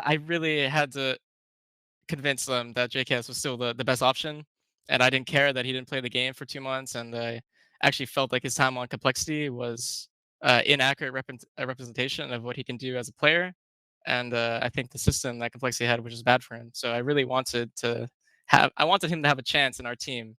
I really had to convince them that JKS was still the best option, and I didn't care that he didn't play the game for 2 months, and I actually felt like his time on Complexity was inaccurate representation of what he can do as a player, and I think the system that Complexity had was just bad for him. So I wanted him to have a chance in our team.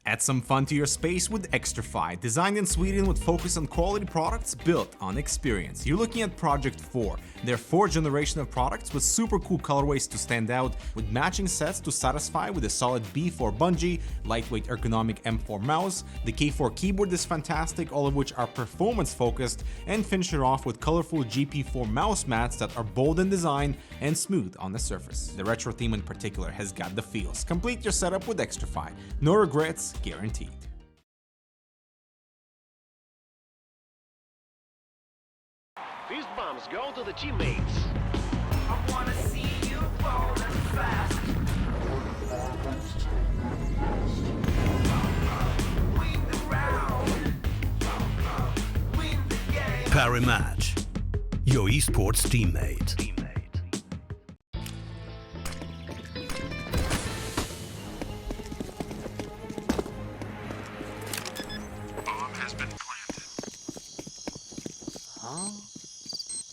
Add some fun to your space with Xtrfy, designed in Sweden with focus on quality products built on experience. You're looking at Project 4, their 4th generation of products with super cool colorways to stand out, with matching sets to satisfy with a solid B4 bungee, lightweight ergonomic M4 mouse, the K4 keyboard is fantastic, all of which are performance focused, and finish it off with colorful GP4 mouse mats that are bold in design and smooth on the surface. The retro theme in particular has got the feels. Complete your setup with Xtrfy. No regrets, guaranteed. These bombs go to the teammates. I wanna see you fall fast. Win the round. Win the game. Parry Match, your esports teammate.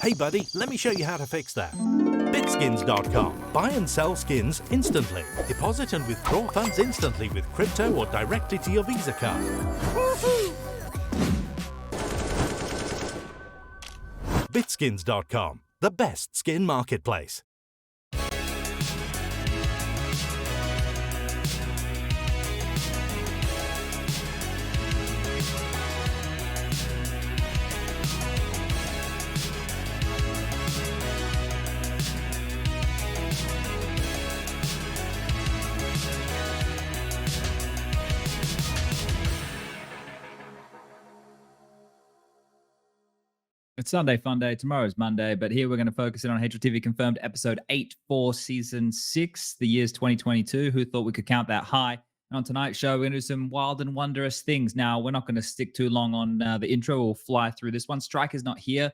Hey buddy, let me show you how to fix that. Bitskins.com. Buy and sell skins instantly. Deposit and withdraw funds instantly with crypto or directly to your Visa card. Bitskins.com, the best skin marketplace. It's Sunday fun day. Tomorrow's Monday, but here we're going to focus in on HLTV Confirmed episode 8 for season 6. The year's 2022. Who thought we could count that high? And on tonight's show, we're going to do some wild and wondrous things. Now, we're not going to stick too long on the intro. We'll fly through this one. Striker's not here.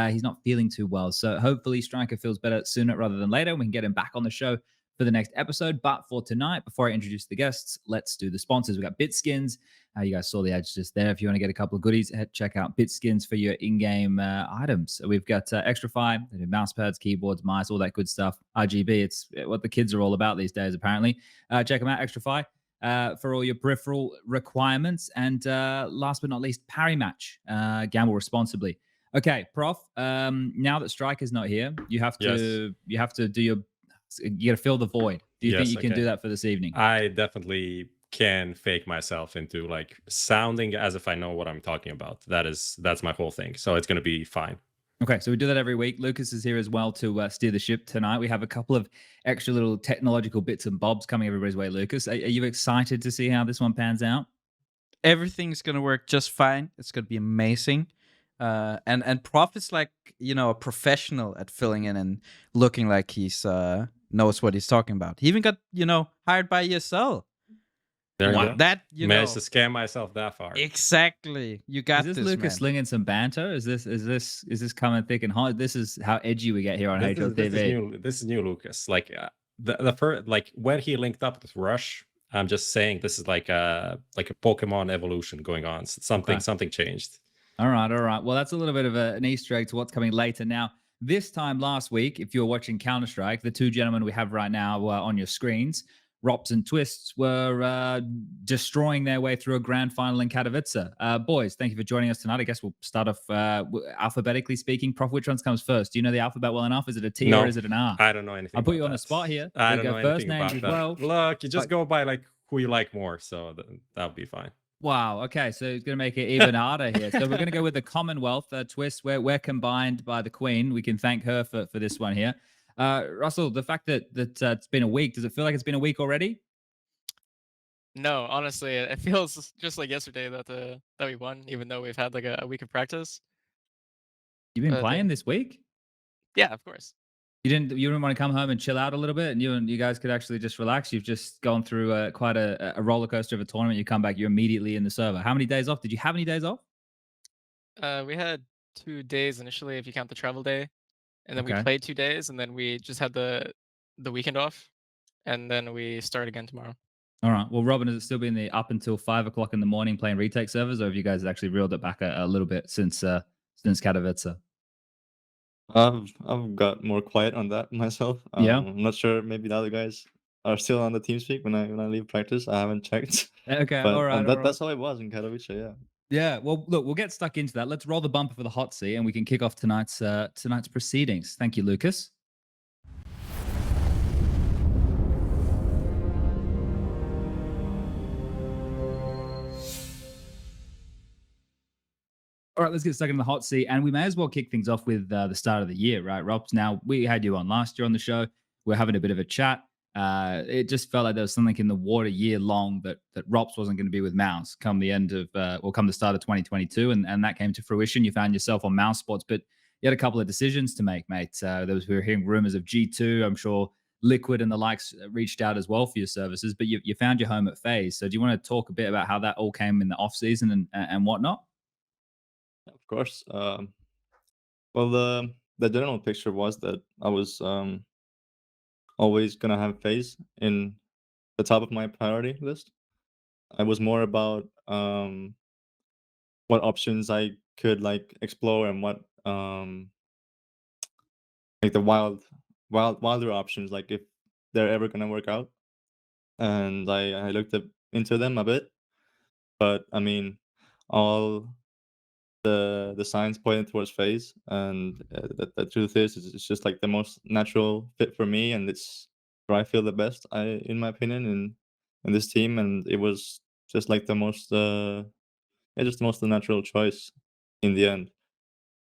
He's not feeling too well. So hopefully Striker feels better sooner rather than later, and we can get him back on the show for the next episode. But for tonight, before I introduce the guests, let's do the sponsors. We got Bitskins. You guys saw the ads just there. If you want to get a couple of goodies, check out Bitskins for your in-game items. We've got Xtrfy, they do mouse pads, keyboards, mice, all that good stuff. RGB, it's what the kids are all about these days, apparently. Check them out, Xtrfy, for all your peripheral requirements. And last but not least, Parry Match. Gamble responsibly. Okay, Prof. Now that Striker's not here, you have to do your. You got to fill the void. Do you think you can do that for this evening? I definitely can fake myself into like sounding as if I know what I'm talking about. That's my whole thing. So it's going to be fine. Okay, so we do that every week. Lucas is here as well to steer the ship tonight. We have a couple of extra little technological bits and bobs coming everybody's way. Lucas, are you excited to see how this one pans out? Everything's going to work just fine. It's going to be amazing. And Prof is like, a professional at filling in and looking like he's knows what he's talking about. He even got, hired by ESL. There you go. That managed to scam myself that far. Exactly. You got this. This Lucas man. Slinging some banter? Is this coming thick and hot? This is how edgy we get here on HLTV. This is new Lucas. Like the first, like when he linked up with Rush, I'm just saying this is like a Pokemon evolution going on. Something changed. All right. Well, that's a little bit of an Easter egg to what's coming later. Now, this time last week, if you're watching Counter-Strike, the two gentlemen we have right now on your screens, ropz and Twistzz, were destroying their way through a grand final in Katowice. Boys, thank you for joining us tonight. I guess we'll start off alphabetically speaking. Prof, which one comes first? Do you know the alphabet well enough? Is it a T or is it an R? I don't know anything. I'll put you on the spot here. I don't know first anything names about as that. well. Look, you just go by like who you like more, so that'll be fine. Wow. Okay. So it's going to make it even harder here. So we're going to go with the Commonwealth. Twistzz, we're combined by the Queen. We can thank her for this one here. Russell, the fact that it's been a week, does it feel like it's been a week already? No, honestly, it feels just like yesterday that we won, even though we've had like a week of practice. You've been playing this week? Yeah, of course. You didn't want to come home and chill out a little bit, and you guys could actually just relax. You've just gone through quite a roller coaster of a tournament. You come back, you're immediately in the server. How many days off? Did you have any days off? We had 2 days initially, if you count the travel day. and then we Okay. played 2 days, and then we just had the weekend off, and then we start again tomorrow. All right. Well, RobbaN, has it still been up until 5 o'clock in the morning playing retake servers, or have you guys actually reeled it back a little bit since Katowice? I've got more quiet on that myself. Yeah. I'm not sure. Maybe the other guys are still on the TeamSpeak when I leave practice. I haven't checked, Okay. but All right. All right. that's how it was in Katowice. Yeah. Yeah. Well, look, we'll get stuck into that. Let's roll the bumper for the hot seat, and we can kick off tonight's proceedings. Thank you, Lucas. All right, let's get stuck in the hot seat, and we may as well kick things off with the start of the year, right, ropz? Now, we had you on last year on the show. We're having a bit of a chat. It just felt like there was something in the water year long that ropz wasn't going to be with MOUZ come the end of, come the start of 2022, and that came to fruition. You found yourself on MOUZ spots, but you had a couple of decisions to make, mate. We were hearing rumors of G2. I'm sure Liquid and the likes reached out as well for your services, but you found your home at FaZe. So do you want to talk a bit about how that all came in the off season and whatnot? Of course. Well, the general picture was that I was always gonna have FaZe in the top of my priority list. I was more about what options I could like explore and what like the wilder options, like if they're ever gonna work out. And I looked into them a bit, but I mean, all the signs pointed towards FaZe, and the truth is, it's just like the most natural fit for me, and it's where I feel the best. In my opinion, in this team, and it was just like the most, just the most natural choice in the end.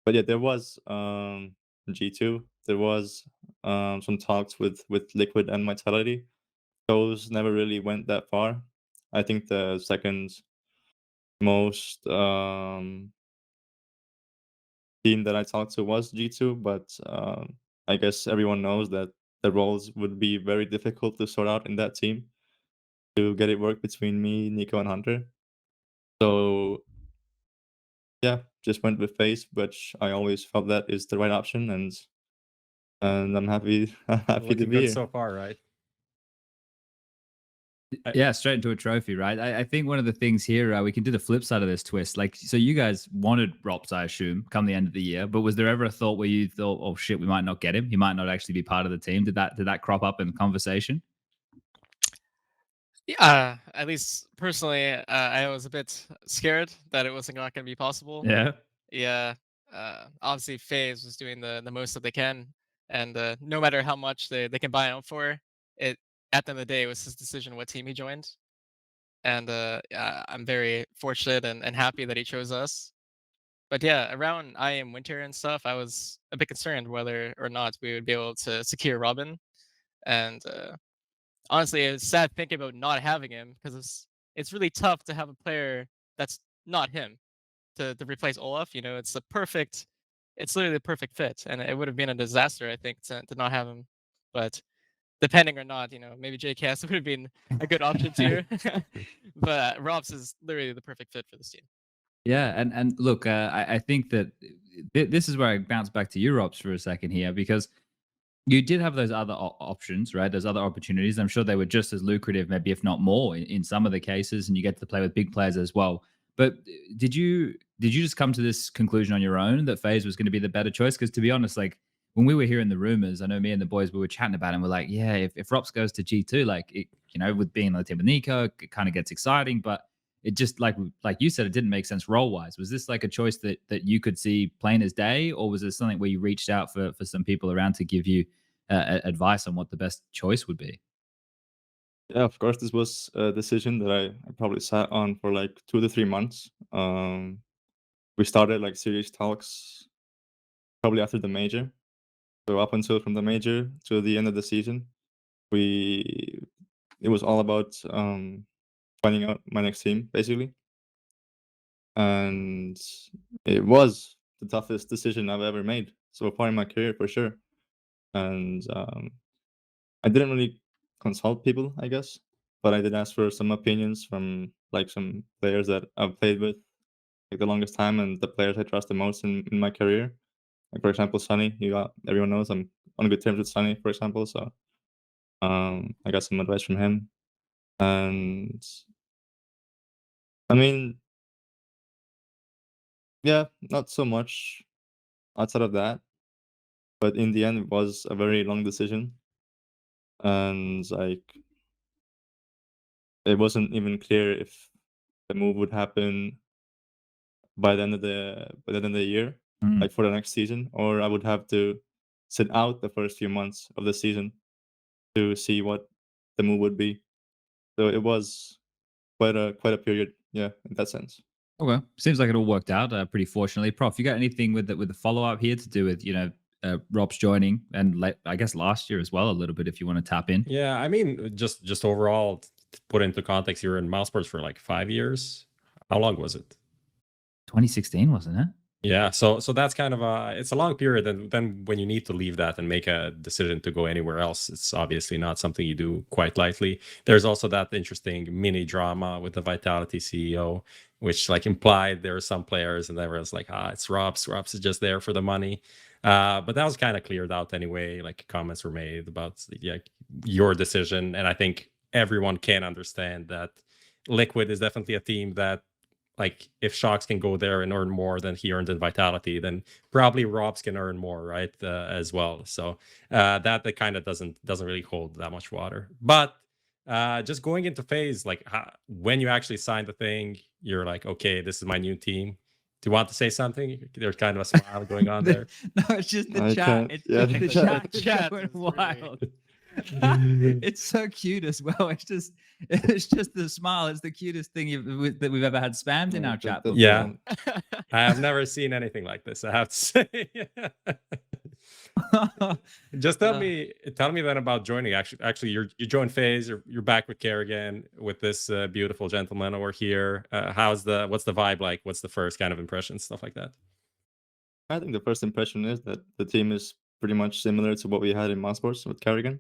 But yeah, there was G2. There was some talks with Liquid and Vitality. Those never really went that far. I think the second most team that I talked to was G2, but I guess everyone knows that the roles would be very difficult to sort out in that team to get it work between me, Nico, and Hunter. So yeah, just went with FaZe, which I always felt that is the right option, and I'm happy happy to Looking be good here. so far, right? Yeah, straight into a trophy, right? I think one of the things here, we can do the flip side of this Twistzz. Like, so you guys wanted ropz, I assume, come the end of the year, but was there ever a thought where you thought, oh shit, we might not get him? He might not actually be part of the team. Did that crop up in the conversation? Yeah, at least personally, I was a bit scared that it wasn't not going to be possible. Yeah. Yeah, obviously FaZe was doing the most that they can, and no matter how much they can buy out for it, at the end of the day, it was his decision what team he joined, and I'm very fortunate and happy that he chose us. But yeah, around IEM winter and stuff, I was a bit concerned whether or not we would be able to secure RobbaN, and honestly, it's sad thinking about not having him because it's really tough to have a player that's not him to replace Olof. You know, it's literally the perfect fit, and it would have been a disaster, I think, to not have him. But depending or not, you know, maybe JKS would have been a good option too. But ropz is literally the perfect fit for this team. Yeah, and look, I think that this is where I bounce back to you, ropz, for a second here, because you did have those other options, right? Those other opportunities. I'm sure they were just as lucrative, maybe if not more, in some of the cases, and you get to play with big players as well. But did you just come to this conclusion on your own that FaZe was going to be the better choice? Because to be honest, like when we were hearing the rumors, I know me and the boys we were chatting about it, and we're like, yeah, if ropz goes to G2, like it, you know, with being on the team with Nico, it kind of gets exciting, but it just like you said, it didn't make sense role wise. Was this like a choice that you could see plain as day, or was it something where you reached out for some people around to give you advice on what the best choice would be? Yeah, of course, this was a decision that I probably sat on for like 2 to 3 months. We started like serious talks probably after the major. So up until from the major to the end of the season, it was all about finding out my next team basically, and it was the toughest decision I've ever made so far in my career for sure. And I didn't really consult people, I guess, but I did ask for some opinions from like some players that I've played with like the longest time and the players I trust the most in my career. Like for example, Sunny, everyone knows I'm on good terms with Sunny, for example. So I got some advice from him, and I mean, yeah, not so much outside of that. But in the end, it was a very long decision, and like it wasn't even clear if the move would happen by the end of the year, Mm. like for the next season, or I would have to sit out the first few months of the season to see what the move would be. So it was quite a period, yeah, in that sense. Okay, seems like it all worked out pretty fortunately. Prof, you got anything with the follow up here to do with ropz joining and I guess last year as well a little bit if you want to tap in. Yeah, I mean, just overall, to put into context, you were in mouse sports for like 5 years. How long was it? 2016, wasn't it? Yeah, so that's kind of it's a long period, and then when you need to leave that and make a decision to go anywhere else, it's obviously not something you do quite lightly. There's also that interesting mini drama with the Vitality CEO, which like implied there are some players, and everyone's like, it's ropz. Ropz is just there for the money. But that was kind of cleared out anyway. Like comments were made about your decision, and I think everyone can understand that Liquid is definitely a team that, like, if Shocks can go there and earn more than he earned in Vitality, then probably ropz can earn more, right? As well. So that kind of doesn't really hold that much water. But just going into FaZe, like when you actually sign the thing, you're like, okay, this is my new team. Do you want to say something? There's kind of a smile going on there. No, it's just the I chat. can't- It's yeah, the the chat. chat Going is really- wild. It's so cute as well. It's just the smile. It's the cutest thing that we've ever had spammed in our chat. Before. Yeah. I have never seen anything like this, I have to say. Just tell me then about joining. Actually, you joined FaZe. You're back with karrigan with this beautiful gentleman over here. What's the vibe like? What's the first kind of impression, stuff like that? I think the first impression is that the team is pretty much similar to what we had in mouse sports with karrigan.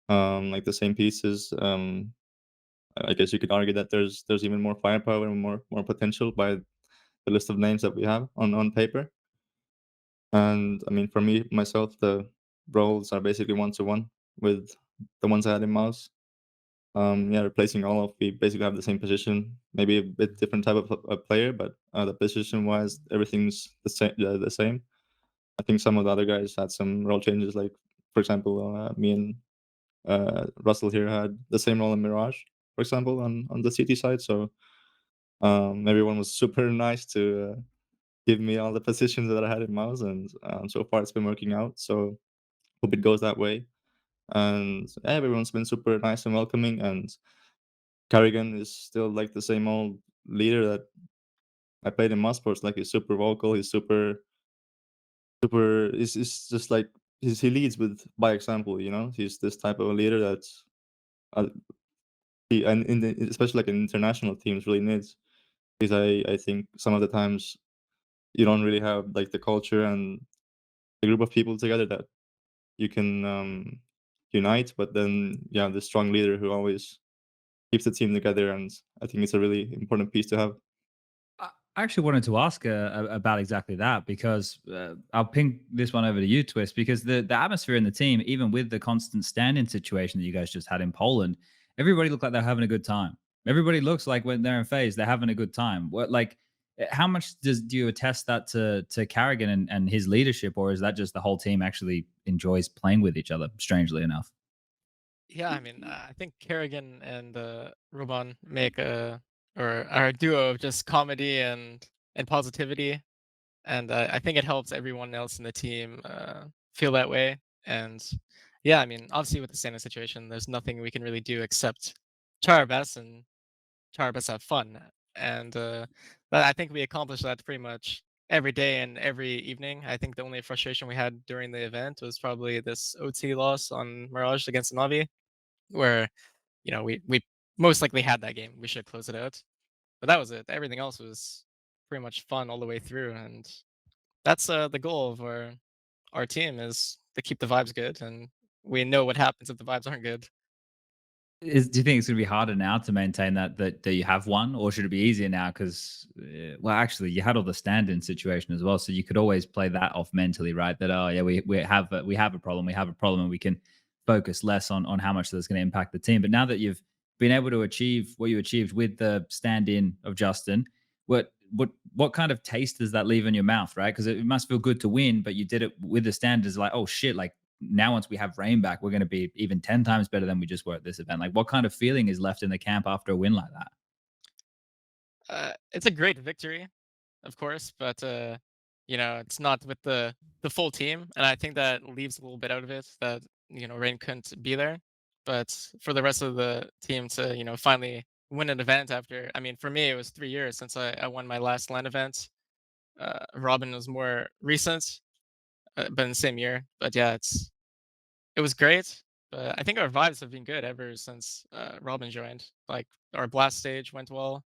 Like the same pieces. I guess you could argue that there's even more firepower and more potential by the list of names that we have on paper. And I mean, for me myself, the roles are basically 1-to-1 with the ones I had in mouse. Yeah, replacing olof, we basically have the same position, maybe a bit different type of a player, but the position wise, everything's the same. The same. I think some of the other guys had some role changes, like for example, me and Russell here had the same role in Mirage, for example, on the CT side. So everyone was super nice to give me all the positions that I had in mouse, and so far it's been working out. So hope it goes that way. And yeah, everyone's been super nice and welcoming, and karrigan is still like the same old leader that I played in mouse sports. Like he's super vocal, he's super. It's just like he leads by example. You know, he's this type of a leader that's uh, and especially like in international teams really needs, because I think some of the times you don't really have like the culture and a group of people together that you can unite, but then yeah, the strong leader who always keeps the team together, and I think it's a really important piece to have. I actually wanted to ask about exactly that because I'll ping this one over to you, Twistzz, because the atmosphere in the team, even with the constant stand-in situation that you guys just had in Poland, everybody looked like they're having a good time. Everybody looks like when they're in FaZe, they're having a good time. What how much do you attest that to karrigan and his leadership, or is that just the whole team actually enjoys playing with each other? Strangely enough. Yeah, I mean, I think karrigan and RobbaN make or are a duo of just comedy and positivity, and I think it helps everyone else in the team feel that way. And yeah, I mean, obviously with the standing situation, there's nothing we can really do except try our best and try our best to have fun. And but I think we accomplished that pretty much every day and every evening. I think the only frustration we had during the event was probably this OT loss on Mirage against Navi, where we most likely had that game. We should close it out. But that was it. Everything else was pretty much fun all the way through, and that's the goal of our team is to keep the vibes good, and we know what happens if the vibes aren't good. Do you think it's gonna be harder now to maintain that you have won, or should it be easier now? Because, well, actually, you had all the stand-in situation as well, so you could always play that off mentally, right? That, oh yeah, we have a problem, and we can focus less on how much that's going to impact the team. But now that you've been able to achieve what you achieved with the stand-in of Justin, what kind of taste does that leave in your mouth, right? Because it must feel good to win, but you did it with the standards, like, oh shit, like now once we have Rain back, we're going to be even 10 times better than we just were at this event. Like, what kind of feeling is left in the camp after a win like that? It's a great victory, of course, but it's not with the full team, and I think that leaves a little bit out of it that Rain couldn't be there. But for the rest of the team to finally win an event after, I mean, for me it was 3 years since I won my last LAN event. RobbaN was more recent, but in the same year. But yeah, it was great. But I think our vibes have been good ever since RobbaN joined. Like our blast stage went well,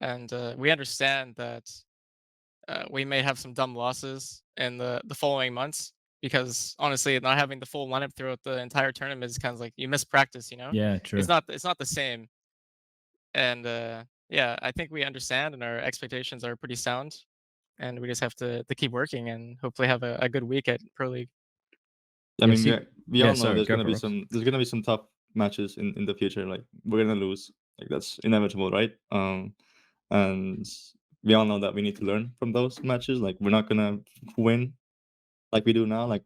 and we understand that we may have some dumb losses in the following months because honestly, not having the full lineup throughout the entire tournament is kind of like you miss practice. Yeah, It's true. not the same. And yeah, I think we understand, and our expectations are pretty sound. And we just have to keep working and hopefully have a good week at Pro League. I Yeah, mean, see, we yeah, all know sorry, go for it, Robs. there's gonna be some tough matches in the future. Like we're gonna lose. Like that's inevitable, right? And we all know that we need to learn from those matches. Like we're not gonna win like we do now. Like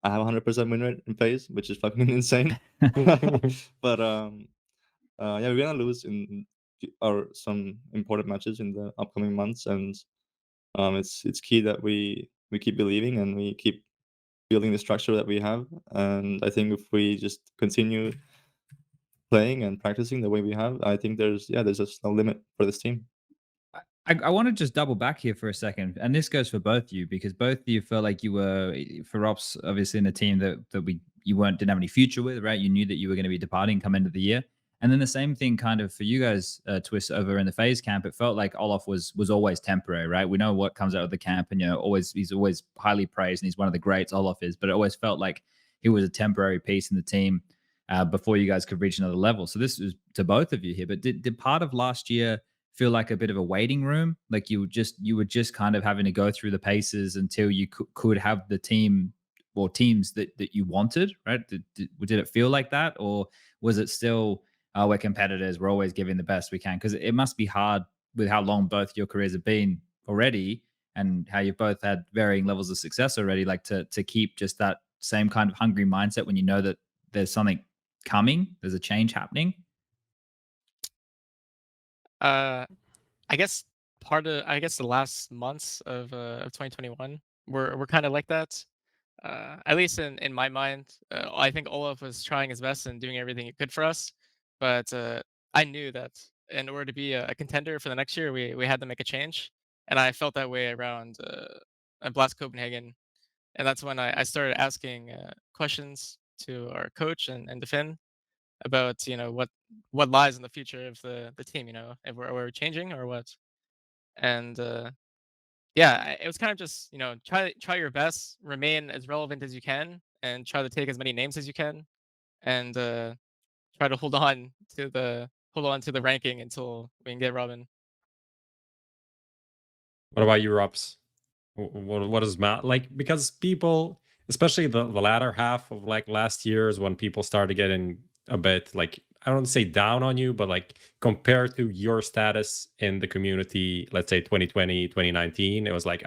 I have 100% win rate in FaZe, which is fucking insane. But yeah, we're gonna lose in some important matches in the upcoming months, and it's key that we keep believing and we keep building the structure that we have. And I think if we just continue playing and practicing the way we have, I think there's just no limit for this team. I want to just double back here for a second, and this goes for both of you because both of you felt like you were for Ops, obviously in a team that you weren't didn't have any future with, right? You knew that you were going to be departing come end of the year, and then the same thing kind of for you guys, Twistzz over in the FaZe camp. It felt like Olof was always temporary, right? We know what comes out of the camp, and he's always highly praised, and he's one of the greats. Olof is, but it always felt like he was a temporary piece in the team before you guys could reach another level. So this is to both of you here, but did part of last year feel like a bit of a waiting room? Like you were just kind of having to go through the paces until you could have the team or teams that you wanted, right? Did it feel like that, or was it still we're competitors, we're always giving the best we can? Because it must be hard with how long both your careers have been already, and how you've both had varying levels of success already. Like to keep just that same kind of hungry mindset when you know that there's something coming, there's a change happening. Uh, I guess the last months of 2021 were kind of like that. At least in my mind, I think Olaf was trying his best and doing everything he could for us. But I knew that in order to be a contender for the next year, we had to make a change, and I felt that way around Blast Copenhagen, and that's when I started asking questions to our coach and Defin about what lies in the future of the team. If we're changing or what. And yeah, it was kind of just try your best, remain as relevant as you can, and try to take as many names as you can, and try to hold on to the ranking until we can get Robin. What about you, Ropz? What is Matt like? Because people, especially the latter half of like last year, is when people started getting a bit like, I don't say down on you, but like compared to your status in the community, let's say 2020, 2019, it was like,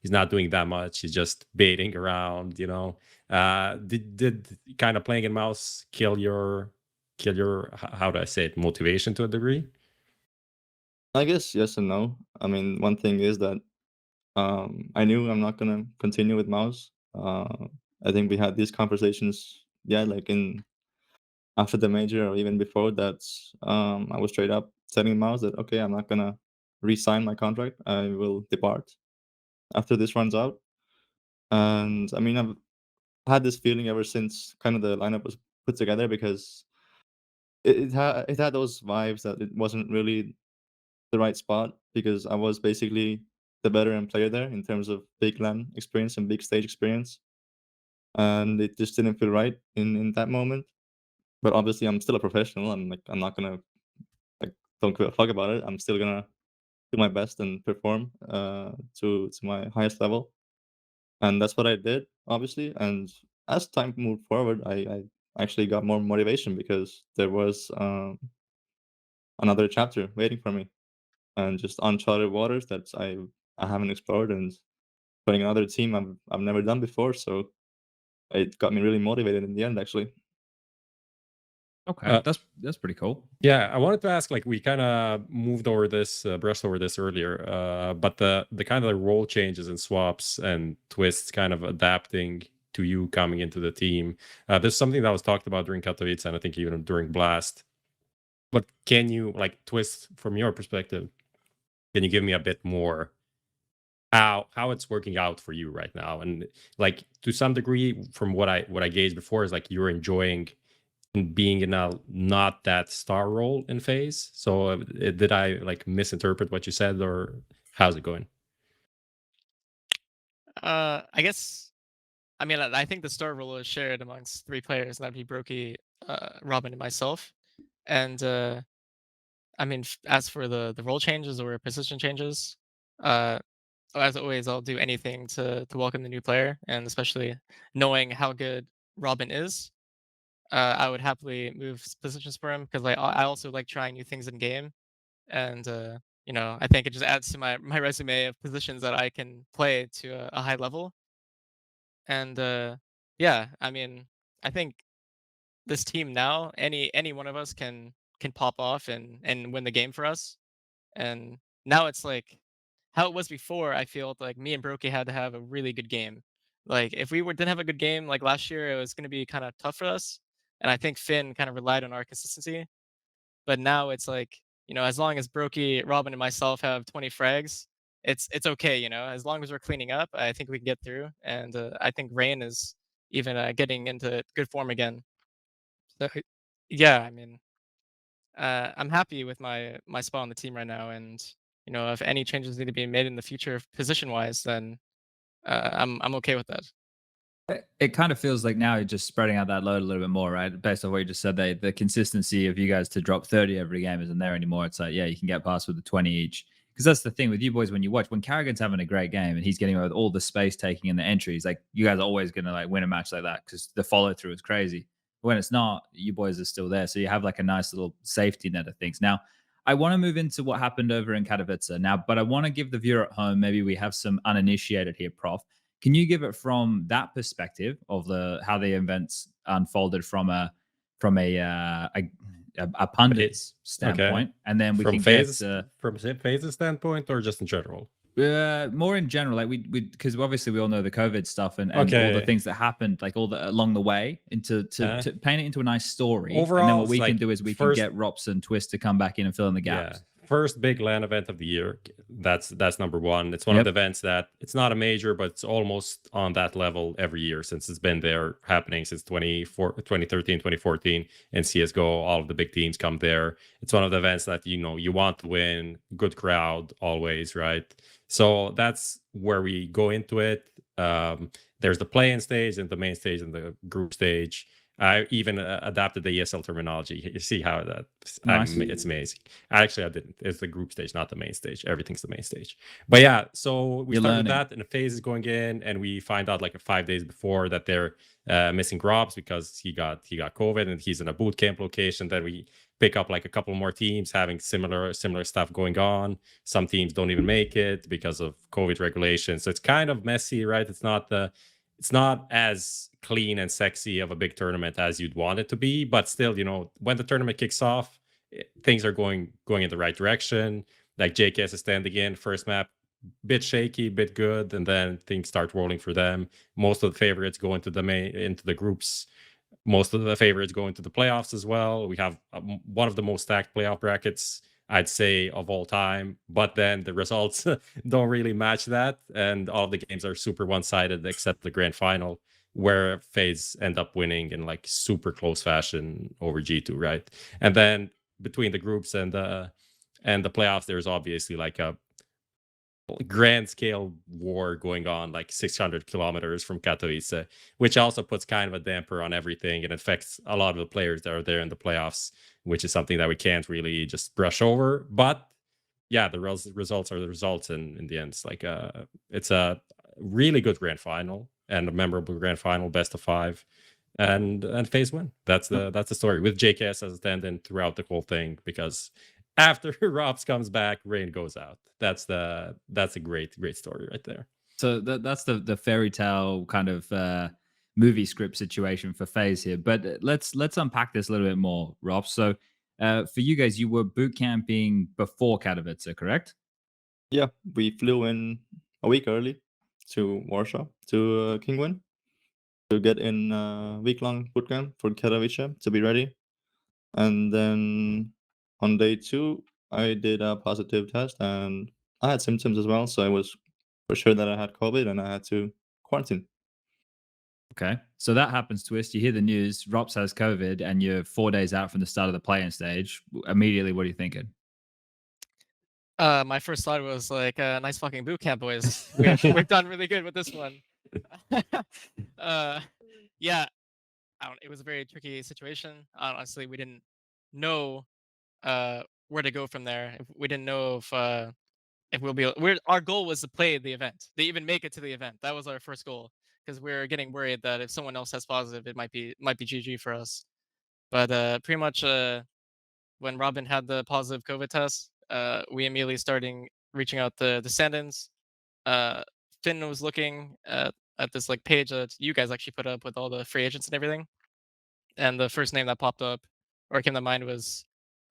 he's not doing that much. He's just baiting around, did kind of playing in MOUZ kill your how do I say it, motivation to a degree? I guess yes and no. I mean, one thing is that I knew I'm not gonna continue with MOUZ. I think we had these conversations, yeah, like in after the major or even before that. I was straight up telling MOUZ that okay, I'm not gonna re-sign my contract. I will depart after this runs out. And I mean, I've had this feeling ever since kind of the lineup was put together because it had those vibes that it wasn't really the right spot because I was basically the veteran player there in terms of big LAN experience and big stage experience, and it just didn't feel right in that moment. But obviously, I'm still a professional. I'm not gonna don't give a fuck about it. I'm still gonna do my best and perform to my highest level, and that's what I did, obviously. And as time moved forward, I actually got more motivation because there was another chapter waiting for me, and just uncharted waters that I haven't explored, and playing another team I've never done before. So it got me really motivated in the end, actually. Okay, Uh, that's pretty cool. Yeah, I wanted to ask, like, we kind of moved over this, brushed over this earlier, but the kind of the role changes and swaps and Twistzz kind of adapting to you coming into the team. There's something that was talked about during Katowice and I think even during Blast. But can you, like, Twistzz, from your perspective, can you give me a bit more how it's working out for you right now? And like to some degree, from what I gauged before, is like you're enjoying being in a not that star role in FaZe. So did I like misinterpret what you said, or how's it going? I guess I mean I think the star role is shared amongst 3 players. That'd be Brokey, RobbaN, and myself. And I mean, as for the role changes or position changes, uh, as always, I'll do anything to welcome the new player, and especially knowing how good RobbaN is. I would happily move positions for him because I also like trying new things in game, and I think it just adds to my resume of positions that I can play to a high level. And yeah, I mean, I think this team now, any one of us can pop off and win the game for us. And now it's like how it was before. I feel like me and Brokey had to have a really good game. Like if didn't have a good game like last year, it was going to be kind of tough for us. And I think Finn kind of relied on our consistency. But now it's like, as long as Brokey, RobbaN, and myself have 20 frags, it's okay. As long as we're cleaning up, I think we can get through. And I think Rain is even getting into good form again. So yeah, I mean, I'm happy with my spot on the team right now, and if any changes need to be made in the future, position wise, then I'm okay with that. It kind of feels like now you're just spreading out that load a little bit more, right? Based on what you just said, the consistency of you guys to drop 30 every game isn't there anymore. It's like, yeah, you can get past with the 20 each. Because that's the thing with you boys when you watch, when karrigan's having a great game and he's getting away with all the space taking in the entries, like you guys are always going to like win a match like that because the follow through is crazy. But when it's not, you boys are still there. So you have like a nice little safety net of things. Now, I want to move into what happened over in Katowice now, but I want to give the viewer at home, maybe we have some uninitiated here, Prof. Can you give it from that perspective of how the events unfolded from a pundit's standpoint, and then we From can FaZe's, get from FaZe's standpoint, or just in general? more in general, like we because obviously we all know the COVID stuff and all the things that happened, like all the along the way, into to paint it into a nice story. Overall, and then what it's we can like do is we first- can get ropz and Twistzz to come back in and fill in the Yeah, gaps. first big LAN event of the year. That's number one. It's one of the events that it's not a major, but it's almost on that level every year since it's been there happening since 2013, 2014 in CSGO. All of the big teams come there. It's one of the events that you want to win. Good crowd always, right? So that's where we go into it. There's the play-in stage and the main stage and the group stage. I even adapted the ESL terminology. You see how it's amazing. Actually, I didn't. It's the group stage, not the main stage. Everything's the main stage. But yeah, so we start with that, and the FaZe is going in, and we find out like 5 days before that they're missing ropz because he got COVID and he's in a boot camp location. Then we pick up like a couple more teams having similar stuff going on. Some teams don't even make it because of COVID regulations. So it's kind of messy, right? It's not as clean and sexy of a big tournament as you'd want it to be, but still, when the tournament kicks off, things are going in the right direction. Like JKS is standing in first map, bit shaky, bit good, and then things start rolling for them. Most of the favorites go into the groups. Most of the favorites go into the playoffs as well. We have one of the most stacked playoff brackets, I'd say, of all time. But then the results don't really match that. And all of the games are super one-sided except the grand final, where FaZe end up winning in like super close fashion over G2, right? And then between the groups and the playoffs, there's obviously like a grand scale war going on like 600 kilometers from Katowice, which also puts kind of a damper on everything and affects a lot of the players that are there in the playoffs, which is something that we can't really just brush over. But yeah, the results are the results, and in the end, it's a really good grand final and a memorable grand final, best of 5, and FaZe win. That's the story with JKS as a stand-in throughout the whole thing, because after ropz comes back, Rain goes out. That's a great story right there. So that's the fairy tale kind of movie script situation for FaZe here. But let's unpack this a little bit more, Rob. So for you guys, you were boot camping before Katowice, correct? Yeah, we flew in a week early to Warsaw to Kingwin to get in week-long bootcamp for Katowice to be ready. And then on day 2, I did a positive test and I had symptoms as well, so I was for sure that I had COVID and I had to quarantine. Okay. So that happens, Twistzz. You hear the news, ropz has COVID, and you're 4 days out from the start of the play-in stage. Immediately, what are you thinking? My first thought was like, nice fucking boot camp, boys. We've done really good with this one. Yeah, it was a very tricky situation. Honestly, we didn't know where to go from there. We didn't know if we'll be. Our goal was to play the event. They even make it to the event. That was our first goal, because we were getting worried that if someone else has positive, it might be GG for us. But pretty much when RobbaN had the positive COVID test, we immediately started reaching out the stand-ins. Finn was looking at this like page that you guys actually put up with all the free agents and everything, and the first name that popped up or came to mind was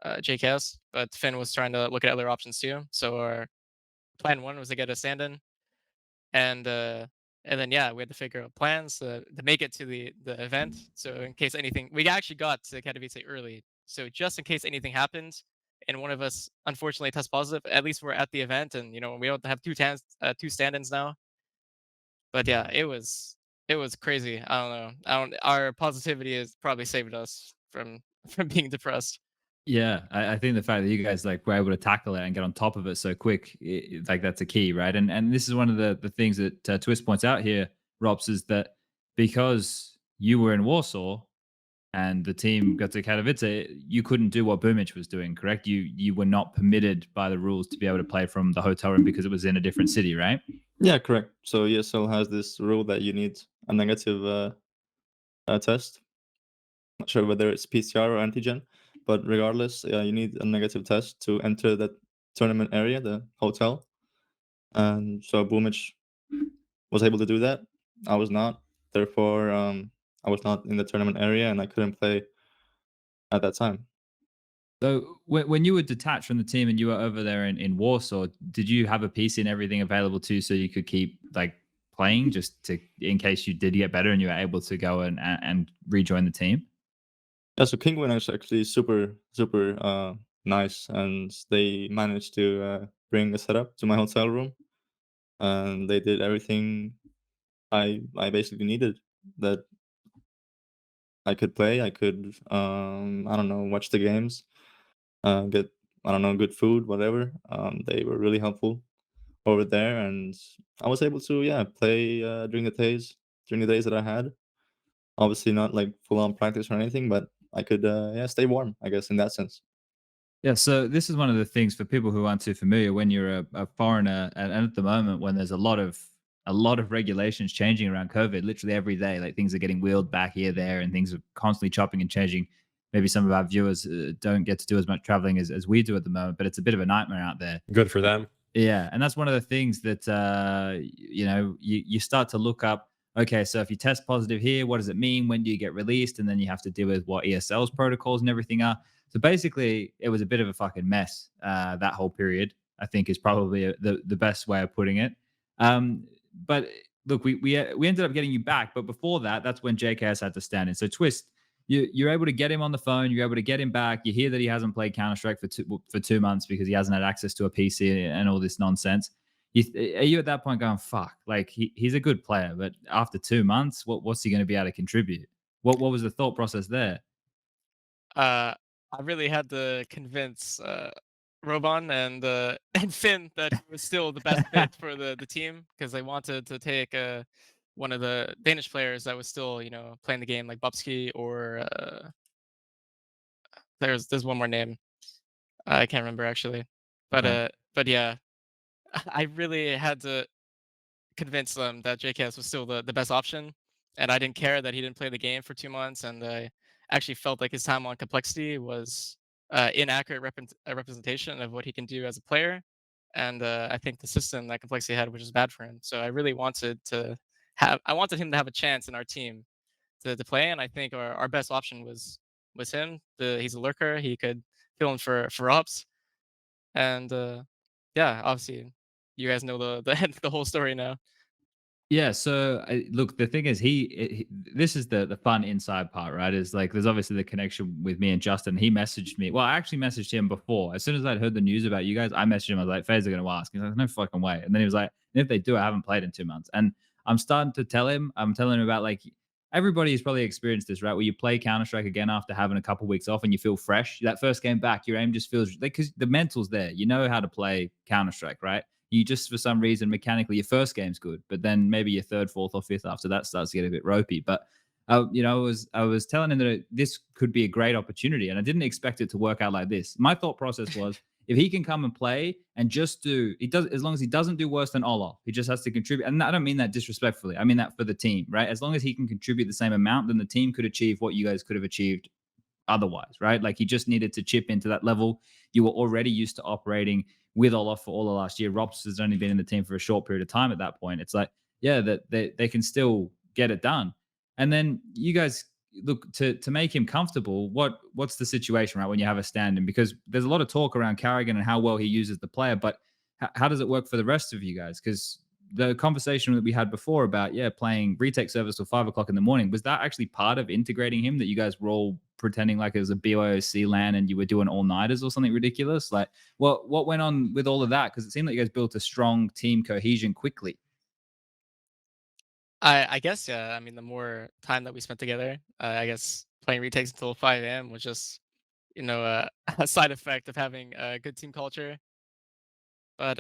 JKS. But Finn was trying to look at other options too. So our plan 1 was to get a stand-in, and then yeah, we had to figure out plans to make it to the event. So in case anything, we actually got to Katowice early. So just in case anything happens and one of us unfortunately tests positive, at least we're at the event, and we don't have two stand-ins now. But yeah, it was crazy. I don't know. Our positivity has probably saved us from from being depressed. Yeah, I think the fact that you guys like were able to tackle it and get on top of it so quick, like that's a key, right? And this is one of the things that Twistzz points out here, ropz, is that because you were in Warsaw and the team got to Katowice, you couldn't do what Boomich was doing, correct? You were not permitted by the rules to be able to play from the hotel room because it was in a different city, right? Yeah, correct. So ESL has this rule that you need a negative test. Not sure whether it's PCR or antigen, but regardless, you need a negative test to enter the tournament area, the hotel. And so Boomich was able to do that. I was not. Therefore, I was not in the tournament area and I couldn't play at that time. So when you were detached from the team and you were over there in Warsaw, did you have a PC and everything available to you so you could keep like playing just to in case you did get better and you were able to go and rejoin the team? Yeah, so Kingwin is actually super nice, and they managed to bring a setup to my hotel room, and they did everything I basically needed. That I could play, I could I don't know, watch the games, get I don't know, good food, whatever. They were really helpful over there, and I was able to play during the days that I had. Obviously not like full on practice or anything, but I could stay warm, I guess, in that sense. Yeah, so this is one of the things for people who aren't too familiar. When you're a foreigner, and at the moment when there's a lot of regulations changing around COVID, literally every day, like things are getting wheeled back here, there, and things are constantly chopping and changing. Maybe some of our viewers don't get to do as much traveling as we do at the moment, but it's a bit of a nightmare out there. Good for them. Yeah, and that's one of the things that you start to look up. Okay, so if you test positive here, what does it mean? When do you get released? And then you have to deal with what ESL's protocols and everything are. So basically, it was a bit of a fucking mess. That whole period, I think, is probably the best way of putting it. But look, we ended up getting you back. But before that, that's when JKS had to stand in. So Twistzz, you're able to get him on the phone. You're able to get him back. You hear that he hasn't played Counter-Strike for 2 months because he hasn't had access to a PC and all this nonsense. Are you at that point going, fuck, like he's a good player, but after 2 months, what's he going to be able to contribute? What was the thought process there? I really had to convince RobbaN and Finn that he was still the best fit for the team because they wanted to take one of the Danish players that was still playing the game like Bubsky or there's one more name I can't remember actually, but Right. but yeah, I really had to convince them that JKS was still the best option, and I didn't care that he didn't play the game for 2 months, and I actually felt like his time on complexity was inaccurate representation of what he can do as a player, and I think the system that complexity had, which is bad for him. So I really I wanted him to have a chance in our team to play, and I think our best option was him. He's a lurker. He could fill in for ropz, and yeah, obviously you guys know the whole story now. Yeah, so look, the thing is, this is the fun inside part, right? Is like there's obviously the connection with me and Justin. He messaged me. Well, I actually messaged him before. As soon as I'd heard the news about you guys, I messaged him. I was like, "FaZe are going to ask." He's like, "No fucking way." And then he was like, "And if they do, I haven't played in 2 months." And I'm starting to tell him. I'm telling him about like everybody has probably experienced this, right? Where you play Counter Strike again after having a couple weeks off and you feel fresh. That first game back, your aim just feels like because the mental's there. You know how to play Counter Strike, right? You just for some reason mechanically your first game's good, but then maybe your third, fourth, or fifth after that starts to get a bit ropey. But I was telling him that this could be a great opportunity, and I didn't expect it to work out like this. My thought process was if he can come and play and just as long as he doesn't do worse than Olof, he just has to contribute. And I don't mean that disrespectfully. I mean that for the team, right? As long as he can contribute the same amount, then the team could achieve what you guys could have achieved otherwise, right? Like he just needed to chip into that level. You were already used to operating with olof for all of last year. ropz has only been in the team for a short period of time at that point. It's like, yeah, that they can still get it done. And then you guys look to make him comfortable. What's the situation, right? When you have a stand-in, because there's a lot of talk around karrigan and how well he uses the player, but how does it work for the rest of you guys? Because the conversation that we had before about playing retake service till 5 o'clock in the morning, was that actually part of integrating him, that you guys were all pretending like it was a BYOC LAN and you were doing all-nighters or something ridiculous? Like what went on with all of that? Because it seemed like you guys built a strong team cohesion quickly. I guess, yeah. I mean, the more time that we spent together, I guess playing retakes until 5 a.m. was just, a side effect of having a good team culture. But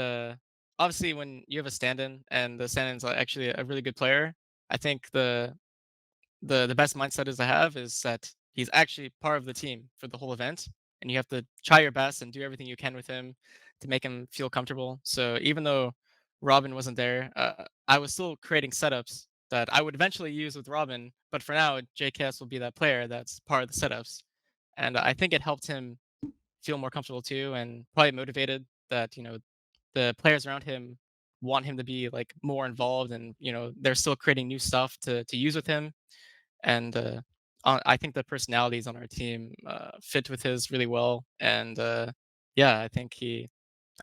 obviously, when you have a stand-in and the stand-in's actually a really good player, I think the best mindset is to have is that he's actually part of the team for the whole event, and you have to try your best and do everything you can with him to make him feel comfortable. So even though RobbaN wasn't there, I was still creating setups that I would eventually use with RobbaN. But for now, JKS will be that player that's part of the setups, and I think it helped him feel more comfortable too, and probably motivated that the players around him want him to be like more involved, and they're still creating new stuff to use with him. And I think the personalities on our team fit with his really well. And yeah, I think he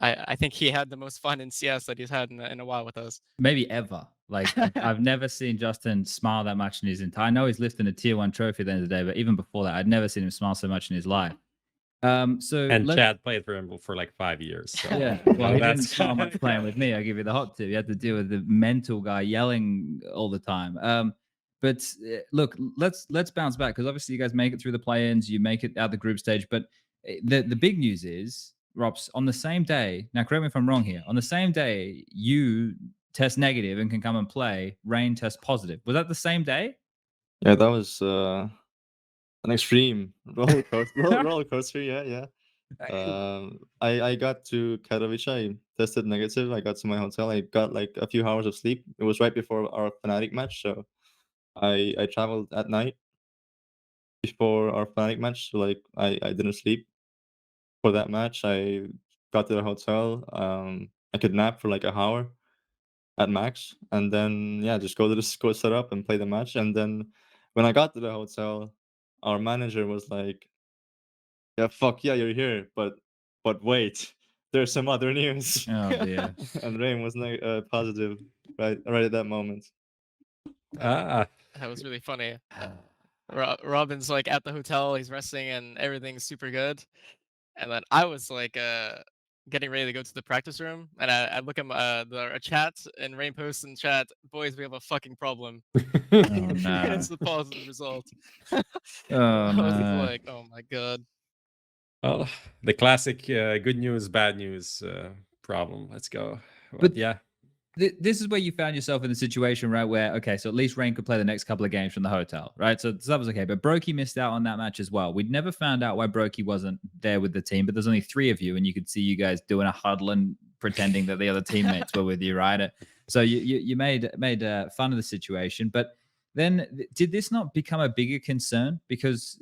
had the most fun in CS that he's had in a while with us. Maybe ever. Like I've never seen Justin smile that much in his entire. I know he's lifting a tier 1 trophy at the end of the day, but even before that, I'd never seen him smile so much in his life. So And Chad played for him for like 5 years. So. Yeah, well, he didn't smile much playing with me. I give you the hot tip. You had to deal with the mental guy yelling all the time. But look, let's bounce back, because obviously you guys make it through the play-ins, you make it out the group stage. But the big news is, ropz, on the same day. Now, correct me if I'm wrong here. On the same day, you test negative and can come and play. Rain test positive. Was that the same day? Yeah, that was an extreme roller coaster. Yeah. I got to Katowice. I tested negative. I got to my hotel. I got like a few hours of sleep. It was right before our Fnatic match, so I traveled at night before our Fnatic match. So like I didn't sleep for that match. I got to the hotel. I could nap for like an hour at max, and then just go to the go set up and play the match. And then when I got to the hotel, our manager was like, "Yeah, fuck yeah, you're here, but wait, there's some other news." Oh dear. And Rain was positive right at that moment. That was really funny. Robin's like at the hotel, he's resting, and everything's super good. And then I was like getting ready to go to the practice room, and I look at the chat, and Rain posts in chat, "Boys, we have a fucking problem." no. It's the positive result. Oh I was no. like, oh my god. Well, the classic good news, bad news problem. Let's go. But Yeah. This is where you found yourself in the situation, right? Where, okay, so at least Rain could play the next couple of games from the hotel, right? So that was okay. But Brokey missed out on that match as well. We'd never found out why Brokey wasn't there with the team, but there's only 3 of you, and you could see you guys doing a huddle and pretending that the other teammates were with you, right? So you made fun of the situation. But then did this not become a bigger concern? Because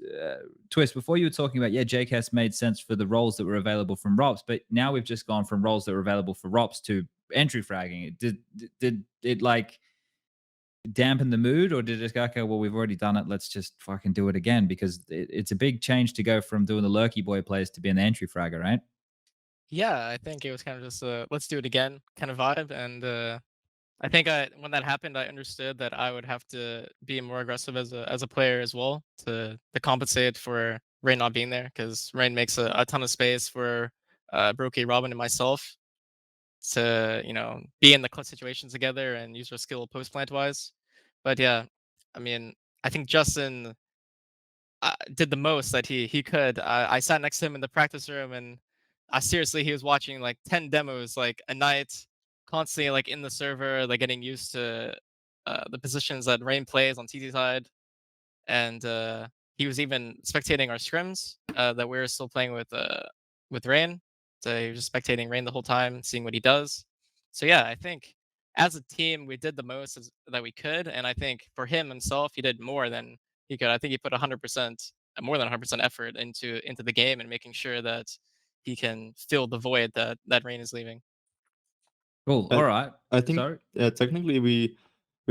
Twistzz, before you were talking about, yeah, JKS made sense for the roles that were available from ropz, but now we've just gone from roles that were available for ropz to entry fragging. Did it like dampen the mood, or did it go, okay, well, we've already done it, let's just fucking do it again? Because it's a big change to go from doing the lurky boy plays to being the entry fragger, right? Yeah, I think it was kind of just a let's do it again kind of vibe. And I think when that happened, I understood that I would have to be more aggressive as a player as well to compensate for Rain not being there, because Rain makes a ton of space for Brokey, RobbaN, and myself to be in the clutch situations together and use our skill post plant wise. But yeah, I mean, I think Justin did the most that he could. I sat next to him in the practice room, and seriously, he was watching like 10 demos like a night, constantly like in the server, like getting used to the positions that Rain plays on TT side. And he was even spectating our scrims that we were still playing with Rain. So he was just spectating Rain the whole time, seeing what he does. So yeah, I think as a team we did the most that we could, and I think for him himself, he did more than he could. I think he put 100%, more than 100% effort into the game and making sure that he can fill the void that Rain is leaving. Cool. I- All right. I think Sorry. technically we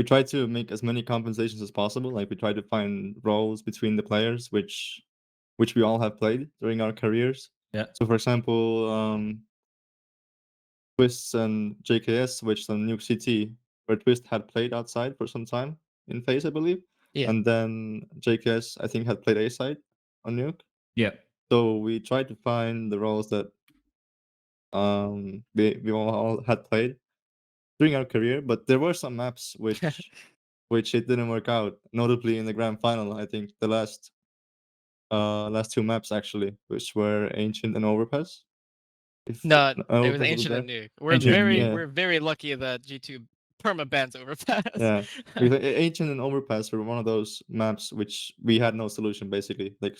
try to make as many compensations as possible. Like we try to find roles between the players, which we all have played during our careers. Yeah. So for example, Twistzz and JKS switched on Nuke CT, where Twistzz had played outside for some time in FaZe, I believe. Yeah. And then JKS, I think, had played A side on Nuke. Yeah. So we tried to find the roles that we all had played during our career, but there were some maps which it didn't work out. Notably in the grand final, I think the last 2 maps actually, which were Ancient and Overpass. No, it was Overpass Ancient there. and Nuke. We're Ancient and very Nuke. we're very lucky that G2 perma bans Overpass. Yeah, because Ancient and Overpass were one of those maps which we had no solution basically. Like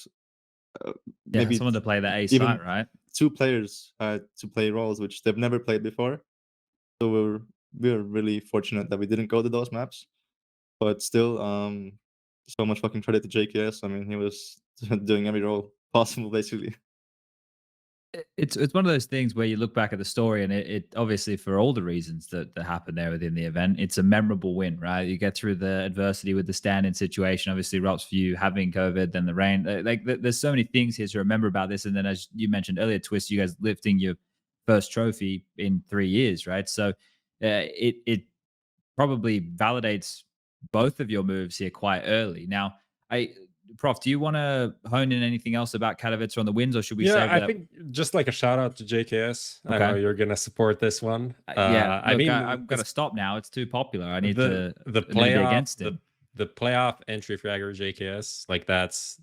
Yeah, maybe someone to play the A even side, right? 2 players had to play roles which they've never played before. So we were really fortunate that we didn't go to those maps. But still, so much fucking credit to JKS. I mean, he was doing every role possible basically. It's one of those things where you look back at the story, and it obviously, for all the reasons that happened there within the event, it's a memorable win, right? You get through the adversity with the stand-in situation, obviously ropz for you having COVID, then the rain. Like there's so many things here to remember about this. And then, as you mentioned earlier, Twistzz, you guys lifting your first trophy in 3 years, right? So it probably validates both of your moves here quite early. Now, Prof, do you want to hone in anything else about Katowice on the wins, or should we save that? I think just like a shout out to JKS. I know you're gonna support this one. Yeah, I mean, I'm gonna stop now. It's too popular. I need the to playoff against it. The playoff entry fragger JKS, like that's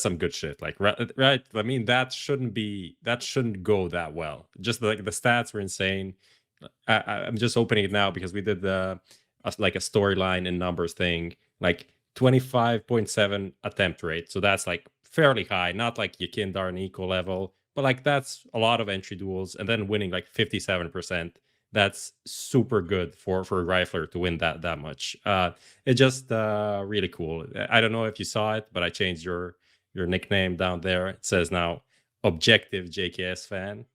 some good shit. Like right. I mean, that shouldn't go that well. Just like the stats were insane. I'm just opening it now because we did like a storyline and numbers thing. Like 25.7 attempt rate. So that's like fairly high, not like Yakindar and equal level, but like that's a lot of entry duels, and then winning like 57%. That's super good for a rifler to win that much. It's just really cool. I don't know if you saw it, but I changed your nickname down there. It says now Objective JKS fan.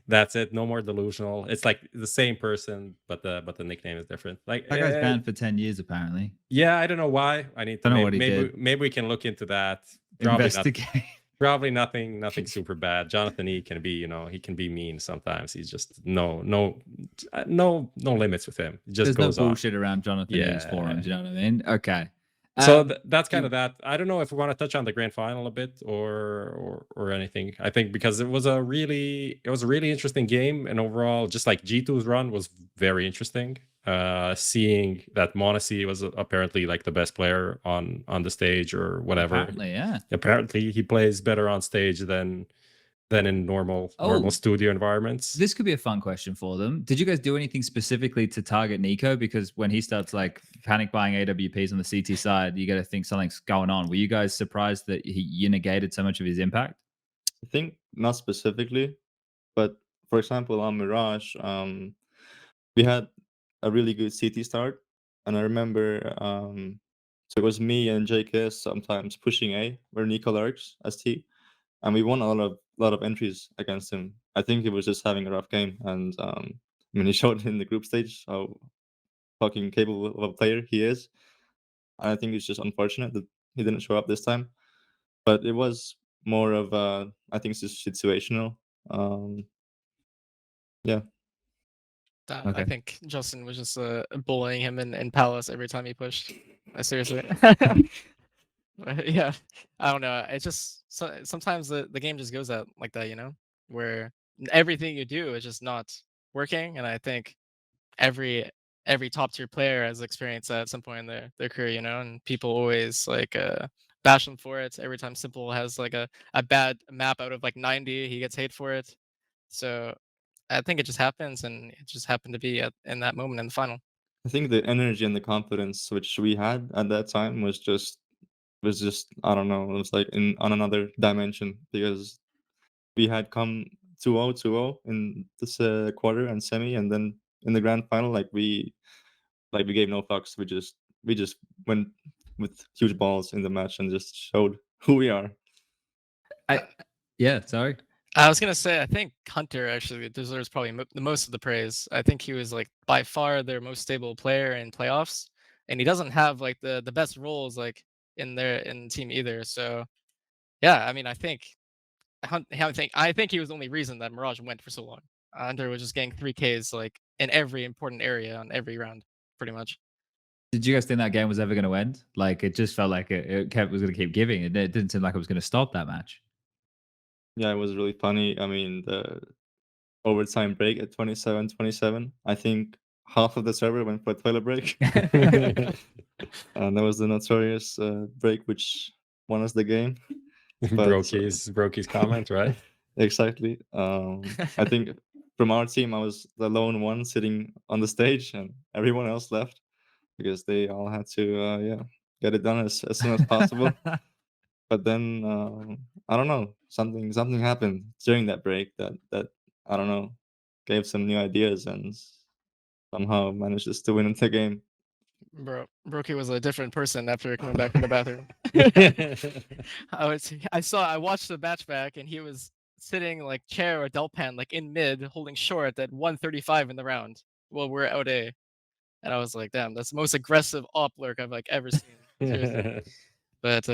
That's it. No more delusional. It's like the same person, but the nickname is different. Like That guy's banned for 10 years, apparently. Yeah, I don't know why. I need to Don't know what he did. maybe we can look into that. Investigate. Probably nothing super bad. Jonathan E can be, he can be mean sometimes. He's just no limits with him. It just There's goes no on. bullshit around Jonathan E's forums. You know what I mean? Okay. So that's kind of that. I don't know if we want to touch on the grand final a bit or anything. I think because it was a really interesting game, and overall, just like G2's run was very interesting. Seeing that m0NESY was apparently like the best player on the stage or whatever. Apparently, yeah. Apparently, he plays better on stage than in normal studio environments. This could be a fun question for them. Did you guys do anything specifically to target Nico? Because when he starts like panic buying AWPs on the CT side, you got to think something's going on. Were you guys surprised that you negated so much of his impact? I think not specifically, but for example, on Mirage, we had a really good CT start, and I remember so it was me and JKS sometimes pushing A, where Nico lurks as T, and we won a lot of entries against him. I think he was just having a rough game, and I mean, he showed in the group stage how fucking capable of a player he is. And I think it's just unfortunate that he didn't show up this time, but it was more of I think it's just situational. Yeah. I think Justin was just bullying him in Palace every time he pushed. Seriously. Yeah, I don't know. It's just sometimes the game just goes out like that, you know, where everything you do is just not working. And I think every top tier player has experienced that at some point in their career, you know, and people always like bash them for it. Every time Simple has like a bad map out of like 90, he gets hate for it. So I think it just happens, and it just happened to be in that moment in the final. I think the energy and the confidence which we had at that time was just I don't know, it was like on another dimension, because we had come 2-0 in this quarter and semi, and then in the grand final, like we gave no fucks. We just went with huge balls in the match and just showed who we are. Yeah, sorry. I was gonna say, I think Hunter actually deserves probably the most of the praise. I think he was like by far their most stable player in playoffs, and he doesn't have like the best roles like in the team either. So yeah, I mean, I think he was the only reason that Mirage went for so long. Hunter was just getting 3Ks like in every important area on every round, pretty much. Did you guys think that game was ever going to end? Like, it just felt like it was going to keep giving. It didn't seem like it was going to stop that match. Yeah, it was really funny. I mean, the overtime break at 27-27, I think half of the server went for a toilet break. And that was the notorious break which won us the game. But, Brokey's comment, right? Exactly. I think from our team, I was the lone one sitting on the stage, and everyone else left because they all had to get it done as soon as possible. But then I don't know, something happened during that break that I don't know, gave some new ideas and somehow managed us to win the game. Bro, Brokey was a different person after coming back from the bathroom. I watched the match back, and he was sitting like chair or Delpan like in mid, holding short at 135 in the round while we're out A. And I was like, damn, that's the most aggressive op lurk I've like ever seen. Seriously. But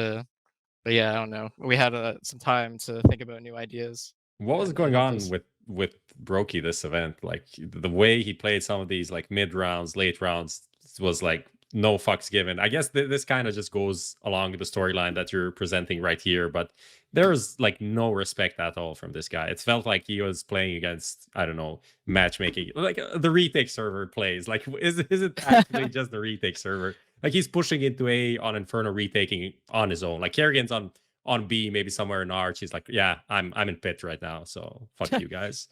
yeah, I don't know. We had some time to think about new ideas. What was going on with Brokey this event? Like the way he played some of these like mid rounds, late rounds was like no fucks given. I guess this kind of just goes along the storyline that you're presenting right here, but there's like no respect at all from this guy. It felt like he was playing against, I don't know, matchmaking, like the retake server plays. Like, is it actually just the retake server? Like he's pushing into A on Inferno retaking on his own. Like karrigan's on B, maybe somewhere in Arch. He's like, yeah, I'm in pit right now, so fuck you guys.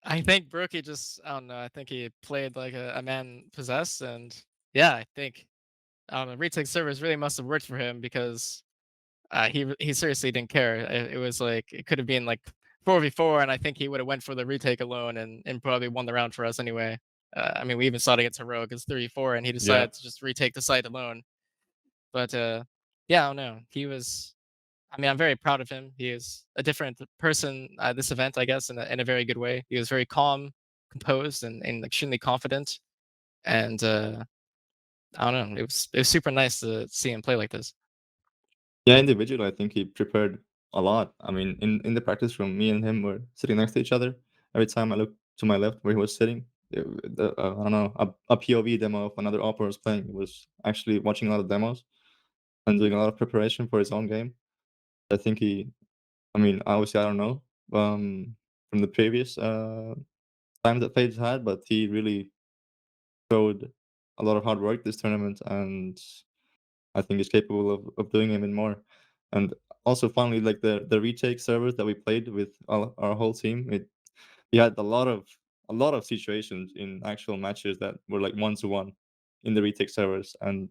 I think Brokey just, I don't know, I think he played like a man possessed, and yeah, I think, I don't know, retake servers really must have worked for him, because he seriously didn't care. It was like, it could have been like 4v4, and I think he would have went for the retake alone and probably won the round for us anyway. I mean, we even saw it against Heroic as 3v4, and he decided to just retake the site alone. But yeah, I don't know. I mean, I'm very proud of him. He is a different person at this event, I guess, in a very good way. He was very calm, composed, and extremely confident. And I don't know. It was super nice to see him play like this. Yeah, individually, I think he prepared a lot. I mean, in the practice room, me and him were sitting next to each other. Every time I looked to my left where he was sitting, I don't know, a POV demo of another opera was playing. He was actually watching a lot of demos and doing a lot of preparation for his own game. I think I mean, obviously I don't know from the previous time that FaZe had, but he really showed a lot of hard work this tournament, and I think he's capable of doing even more. And also, finally, like the retake servers that we played with our whole team, we had a lot of situations in actual matches that were like 1-to-1 in the retake servers, and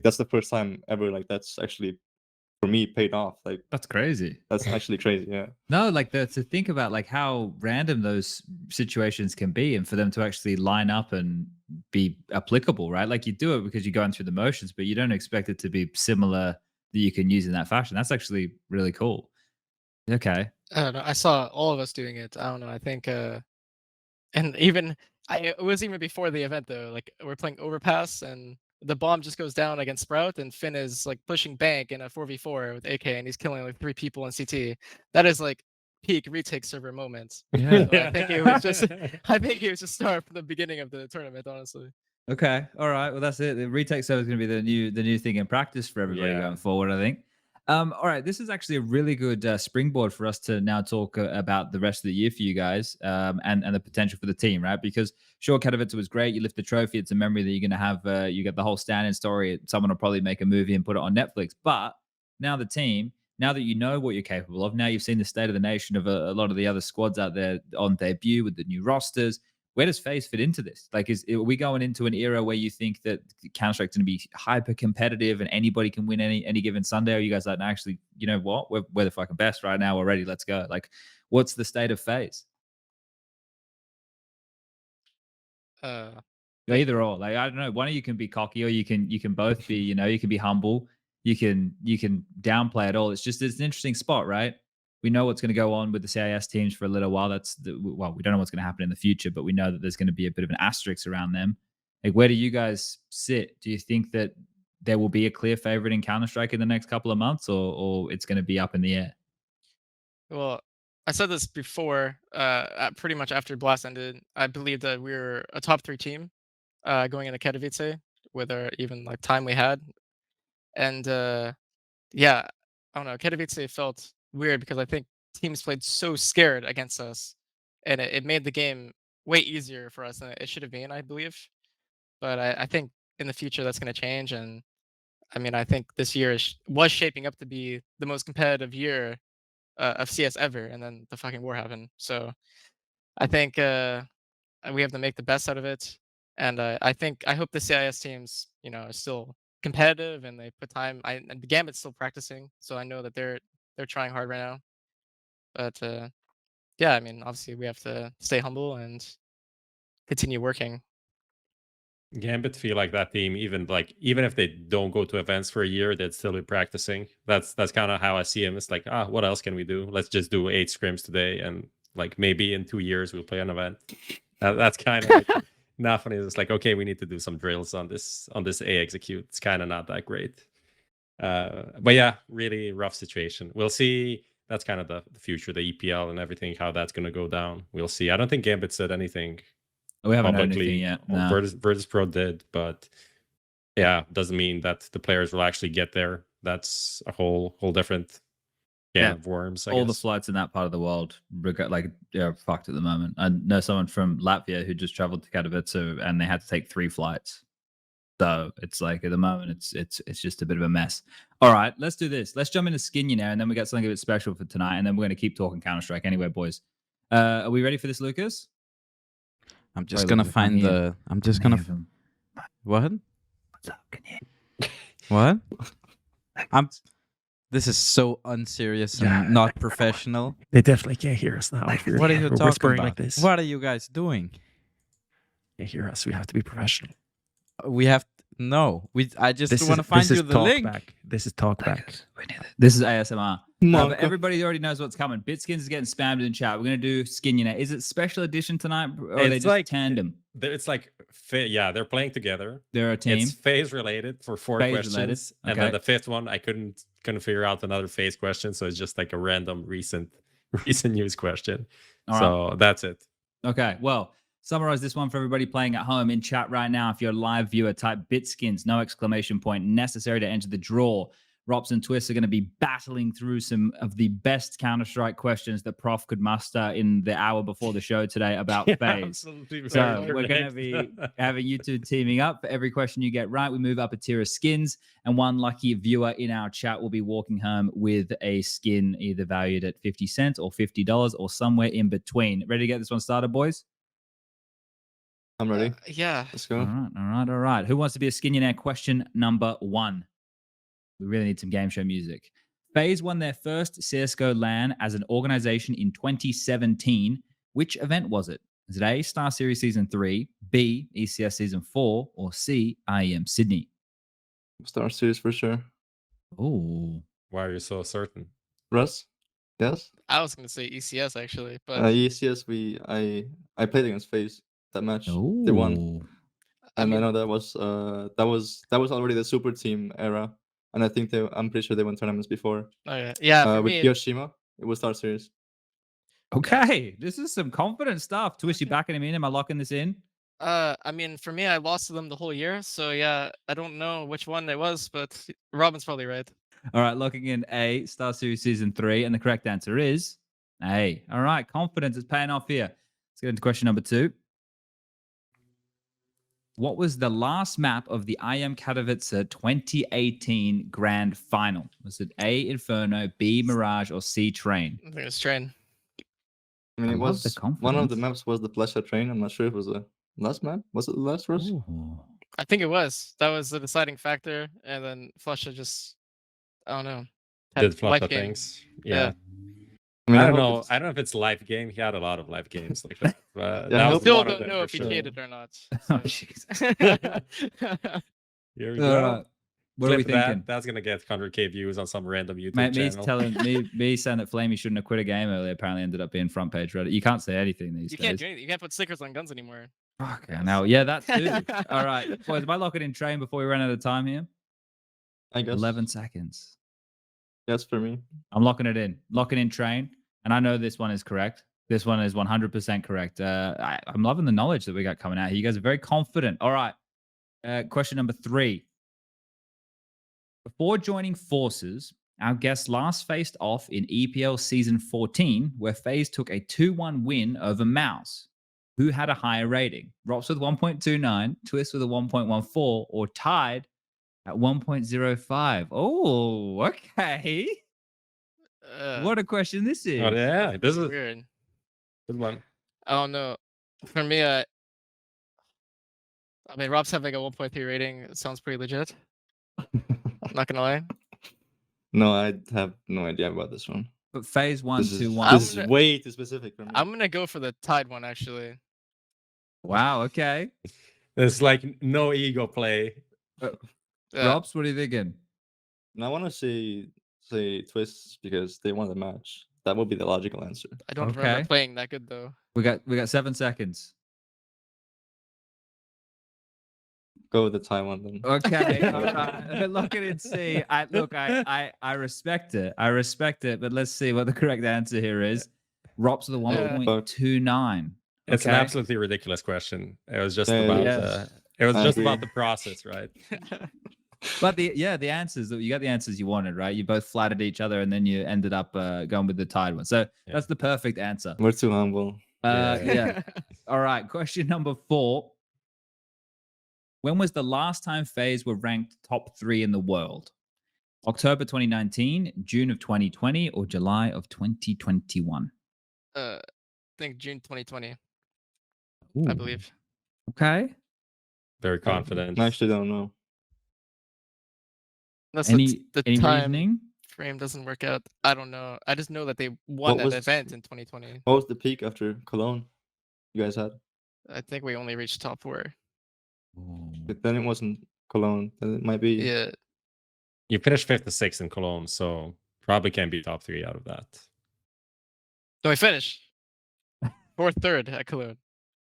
that's the first time ever like that's actually for me paid off. Like That's crazy. that's actually crazy. Yeah. No, like to think about like how random those situations can be, and for them to actually line up and be applicable, right? Like you do it because you're going through the motions, but you don't expect it to be similar that you can use in that fashion. That's actually really cool. Okay. I don't know. I saw all of us doing it. I don't know. I think, and even it was even before the event though. Like we're playing Overpass, and the bomb just goes down against Sprout, and Finn is like pushing bank in a 4v4 with AK, and he's killing like 3 people in CT. That is like peak retake server moments. Yeah. So I think it was just, I think it was just start from the beginning of the tournament, honestly. Okay. All right. Well, that's it. The retake server is going to be the new thing in practice for everybody Yeah. going forward, I think. All right. This is actually a really good springboard for us to now talk about the rest of the year for you guys, and the potential for the team, right? Because sure, Katowice was great. You lift the trophy. It's a memory that you're going to have. You get the whole stand-in story. Someone will probably make a movie and put it on Netflix. But now the team, now that you know what you're capable of, now you've seen the state of the nation of a lot of the other squads out there on debut with the new rosters. Where does FaZe fit into this? Like, are we going into an era where you think that Counter-Strike's going to be hyper competitive and anybody can win any given Sunday? Or are you guys like, no, actually, you know what? We're the fucking best right now. We're ready. Let's go. Like, what's the state of FaZe? Either or. Like, I don't know. One of you can be cocky, or you can both be. You know, you can be humble. You can downplay it all. It's an interesting spot, right? We know what's going to go on with the CIS teams for a little while. Well, we don't know what's going to happen in the future, but we know that there's going to be a bit of an asterisk around them. Like, where do you guys sit? Do you think that there will be a clear favorite in Counter-Strike in the next couple of months, or it's going to be up in the air? Well, I said this before, pretty much after Blast ended. I believe that we were a top 3 team going into Katowice with our even like time we had. And yeah, I don't know. Katowice felt weird because I think teams played so scared against us, and it made the game way easier for us than it should have been, I believe. But I think in the future that's going to change, and I mean I think this year was shaping up to be the most competitive year of CS ever, and then the fucking war happened. So I think we have to make the best out of it, and I hope the CIS teams, you know, are still competitive and they put time. And the Gambit's still practicing, so I know that they're trying hard right now. But yeah, I mean, obviously we have to stay humble and continue working. Gambit feel like that team, even if they don't go to events for a year, they'd still be practicing. That's kind of how I see them. It's like, what else can we do? Let's just do 8 scrims today, and like maybe in 2 years we'll play an event. That's kind of like nothing. It's like, okay, we need to do some drills on this A execute. It's kind of not that great. But yeah, really rough situation. We'll see. That's kind of the future, the EPL and everything, how that's going to go down. We'll see. I don't think Gambit said anything. We haven't heard anything yet. No. Virtus Pro did, but yeah, doesn't mean that the players will actually get there. That's a whole different can of worms. All the flights in that part of the world, are fucked at the moment. I know someone from Latvia who just traveled to Katowice, and they had to take 3 flights. So it's like at the moment, it's just a bit of a mess. All right, let's do this. Let's jump into Skinionaire, and then we got something a bit special for tonight, and then we're going to keep talking Counter-Strike anyway, boys. Are we ready for this, Lucas? I'm just gonna find the. I'm just gonna. What? What's up? Can you? What? This is so unserious and not professional. They definitely can't hear us now. What are you talking about? Like this. What are you guys doing? Can't hear us. We have to be professional. We have no. I just want to find you the link. Back. This is talkback. This is ASMR. But everybody already knows what's coming. Bitskins is getting spammed in chat. We're gonna do Skinionaire. Is it special edition tonight, or are they just like tandem? It's like, yeah, they're playing together. They're a team. It's FaZe related for 4 questions, okay. And then the 5th one, I couldn't figure out another FaZe question, so it's just like a random recent news question. So that's it. Okay, well, Summarize this one for everybody playing at home in chat right now. If you're a live viewer, type Bitskins, no exclamation point, necessary to enter the draw. ropz and Twistzz are going to be battling through some of the best Counter-Strike questions that Prof could muster in the hour before the show today about FaZe. So we're going to be having you two teaming up. For every question you get right, we move up a tier of skins, and one lucky viewer in our chat will be walking home with a skin either valued at 50 cents or $50 or somewhere in between. Ready to get this one started, boys? I'm ready. Yeah. Let's go. All right. Who wants to be a Skinionaire? Question number 1. We really need some game show music. FaZe won their first CSGO LAN as an organization in 2017. Which event was it? Is it A, Star Series Season 3, B, ECS Season 4, or C, IEM Sydney? Star Series for sure. Oh. Why are you so certain? Russ? Yes? I was gonna say ECS actually, but ECS, I played against FaZe that match. They won. And I know that was already the super team era. And I think I'm pretty sure they won tournaments before. Oh yeah. Yeah, for with me, Hiroshima, it was Star Series. Okay. This is some confident stuff. Twistzz, you backing him in? Am I locking this in? I mean, for me, I lost to them the whole year, so yeah, I don't know which one it was, but RobbaN's probably right. All right, locking in A, Star Series Season 3, and the correct answer is A. All right, confidence is paying off here. Let's get into question number 2. What was the last map of the IEM Katowice 2018 Grand Final? Was it A, Inferno, B, Mirage, or C, Train? I think it's Train. I mean, I it love was the one of the confidence. maps was the Pleasure Train. I'm not sure if it was the last map. Was it the last, Russ? Ooh. I think it was. That was the deciding factor, and then Flusha just, I don't know, Did had life Flusha game. things. Yeah. I mean, I I don't hope know. it's- I don't know if it's a live game. He had a lot of live games like that. But Yeah, I that I was still one of don't them know for if he sure. cheated or not. Oh, so. jeez. Here we All go. right. What are we Clip that. thinking? That's gonna get 100K views on some random YouTube Mate, channel. me saying that Flamey shouldn't have quit a game earlier apparently ended up being front page Reddit. You can't say anything these You days. can't do anything. You can't put stickers on guns anymore. Okay, now, yeah, that too. All right, boys, am I locking in Train before we run out of time here? I guess. 11 seconds. Yes, for me. I'm locking it in. Locking in Train. And I know this one is correct. This one is 100% correct. I'm loving the knowledge that we got coming out here. You guys are very confident. All right. Question number 3. Before joining forces, our guests last faced off in EPL Season 14, where FaZe took a 2-1 win over MOUZ. Who had a higher rating? ropz with 1.29, Twistzz with a 1.14, or tied at 1.05? Oh, okay. What a question this is. Oh yeah, this is Weird. good one. I don't know. For me, I mean, Rob's having a 1.3 rating. It sounds pretty legit. Not gonna lie. No, I have no idea about this one. But FaZe 1, This is, 2, this 1. is way too specific for me. I'm gonna go for the tied one actually. Wow, okay. There's like no ego play. ropz, what are you thinking? And I want to say Twistzz because they won the match. That would be the logical answer. I don't Okay. remember playing that good though. We got 7 seconds. Go with the Taiwan then. Okay, all right. Look at it. See, I respect it. I respect it. But let's see what the correct answer here is. ropz with a 1.29. It's an Okay. absolutely ridiculous question. It was just Yeah, about yes. it was I just agree. about the process, right? But the answers that you got the answers you wanted, right? You both flattered each other, and then you ended up going with the tied one. So that's the perfect answer. We're too humble. Yeah. All right. Question number 4. When was the last time FaZe were ranked top 3 in the world? October 2019, June of 2020, or July of 2021? I think June 2020. I Ooh, believe. Okay. Very confident. I actually don't know. Unless Any the any time reasoning? frame doesn't work out. I don't know. I just know that they won What an was- event in 2020. What was the peak after Cologne you guys had? I think we only reached top 4. But then it wasn't Cologne. Then it might be. Yeah. You finished 5th to 6th in Cologne, so probably can be top 3 out of that. So I finished 4th, 3rd at Cologne.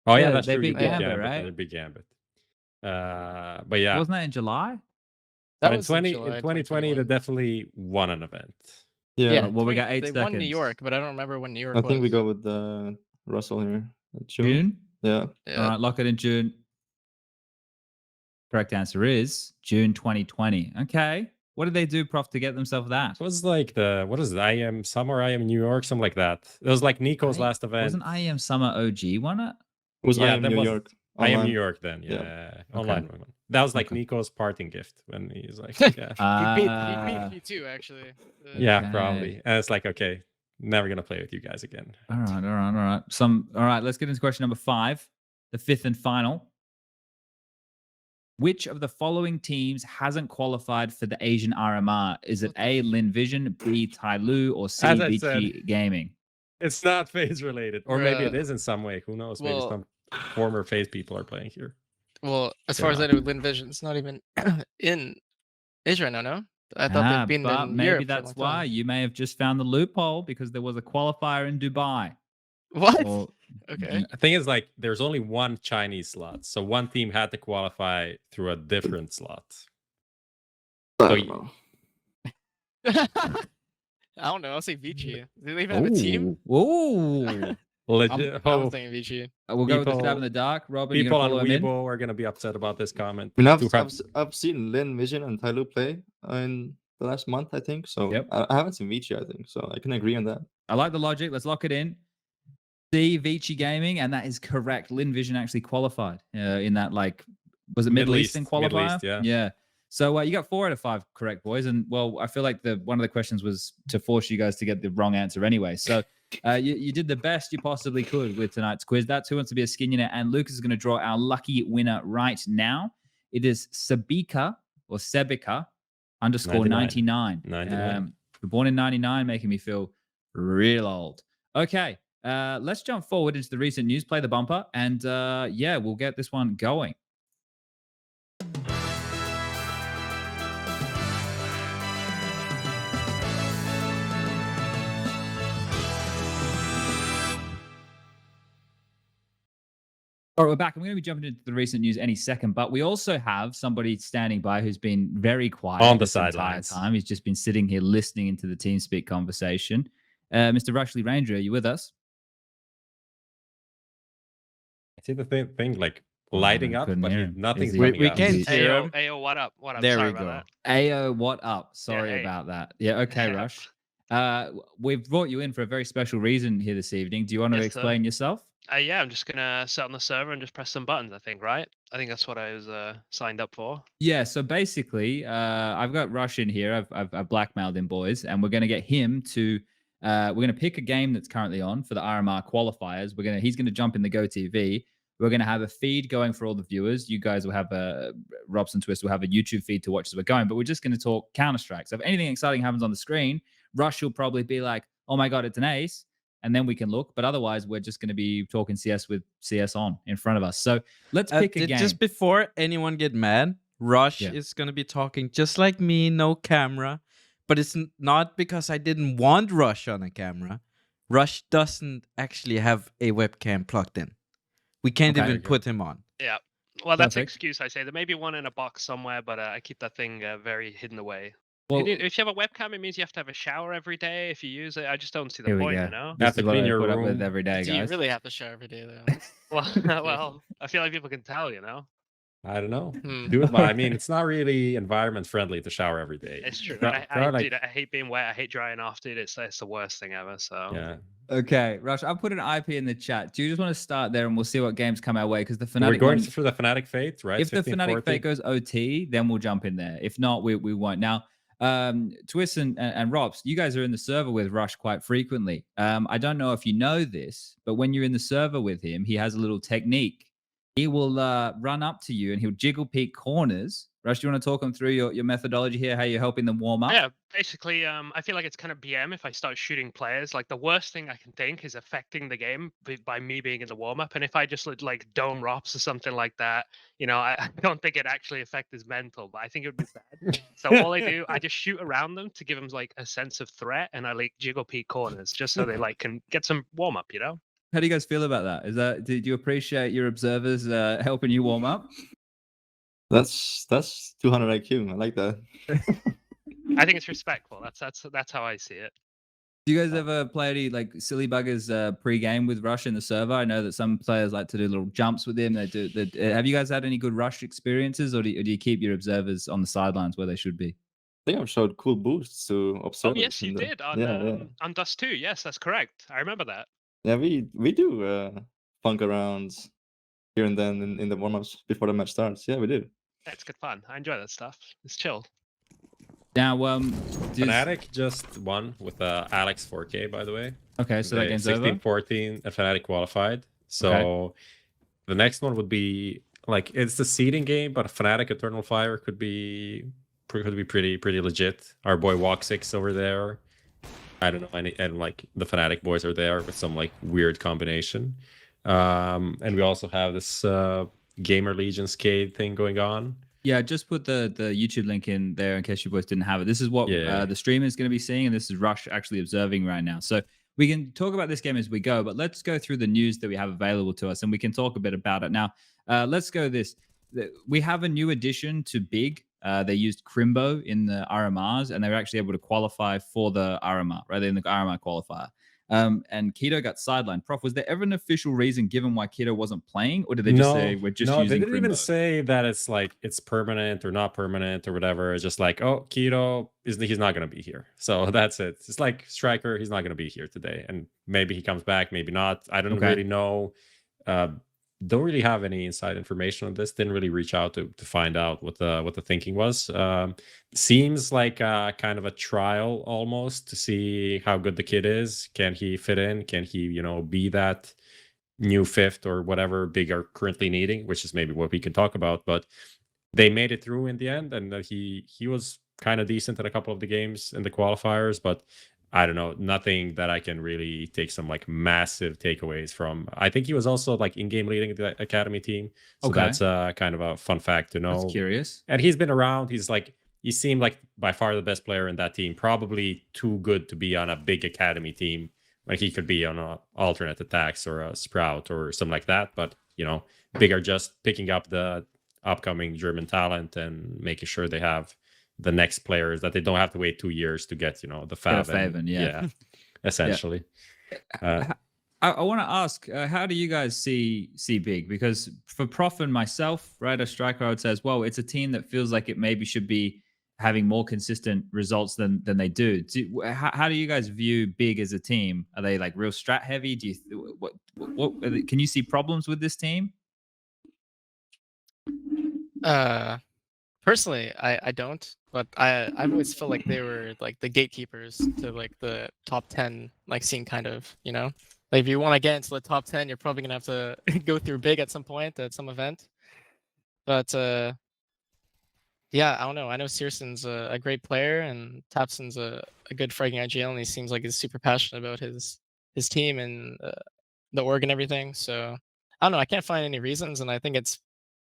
Oh yeah, Yeah, that's they true. You beat beat Gambit, Gambit, right? They beat Gambit. But yeah, Wasn't that in July? That but in was 2020 they definitely won an event. Yeah. Yeah. Well, we got 8 They seconds. won New York, but I don't remember when New York I was. think we go with Russell here. June. June? Yeah. All right, lock it in June. Correct answer is June 2020. Okay. What did they do, Prof, to get themselves that? It was like what is it? IEM Summer, IEM New York, something like that. It was like Nico's last event. Wasn't IEM Summer OG won it? It was Yeah, IEM that New was York. IEM online. New York then. Yeah. Online one. That was like Nico's parting gift when he's like, yeah. He beat me too, actually. Yeah, probably. And it's like, okay, never gonna play with you guys again. All right. All right, let's get into question number 5, the 5th and final. Which of the following teams hasn't qualified for the Asian RMR? Is it A, Lin Vision, B, Tyloo, or C, As I Vici Gaming? It's not FaZe related, or maybe it is in some way. Who knows? Maybe some former FaZe people are playing here. Well, as far as I know, Lin Vision's not even in Asia right now, no? I thought they'd been but in maybe Europe that's for a long why time. you may have just found the loophole because there was a qualifier in Dubai. What? Or- Okay. The thing is, like, there's only one Chinese slot, so one team had to qualify through a different slot. I So don't know. I don't know. I'll say Vici. Do they even have a team? Ooh. Legit. I'm thinking Vici. We'll go with the stab People- in the dark. Robin, you People gonna on follow him in? Weibo are gonna be upset about this comment. I mean, Too bad. I've seen Lin Vision and Tyloo play in the last month, I think. So Yep. I haven't seen Vici, I think. So I can agree on that. I like the logic. Let's lock it in. C, Vici Gaming, and that is correct. Lin Vision actually qualified in that, like, was it Middle Eastern Middle qualifier? East, yeah. Yeah. So you got 4 out of 5 correct, boys. And, well, I feel like one of the questions was to force you guys to get the wrong answer anyway. So you did the best you possibly could with tonight's quiz. That's Who Wants to Be a Skinionaire. And Lucas is going to draw our lucky winner right now. It is Sabika or Sebika _99. 99. Born in 99, making me feel real old. Okay. Let's jump forward into the recent news, play the bumper, and yeah, we'll get this one going. All right, we're back. I'm going to be jumping into the recent news any second, but we also have somebody standing by who's been very quiet On the this entire sidelines. time. He's just been sitting here listening into the TeamSpeak conversation. Mr. Rushley Ranger, are you with us? See the thing like lighting up, couldn't but hear him. nothing's Is he- coming We out. can't Is hear him. Ayo, what up? What up? There Sorry we about go. Ayo, what up? Sorry hey. about that. Yeah, okay, Yeah. Rush. We've brought you in for a very special reason here this evening. Do you want to Yes, sir. explain yourself? Yeah, I'm just gonna sit on the server and just press some buttons. I think, right? I think that's what I was signed up for. Yeah, so basically, I've got Rush in here. I've blackmailed him, boys, and we're going to get him to. We're going to pick a game that's currently on for the RMR qualifiers. He's going to jump in the Go TV. We're going to have a feed going for all the viewers. You guys will have ropz and Twistzz will have a YouTube feed to watch as we're going. But we're just going to talk Counter-Strike. So if anything exciting happens on the screen, Rush will probably be like, "Oh my god, it's an ace." And then we can look. But otherwise, we're just going to be talking CS with CS on in front of us. So let's pick a game. Just before anyone get mad, Rush Yeah. is going to be talking just like me, no camera. But it's not because I didn't want Rush on a camera. Rush doesn't actually have a webcam plugged in. We can't Okay. even put him on. Yeah. Well, that's an Perfect. excuse, I say. There may be one in a box somewhere, but I keep that thing very hidden away. Well, If you have a webcam, it means you have to have a shower every day. If you use it, I just don't see the here we point, go. you know? You have This to is what clean I your put up room. with every day, Do you guys. really have to shower every day, though? Well, I feel like people can tell, you know? I don't know. Hmm. Do it, but I mean, it's not really environment friendly to shower every day. It's true. There And are, like- dude, I hate being wet. I hate drying off, dude. It's the worst thing ever. So Yeah. Okay, Rush, I'll put an IP in the chat. Do you just want to start there and we'll see what games come our way? Because the We're Fnatic going one, for the Fnatic Fate, right? if the 15, Fnatic 40? Fate goes OT, then we'll jump in there. If not, we won't. Now, Twistzz and ropz, you guys are in the server with Rush quite frequently. I don't know if you know this, but when you're in the server with him, he has a little technique. He will run up to you and he'll jiggle peek corners. Rush, do you want to talk him through your methodology here, how you're helping them warm up? yeah, basically, I feel like it's kind of BM if I start shooting players. Like the worst thing I can think is affecting the game by me being in the warm up. And if I just like dome ropz or something like that, you know, I don't think it actually affect his mental, but I think it would be bad. So all I do, I just shoot around them to give them like a sense of threat, and I like jiggle peek corners just so they like can get some warm up, you know. How do you guys feel about that? Do you appreciate your observers helping you warm up? That's 200 IQ. I like that. I think it's respectful. That's how I see it. Do you guys ever play any like silly buggers pre-game with Rush in the server? I know that some players like to do little jumps with him. They do. Have you guys had any good Rush experiences, or do you keep your observers on the sidelines where they should be? I think I've showed cool boosts to Oh observers. yes, you did on Dust 2. Yes, that's correct. I remember that. Yeah, we do funk around here and then in the warm-ups before the match starts. Yeah, we do. It's good fun. I enjoy that stuff. It's chill. Now, Fnatic just won with Alex 4K, by the way. Okay, so that game's over. 16-14, Fnatic qualified. So the next one would be like it's the seeding game, but Fnatic Eternal Fire could be pretty legit. Our boy Walk6 over there. I don't know, and like the Fnatic boys are there with some like weird combination. And we also have this Gamer Legion Skate thing going on. Yeah, just put the YouTube link in there in case you boys didn't have it. This is what the streamer is going to be seeing, and this is Rush actually observing right now. So we can talk about this game as we go, but let's go through the news that we have available to us, and we can talk a bit about it. Now, let's go this. We have a new addition to Big. They used Krimbo in the RMRs, and they were actually able to qualify for the RMR, right? In the RMR qualifier. And Keto got sidelined. Prof, was there ever an official reason given why Keto wasn't playing, or did they just say we're just using they didn't Krimbo? even say that it's like it's permanent or not permanent or whatever. It's just like, oh, Keto he's not gonna be here. So that's it. It's like Striker, he's not gonna be here today, and maybe he comes back, maybe not. I don't really know. Don't really have any inside information on this. Didn't really reach out to find out what the thinking was. Seems like kind of a trial almost to see how good the kid is. Can he fit in? Can he, be that new fifth or whatever Big are currently needing, which is maybe what we can talk about. But they made it through in the end, and he was kind of decent in a couple of the games in the qualifiers, but I don't know, nothing that I can really take some like massive takeaways from. I think he was also like in-game leading the academy team. So that's kind of a fun fact to know. That's curious. And he's been around. He seemed like by far the best player in that team, probably too good to be on a big academy team. Like he could be on an alternate attacks or a Sprout or something like that. But, Big are just picking up the upcoming German talent and making sure they have the next players, that they don't have to wait 2 years to get, the Faven. Yeah. Essentially. I want to ask, how do you guys see Big? Because for Prof and myself, right, a striker, I would say as well, it's a team that feels like it maybe should be having more consistent results than they do. How do you guys view Big as a team? Are they like real strat heavy? Do you what can you see problems with this team? Personally, I don't, but I always felt like they were like the gatekeepers to like the top 10 like scene, kind of, Like if you want to get into the top 10, you're probably gonna have to go through Big at some point at some event. But yeah, I don't know. I know Searson's a great player, and Tapson's a good fragging IGL, and he seems like he's super passionate about his team and the org and everything. So I don't know. I can't find any reasons, and I think it's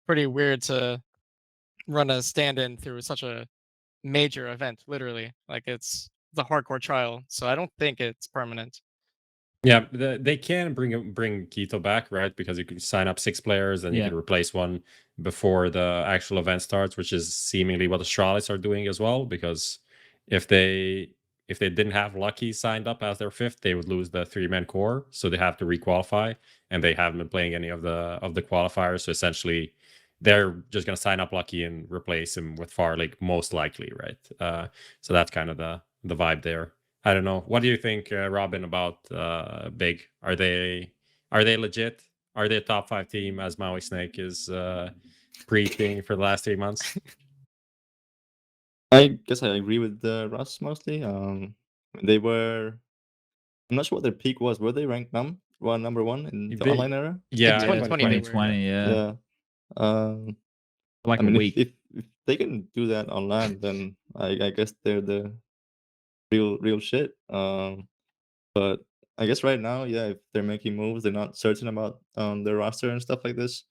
pretty weird to run a stand-in through such a major event, literally. Like it's the hardcore trial, so I don't think it's permanent. Yeah, they can bring Keto back, right? Because you can sign up 6 players and you can replace one before the actual event starts, which is seemingly what the Astralis are doing as well. Because if they didn't have Lucky signed up as their 5th, they would lose the 3-man core, so they have to requalify, and they haven't been playing any of the qualifiers. So essentially, they're just going to sign up Lucky and replace him with Far, like most likely, right? So that's kind of the vibe there. I don't know. What do you think, RobbaN, about Big? Are they legit? Are they a top 5 team, as Maui Snake is preaching for the last 3 months? I guess I agree with Russ mostly. They were. I'm not sure what their peak was. Were they ranked number 1 in the online era? Yeah, 2020. Yeah. Like I mean, a week. If they can do that online, then I guess they're the real shit. But I guess right now, yeah, if they're making moves, they're not certain about their roster and stuff like this.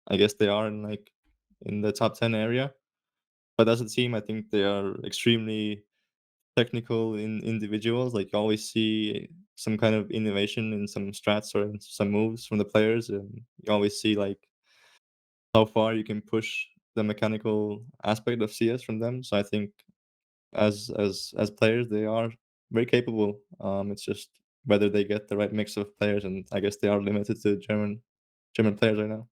I guess they are in the top 10 area. But as a team, I think they are extremely technical individuals. Like you always see some kind of innovation in some strats or in some moves from the players, and you always see like how far you can push the mechanical aspect of CS from them. So I think as players, they are very capable. It's just whether they get the right mix of players, and I guess they are limited to German players right now.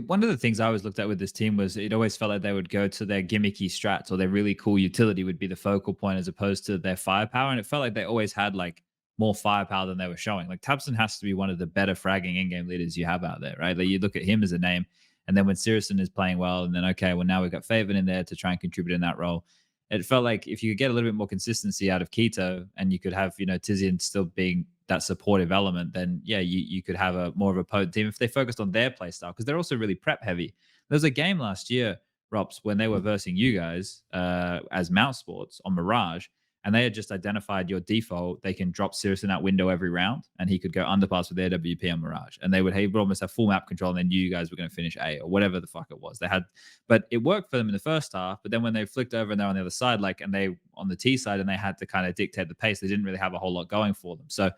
One of the things I always looked at with this team was it always felt like they would go to their gimmicky strats, or their really cool utility would be the focal point as opposed to their firepower. And it felt like they always had like more firepower than they were showing. Like tabseN has to be one of the better fragging in-game leaders you have out there, right? Like you look at him as a name, and then when syrsoN is playing well, and then okay, well now we've got faveN in there to try and contribute in that role. It felt like if you could get a little bit more consistency out of Keto, and you could have Tizian still being that supportive element, then yeah, you could have a more of a potent team if they focused on their play style, because they're also really prep heavy. There was a game last year, ropz, when they were versing you guys as MOUZ Sports on Mirage, and they had just identified your default. They can drop syrsoN out window every round, and he could go underpass with their WP on Mirage, and he would almost have full map control, and they knew you guys were going to finish A or whatever the fuck it was. They had, but it worked for them in the first half. But then when they flicked over and they're on the other side, like, and they on the T side, and they had to kind of dictate the pace, they didn't really have a whole lot going for them. So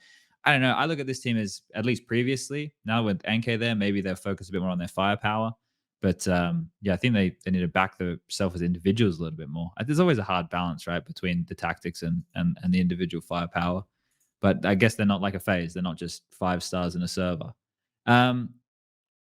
I don't know. I look at this team as, at least previously, now with ENCE there, maybe they're focused a bit more on their firepower. But yeah, I think they need to back themselves as individuals a little bit more. There's always a hard balance, right, between the tactics and the individual firepower. But I guess they're not like a FaZe. They're not just 5 stars in a server. All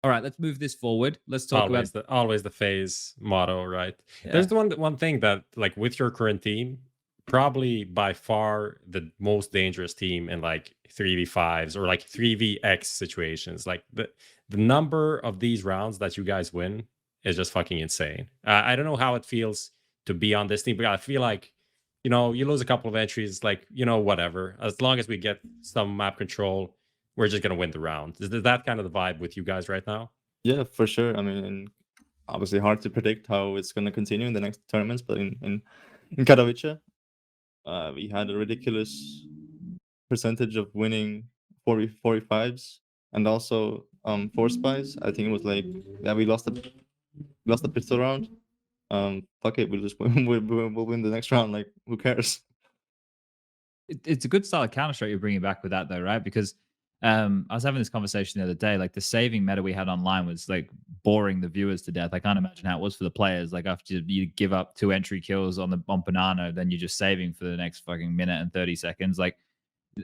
right, let's move this forward. Let's talk always about always the FaZe motto, right? Yeah. There's the one thing that, like, with your current team, probably by far the most dangerous team in like 3v5s or like 3vx situations. Like the number of these rounds that you guys win is just fucking insane. I don't know how it feels to be on this team, but I feel like, you lose a couple of entries, like, whatever. As long as we get some map control, we're just gonna win the round. Is that kind of the vibe with you guys right now? Yeah, for sure. I mean, obviously hard to predict how it's going to continue in the next tournaments, but in Katowice, we had a ridiculous percentage of winning 45s and also 4 spies. I think it was like, yeah, we lost the pistol round. Fuck it, we'll just win, we'll win the next round. Like, who cares? It's a good style of Counter-Strike you're bringing back with that, though, right? Because I was having this conversation the other day. Like, the saving meta we had online was like boring the viewers to death. I can't imagine how it was for the players. Like, after you give up 2 entry kills on banana, then you're just saving for the next fucking minute and 30 seconds. Like,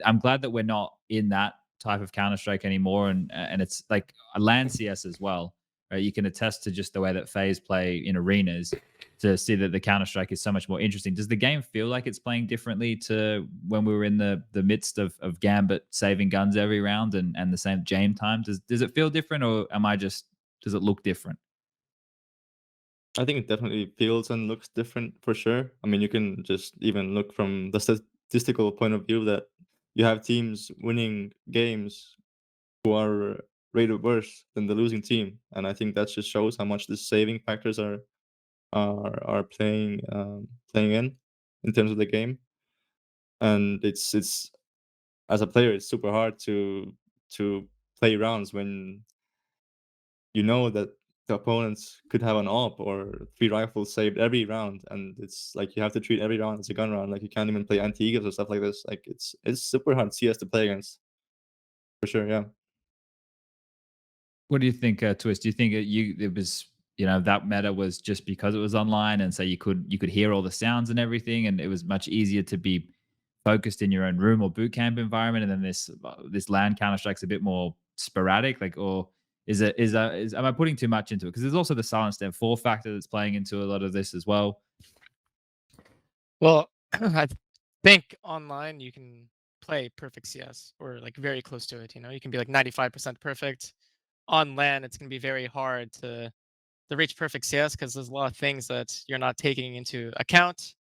I'm glad that we're not in that type of Counter-Strike anymore, and it's like a LAN CS as well. Right? You can attest to just the way that FaZe play in arenas to see that the Counter-Strike is so much more interesting. Does the game feel like it's playing differently to when we were in the midst of Gambit saving guns every round and the same Jame time? Does it feel different, or does it look different? I think it definitely feels and looks different for sure. I mean, you can just even look from the statistical point of view that you have teams winning games who are rated worse than the losing team, and I think that just shows how much the saving factors are playing in terms of the game. And it's as a player, it's super hard to play rounds when you know that the opponents could have an op or 3 rifles saved every round, and it's like you have to treat every round as a gun round. Like, you can't even play anti-eagles or stuff like this. Like, it's super hard CS to play against, for sure. Yeah. What do you think, Twistzz? Do you think it was that meta was just because it was online, and so you could hear all the sounds and everything, and it was much easier to be focused in your own room or boot camp environment, and then this LAN Counter-Strike's a bit more sporadic, like, or am I putting too much into it? Because there's also the silent step 4 factor that's playing into a lot of this as well. Well, I think online you can play perfect CS, or like very close to it. You can be like 95% perfect. On LAN, it's going to be very hard to reach perfect CS because there's a lot of things that you're not taking into account.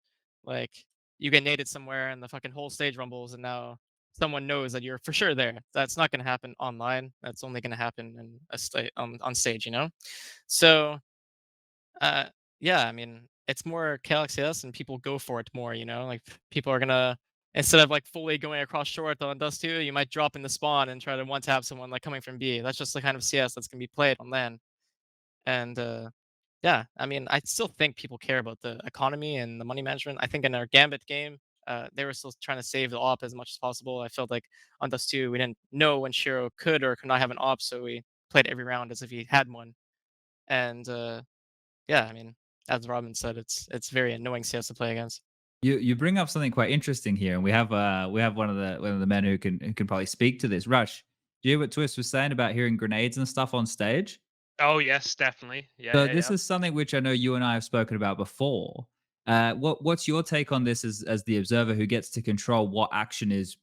Like, you get naded somewhere and the fucking whole stage rumbles, and now someone knows that you're for sure there. That's not going to happen online. That's only going to happen in on stage. So yeah, I mean, it's more chaotic CS, and people go for it more. Like, people are gonna, instead of like fully going across short on Dust 2, you might drop in the spawn and try to one tap someone like coming from B. That's just the kind of CS that's gonna be played on LAN. And yeah, I mean, I still think people care about the economy and the money management. I think in our Gambit game, they were still trying to save the op as much as possible. I felt like on Dust 2, we didn't know when Shiro could or could not have an op, so we played every round as if he had one. And yeah, I mean, as RobbaN said, it's very annoying CS to play against. You bring up something quite interesting here, and we have one of the men who can probably speak to this. Rush, do you hear what Twistzz was saying about hearing grenades and stuff on stage? Oh yes, definitely. Yeah, So yeah, this yeah. is something which I know you and I have spoken about before. What's your take on this as the observer who gets to control what action is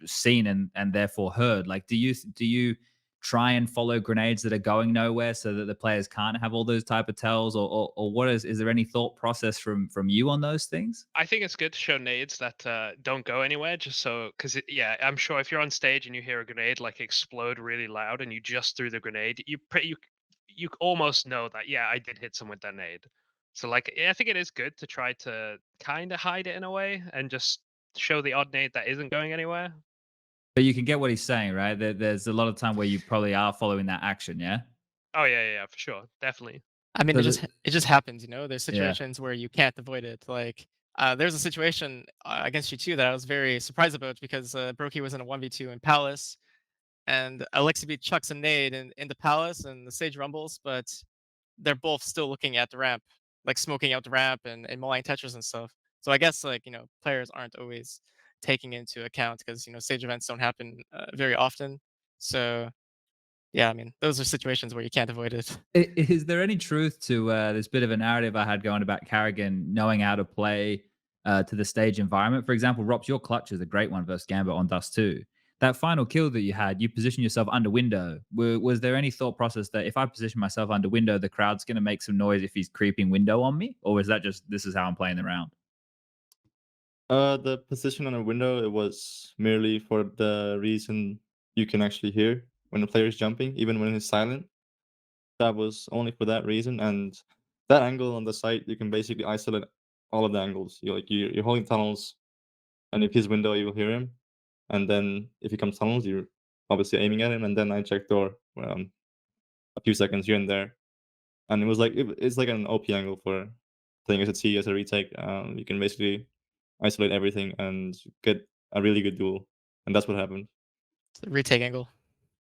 seen and therefore heard? Like, do you try and follow grenades that are going nowhere so that the players can't have all those type of tells, or what is there any thought process from you on those things? I think it's good to show nades that don't go anywhere, just so because yeah, I'm sure if you're on stage and you hear a grenade like explode really loud and you just threw the grenade, you almost know that yeah, I did hit someone with that nade. So like, yeah, I think it is good to try to kind of hide it in a way and just show the odd nade that isn't going anywhere. But you can get what he's saying, right? There's a lot of time where you probably are following that action, yeah. Oh yeah, yeah, yeah, for sure, definitely. I mean, So it just happens, you know. There's yeah. situations where you can't avoid it. Like, there's a situation against you too that I was very surprised about because Brokey was in a 1v2 in Palace, and Alexi chucks a nade in the Palace, and the stage rumbles, but they're both still looking at the ramp, like smoking out the ramp and mulling Tetris and stuff. So I guess like players aren't always taking into account because stage events don't happen very often. So yeah, I mean those are situations where you can't avoid it. Is there any truth to this bit of a narrative I had going about karrigan knowing how to play to the stage environment? For example, ropz, your clutch is a great one versus Gambit on Dust 2. That final kill that you had, you positioned yourself under window. Was there any thought process that if I position myself under window, the crowd's going to make some noise if he's creeping window on me? Or was that just, this is how I'm playing the round? The position on a window, it was merely for the reason you can actually hear when the player is jumping, even when he's silent. That was only for that reason, and that angle on the site, you can basically isolate all of the angles. You're holding tunnels, and if he's window, you will hear him. And then if he comes tunnels, you're obviously aiming at him, and then I check door a few seconds here and there. And it was like it's like an OP angle for playing as a T as a retake. You can basically isolate everything and get a really good duel, and that's what happened. It's a retake angle.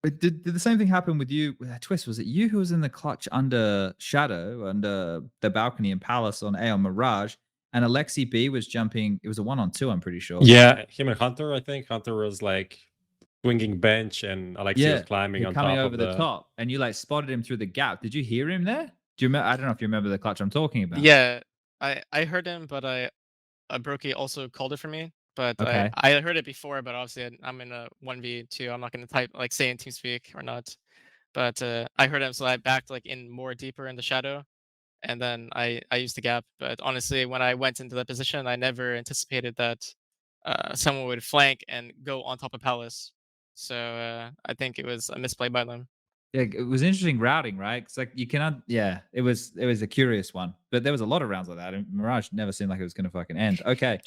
But did the same thing happen with you? Twistzz, was it you who was in the clutch under Shadow, under the balcony in Palace on A on Mirage, and Alexi B was jumping? It was a 1-on-2, I'm pretty sure. Yeah, him and Hunter, I think. Hunter was like swinging bench and Alexi was climbing on coming top over of the top, and you like spotted him through the gap. Did you hear him there? Do you remember? I don't know if you remember the clutch I'm talking about. Yeah, I heard him, but Brokey also called it for me. But Okay. I heard it before, but obviously I'm in a 1v2. I'm not going to type like say in TeamSpeak or not. But I heard him, so I backed like in more deeper in the shadow, and then I used the gap. But honestly, when I went into that position, I never anticipated that someone would flank and go on top of Palace. So I think it was a misplay by them. Yeah, it was interesting routing, right? It's like you cannot. Yeah, it was a curious one, but there was a lot of rounds like that. And Mirage never seemed like it was going to fucking end. Okay,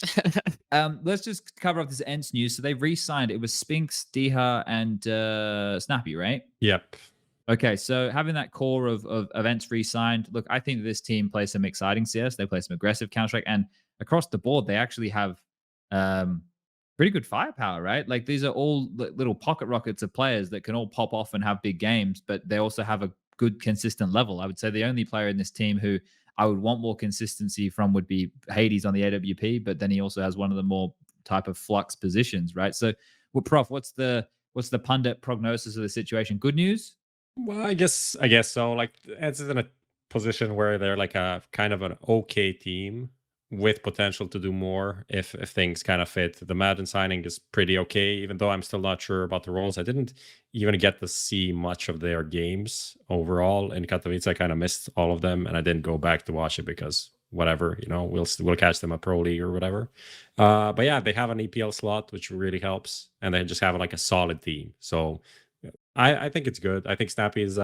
let's just cover up this ENCE news. So they've re-signed. It was Spinks, Diha, and Snappy, right? Yep. Okay, so having that core of ENCE re-signed, look, I think that this team plays some exciting CS. They play some aggressive Counter-Strike, and across the board, they actually have pretty good firepower, right? Like these are all little pocket rockets of players that can all pop off and have big games, but they also have a good consistent level. I would say the only player in this team who I would want more consistency from would be Hades on the AWP, but then he also has one of the more type of flux positions, right? So, well, Prof, what's the pundit prognosis of the situation? Good news? Well, I guess so. Like it's in a position where they're like a kind of an okay team with potential to do more if things kind of fit. The Madden signing is pretty okay, even though I'm still not sure about the roles. I didn't even get to see much of their games overall in Katowice. I kind of missed all of them, and I didn't go back to watch it because whatever, we'll catch them at Pro League or whatever. But yeah, they have an EPL slot, which really helps, and they just have like a solid team. So I think it's good. I think Snappy is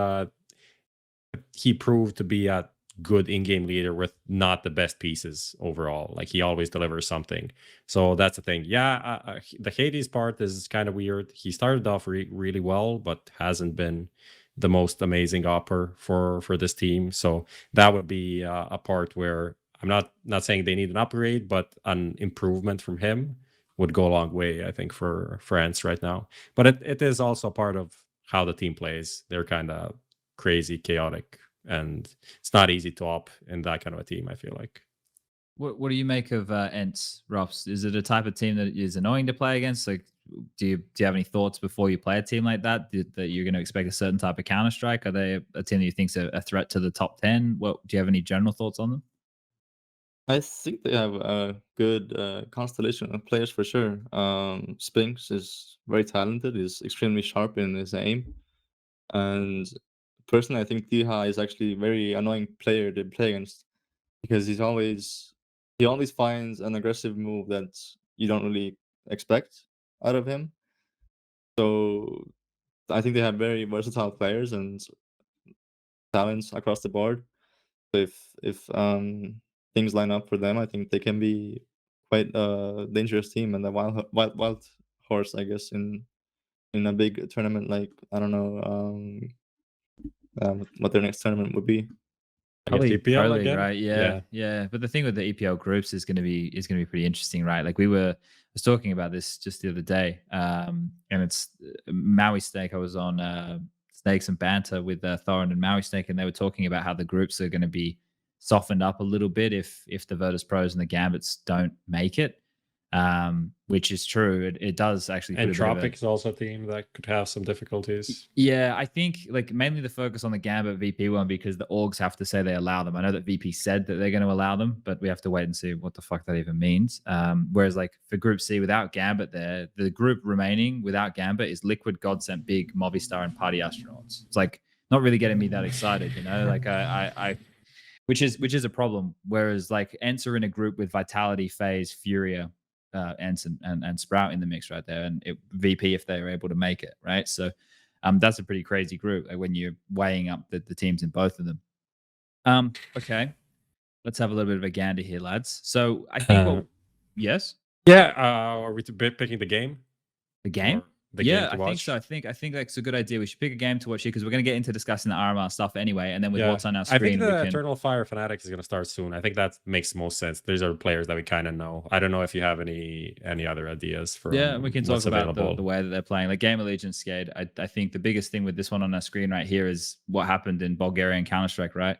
he proved to be a good in-game leader with not the best pieces overall. Like he always delivers something. So that's the thing. Yeah, the Hades part is kind of weird. He started off really well, but hasn't been the most amazing upper for this team. So that would be a part where I'm not saying they need an upgrade, but an improvement from him would go a long way, I think, for ENCE right now. But it is also part of how the team plays. They're kind of crazy, chaotic, and it's not easy to op in that kind of a team, I feel like. What do you make of ENCE, ropz? Is it a type of team that is annoying to play against? Like, do you have any thoughts before you play a team like that that you're going to expect a certain type of counter strike? Are they a team that you think's a threat to the top 10? What do you have any general thoughts on them? I think they have a good constellation of players for sure. Spinks is very talented. He's extremely sharp in his aim, and personally, I think Diha is actually a very annoying player to play against because he always finds an aggressive move that you don't really expect out of him. So I think they have very versatile players and talents across the board. So if things line up for them, I think they can be quite a dangerous team and a wild horse, I guess, in a big tournament like I don't know what their next tournament would be. Probably EPL Pro League, again? right? Yeah. But the thing with the EPL groups is going to be pretty interesting, right? Like I was talking about this just the other day, and it's Maui Snake. I was on Snakes and Banter with Thorin and Maui Snake, and they were talking about how the groups are going to be softened up a little bit if the Virtus Pros and the Gambits don't make it, which is true. It does actually. And Tropic is also a team that could have some difficulties. Yeah, I think like mainly the focus on the Gambit VP one because the orgs have to say they allow them. I know that VP said that they're going to allow them, but we have to wait and see what the fuck that even means. Whereas like for Group C without Gambit, the group remaining without Gambit is Liquid, Godsent, Big, Movistar, and Party Astronauts. It's like not really getting me that excited, you know. Like I which is a problem. Whereas like ENCE are in a group with Vitality, FaZe, Furia, ENCE and Sprout in the mix right there, and VP if they were able to make it, right? So that's a pretty crazy group like, when you're weighing up the teams in both of them. Okay, let's have a little bit of a gander here, lads. So I think yes, yeah. Are we picking the game? The game? The game to I watch? think so. I think that's a good idea. We should pick a game to watch here because we're going to get into discussing the RMR stuff anyway, and then with what's on our screen, I think the we can... Eternal Fire Fanatics is going to start soon. I think that makes most sense. These are players that we kind of know. I don't know if you have any other ideas for we can talk about the way that they're playing. Like Game Allegiance Skate, I think the biggest thing with this one on our screen right here is what happened in Bulgaria and Counter-Strike, right?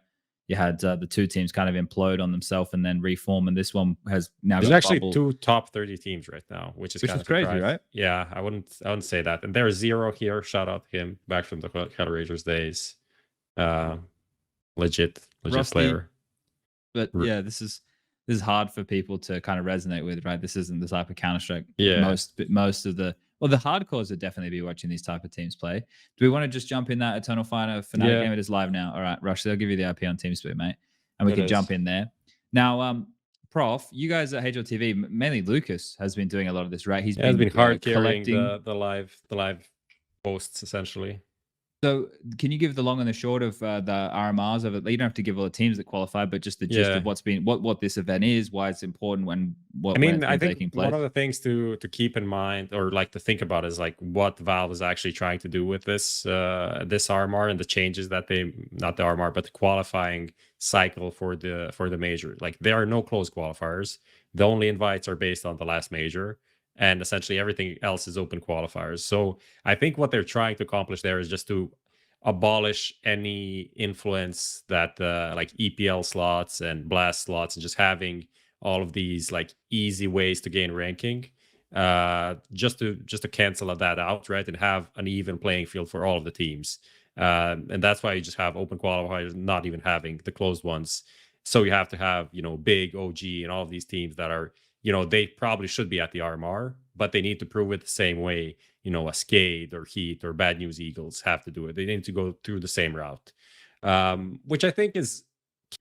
You had the two teams kind of implode on themselves and then reform, and this one has now. There's actually two top 30 teams right now, which is kind of crazy, surprising. right? Yeah, I wouldn't say that. And there's Zero here. Shout out to him, back from the Cattle Ragers days. Legit Rusty, player. But yeah, this is hard for people to kind of resonate with, right? This isn't the type of Counter-Strike. Yeah. Most of the hardcores would definitely be watching these type of teams play. Do we want to just jump in that Eternal Fire Fnatic game? It is live now. All right, Rush, they'll give you the IP on TeamSpeak, mate. And we can jump in there. Now, Prof, you guys at HLTV, mainly Lucas, has been doing a lot of this, right? He's been hard carrying the live posts, essentially. So can you give the long and the short of the RMRs of it? You don't have to give all the teams that qualify, but just the gist of what this event is, why it's important, when I think one of the things to keep in mind or like to think about is like what Valve is actually trying to do with this RMR and the changes that not the RMR, but the qualifying cycle for the major. Like there are no closed qualifiers. The only invites are based on the last major. And essentially everything else is open qualifiers. So I think what they're trying to accomplish there is just to abolish any influence that like EPL slots and blast slots and just having all of these like easy ways to gain ranking, just to cancel that out, right? And have an even playing field for all of the teams. And that's why you just have open qualifiers, not even having the closed ones. So you have to have, Big, OG, and all of these teams that are, they probably should be at the RMR, but they need to prove it the same way, a Skate or Heat or Bad News Eagles have to do it. They need to go through the same route, which I think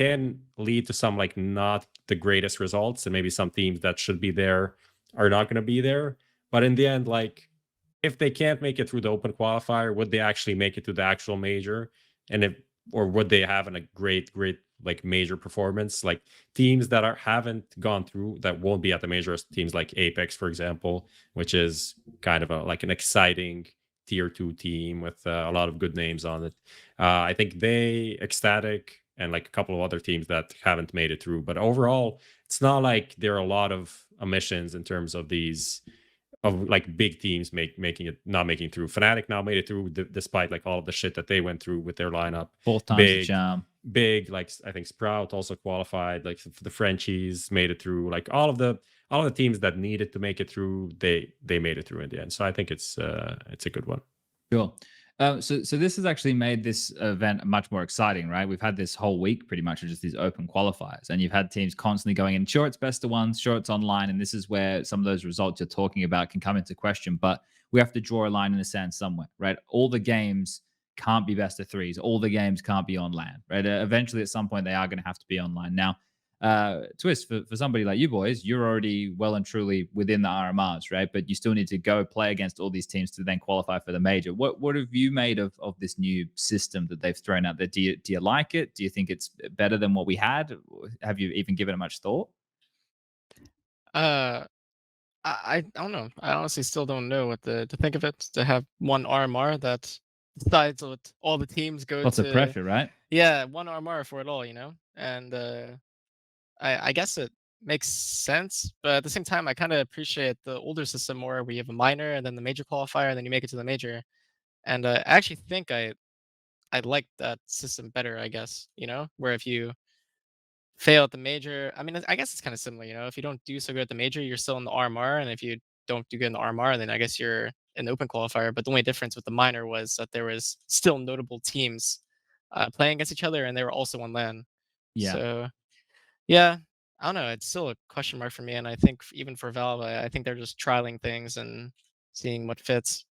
can lead to some like not the greatest results, and maybe some teams that should be there are not going to be there. But in the end, like if they can't make it through the open qualifier, would they actually make it to the actual major? And would they have a great like major performance? Like teams that haven't gone through that won't be at the major, as teams like Apex, for example, which is kind of like an exciting tier 2 team with a lot of good names on it. I think Ecstatic and like a couple of other teams that haven't made it through. But overall, it's not like there are a lot of omissions in terms of these like big teams not making through. Fnatic now made it through despite like all of the shit that they went through with their lineup. Fourth time's a charm. big, like I think Sprout also qualified, like the Frenchies made it through, like all of the teams that needed to make it through, they made it through in the end. So I think it's a good one. Sure. So this has actually made this event much more exciting, right? We've had this whole week pretty much of just these open qualifiers, and you've had teams constantly going in. Sure, it's best of one, sure, it's online, and this is where some of those results you're talking about can come into question. But we have to draw a line in the sand somewhere, right? All the games can't be best of threes. All the games can't be on LAN, right? Eventually, at some point, they are going to have to be online. Now, Twistzz, for somebody like you boys, you're already well and truly within the RMRs, right? But you still need to go play against all these teams to then qualify for the major. What have you made of this new system that they've thrown out there? Do you like it? Do you think it's better than what we had? Have you even given it much thought? I don't know. I honestly still don't know what to think of it. To have one RMR that decides what all the teams go Lots to. of pressure, right? Yeah, one RMR for it all, and I guess it makes sense, but at the same time, I kind of appreciate the older system more, where you have a minor and then the major qualifier, and then you make it to the major. And I actually think I like that system better. I guess where if you fail at the major, I mean, I guess it's kind of similar. If you don't do so good at the major, you're still in the RMR, and if you don't do good in the RMR, then I guess you're in the open qualifier. But the only difference with the minor was that there was still notable teams playing against each other, and they were also on LAN. Yeah. So yeah, I don't know. It's still a question mark for me, and I think even for Valve, I think they're just trialing things and seeing what fits.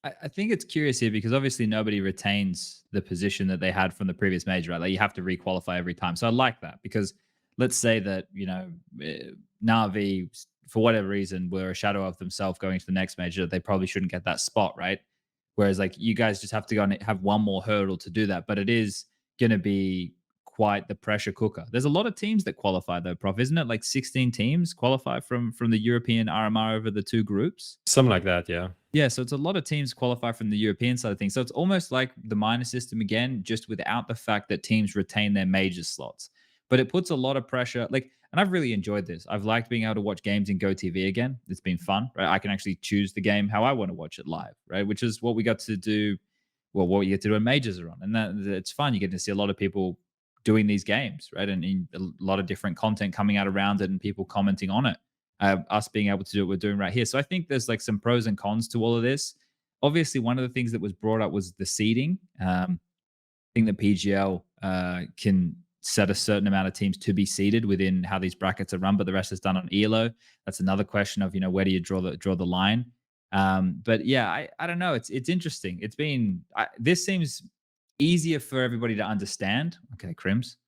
I think it's curious here because obviously nobody retains the position that they had from the previous major, right? Like you have to requalify every time. So I like that because let's say that, Na'Vi, for whatever reason, were a shadow of themselves going to the next major, they probably shouldn't get that spot, right? Whereas like you guys just have to go and have one more hurdle to do that. But it is going to be quite the pressure cooker. There's a lot of teams that qualify though, Prof, isn't it? Like 16 teams qualify from the European RMR over the two groups. Something like that, yeah. Yeah, so it's a lot of teams qualify from the European side of things. So it's almost like the minor system again, just without the fact that teams retain their major slots. But it puts a lot of pressure. And I've really enjoyed this. I've liked being able to watch games in GoTV again. It's been fun, right? I can actually choose the game how I want to watch it live, right? Which is what we got to do. Well, what we get to do when majors are on, and that it's fun. You get to see a lot of people doing these games, right? And a lot of different content coming out around it, and people commenting on it. Us being able to do what we're doing right here. So I think there's like some pros and cons to all of this. Obviously, one of the things that was brought up was the seeding. I think the PGL can set a certain amount of teams to be seeded within how these brackets are run, but the rest is done on ELO. That's another question of where do you draw the line? But yeah, I don't know. It's interesting. This seems easier for everybody to understand. Okay, Crims,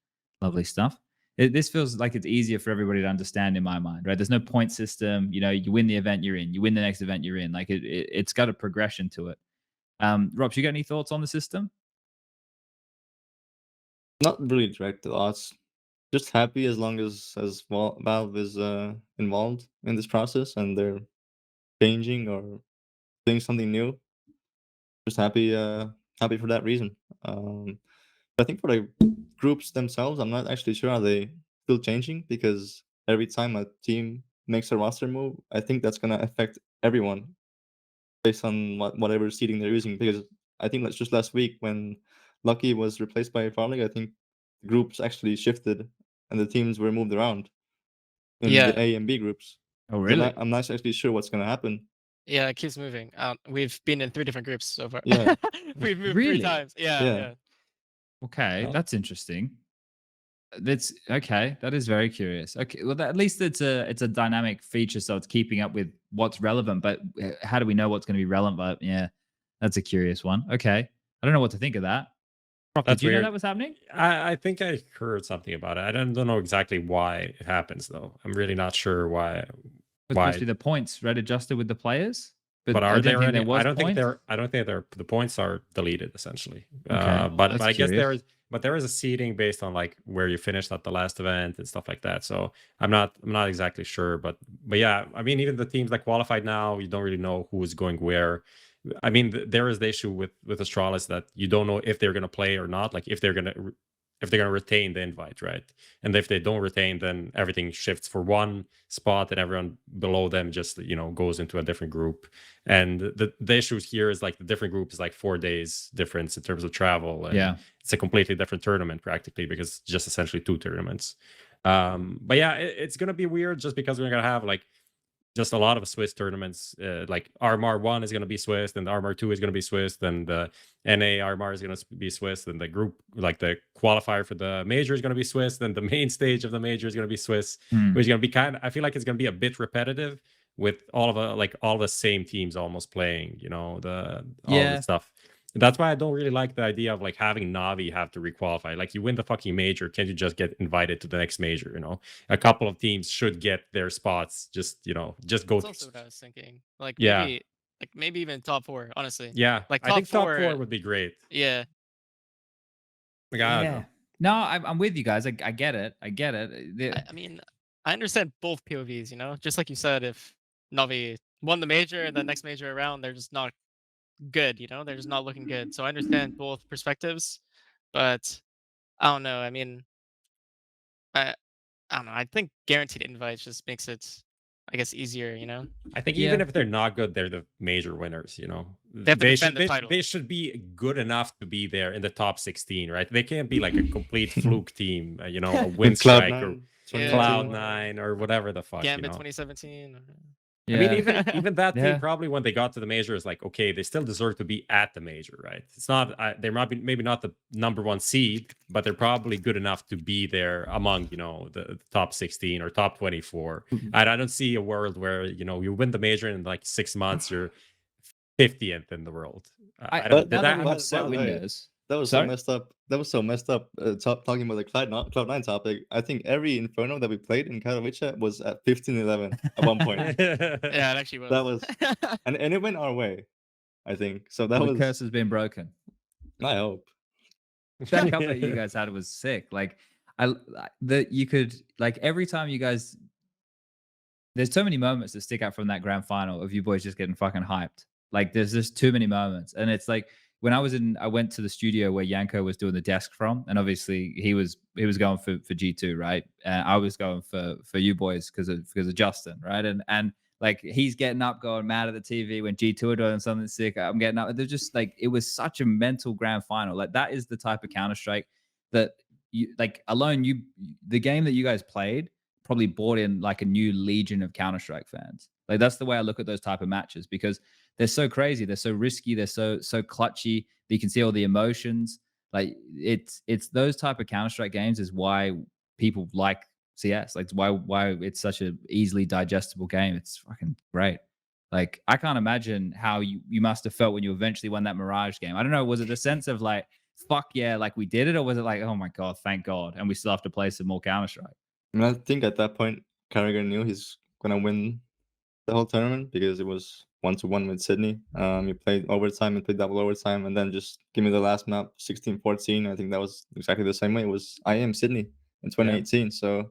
lovely stuff. This feels like it's easier for everybody to understand in my mind, right? There's no point system. You win the event you're in, you win the next event you're in. Like it's got a progression to it. ropz, you got any thoughts on the system? Not really direct thoughts. Just happy as long as Valve is involved in this process and they're changing or doing something new. Just happy for that reason. I think for the groups themselves, I'm not actually sure how they still changing because every time a team makes a roster move, I think that's gonna affect everyone based on whatever seeding they're using. Because I think that's just last week when Lucky was replaced by Farley, I think the groups actually shifted and the teams were moved around in the A and B groups. Oh, really? I'm not actually sure what's gonna happen. Yeah, it keeps moving. We've been in 3 different groups so far. Yeah. We've moved Really? 3 times. Yeah. Okay, Oh. that's interesting. That's okay. That is very curious. Okay, well, at least it's a dynamic feature, so it's keeping up with what's relevant. But how do we know what's going to be relevant? But yeah, that's a curious one. Okay, I don't know what to think of that. Prof, That's did you know weird. that was happening? I think I heard something about it. I don't know exactly why it happens though. I'm really not sure why. It's supposed to be the points red adjusted with the players. But I are didn't there think any? there was I don't think points. the points are deleted essentially. Okay, But that's I guess curious. there is a seeding based on like where you finished at the last event and stuff like that. So I'm not exactly sure, but yeah, I mean even the teams that qualified now, you don't really know who is going where. I mean there is the issue with Astralis that you don't know if they're going to play or not, like if they're going to if they're gonna retain the invite, right? And if they don't retain, then everything shifts for one spot, and everyone below them just goes into a different group. And the issues here is like the different group is like 4 days difference in terms of travel, and Yeah. it's a completely different tournament practically because it's just essentially 2 tournaments. But yeah, it's gonna be weird just because we're gonna have like just a lot of Swiss tournaments. Like RMR 1 is going to be Swiss, then the RMR 2 is going to be Swiss, then the NA RMR is going to be Swiss, then the group, like the qualifier for the major is going to be Swiss, then the main stage of the major is going to be Swiss, which is going to be I feel like it's going to be a bit repetitive with all the same teams almost playing, all the stuff. That's why I don't really like the idea of like having Navi have to requalify. Like you win the fucking major, can't you just get invited to the next major? A couple of teams should get their spots. Just go. That's also what I was thinking. Like Yeah. maybe even top 4. Honestly. Yeah, Like I think top 4 4 would be great. Yeah. Like, I don't know. No, I'm with you guys. I get it. I get it. I mean, I understand both POVs. Just like you said, if Navi won the major and the next major around, they're just not good. They're just not looking good. So I understand both perspectives, but I don't know. I mean, I don't know. I think guaranteed invites just makes it, I guess, easier. I think even if they're not good, they're the major winners. They have to defend the title. They should be good enough to be there in the top 16, right? They can't be like a complete fluke team, a win strike or Cloud9 or whatever the fuck. Gambit 2017. I mean, even that team probably when they got to the major is like, okay, they still deserve to be at the major, right? It's not they might be maybe not the #1 seed, but they're probably good enough to be there among the top 16 or top 24. I don't see a world where you win the major in like 6 months you're 50th in the world. That was so messed up. That was so messed up. Talking about the Cloud9 topic, I think every Inferno that we played in Katowice was at 15-11 at one point. Yeah, it actually was. That was, and it went our way, I think. So that the curse has been broken. I hope. That couple that you guys had was sick. Like you could like every time you guys. There's so many moments that stick out from that grand final of you boys just getting fucking hyped. Like there's just too many moments, and it's like. When I went to the studio where Yanko was doing the desk from, and obviously he was going for G2, right? And I was going for you boys because of Justin, right? And like he's getting up, going mad at the TV when G2 are doing something sick. I'm getting up. They're just like it was such a mental grand final. Like that is the type of Counter-Strike that you like. The game that you guys played probably brought in like a new legion of Counter-Strike fans. Like that's the way I look at those type of matches because. They're so crazy. They're so risky. They're so clutchy. You can see all the emotions. Like it's those type of Counter-Strike games is why people like CS. Like why it's such an easily digestible game. It's fucking great. Like I can't imagine how you must have felt when you eventually won that Mirage game. I don't know. Was it a sense of like fuck yeah, like we did it, or was it like oh my god, thank God, and we still have to play some more Counter-Strike? I mean, I think at that point, karrigan knew he's gonna win the whole tournament because it was 1-1 with Sydney. You played overtime and played double overtime, and then just give me the last map, 16-14. I think that was exactly the same way. It was IEM Sydney in 2018. So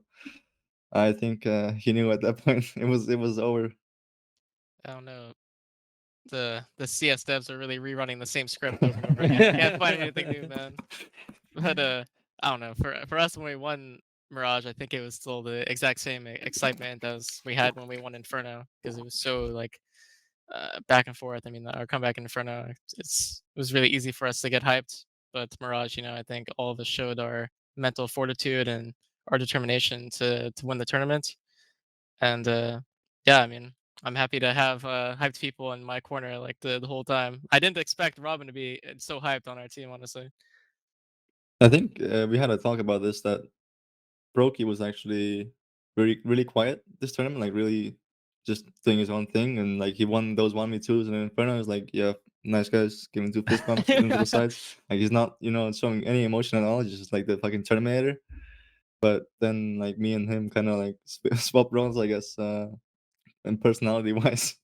I think he knew at that point it was over. I don't know. The CS devs are really rerunning the same script over and over again. Can't find anything new, man. But I don't know. For us when we won Mirage, I think it was still the exact same excitement as we had when we won Inferno because it was so like back and forth. I mean, our comeback in Inferno, it was really easy for us to get hyped. But Mirage, I think all of us showed our mental fortitude and our determination to win the tournament. And yeah, I mean, I'm happy to have hyped people in my corner like the whole time. I didn't expect RobbaN to be so hyped on our team, honestly. I think we had a talk about this that Brokey was actually really quiet this tournament, like really just doing his own thing, and like he won those 1v2s and Inferno was like, yeah, nice guys, giving 2 fist bumps into the sides. Like he's not, showing any emotion at all. He's just like the fucking Terminator. But then like me and him kind of like swap roles, I guess, and personality wise.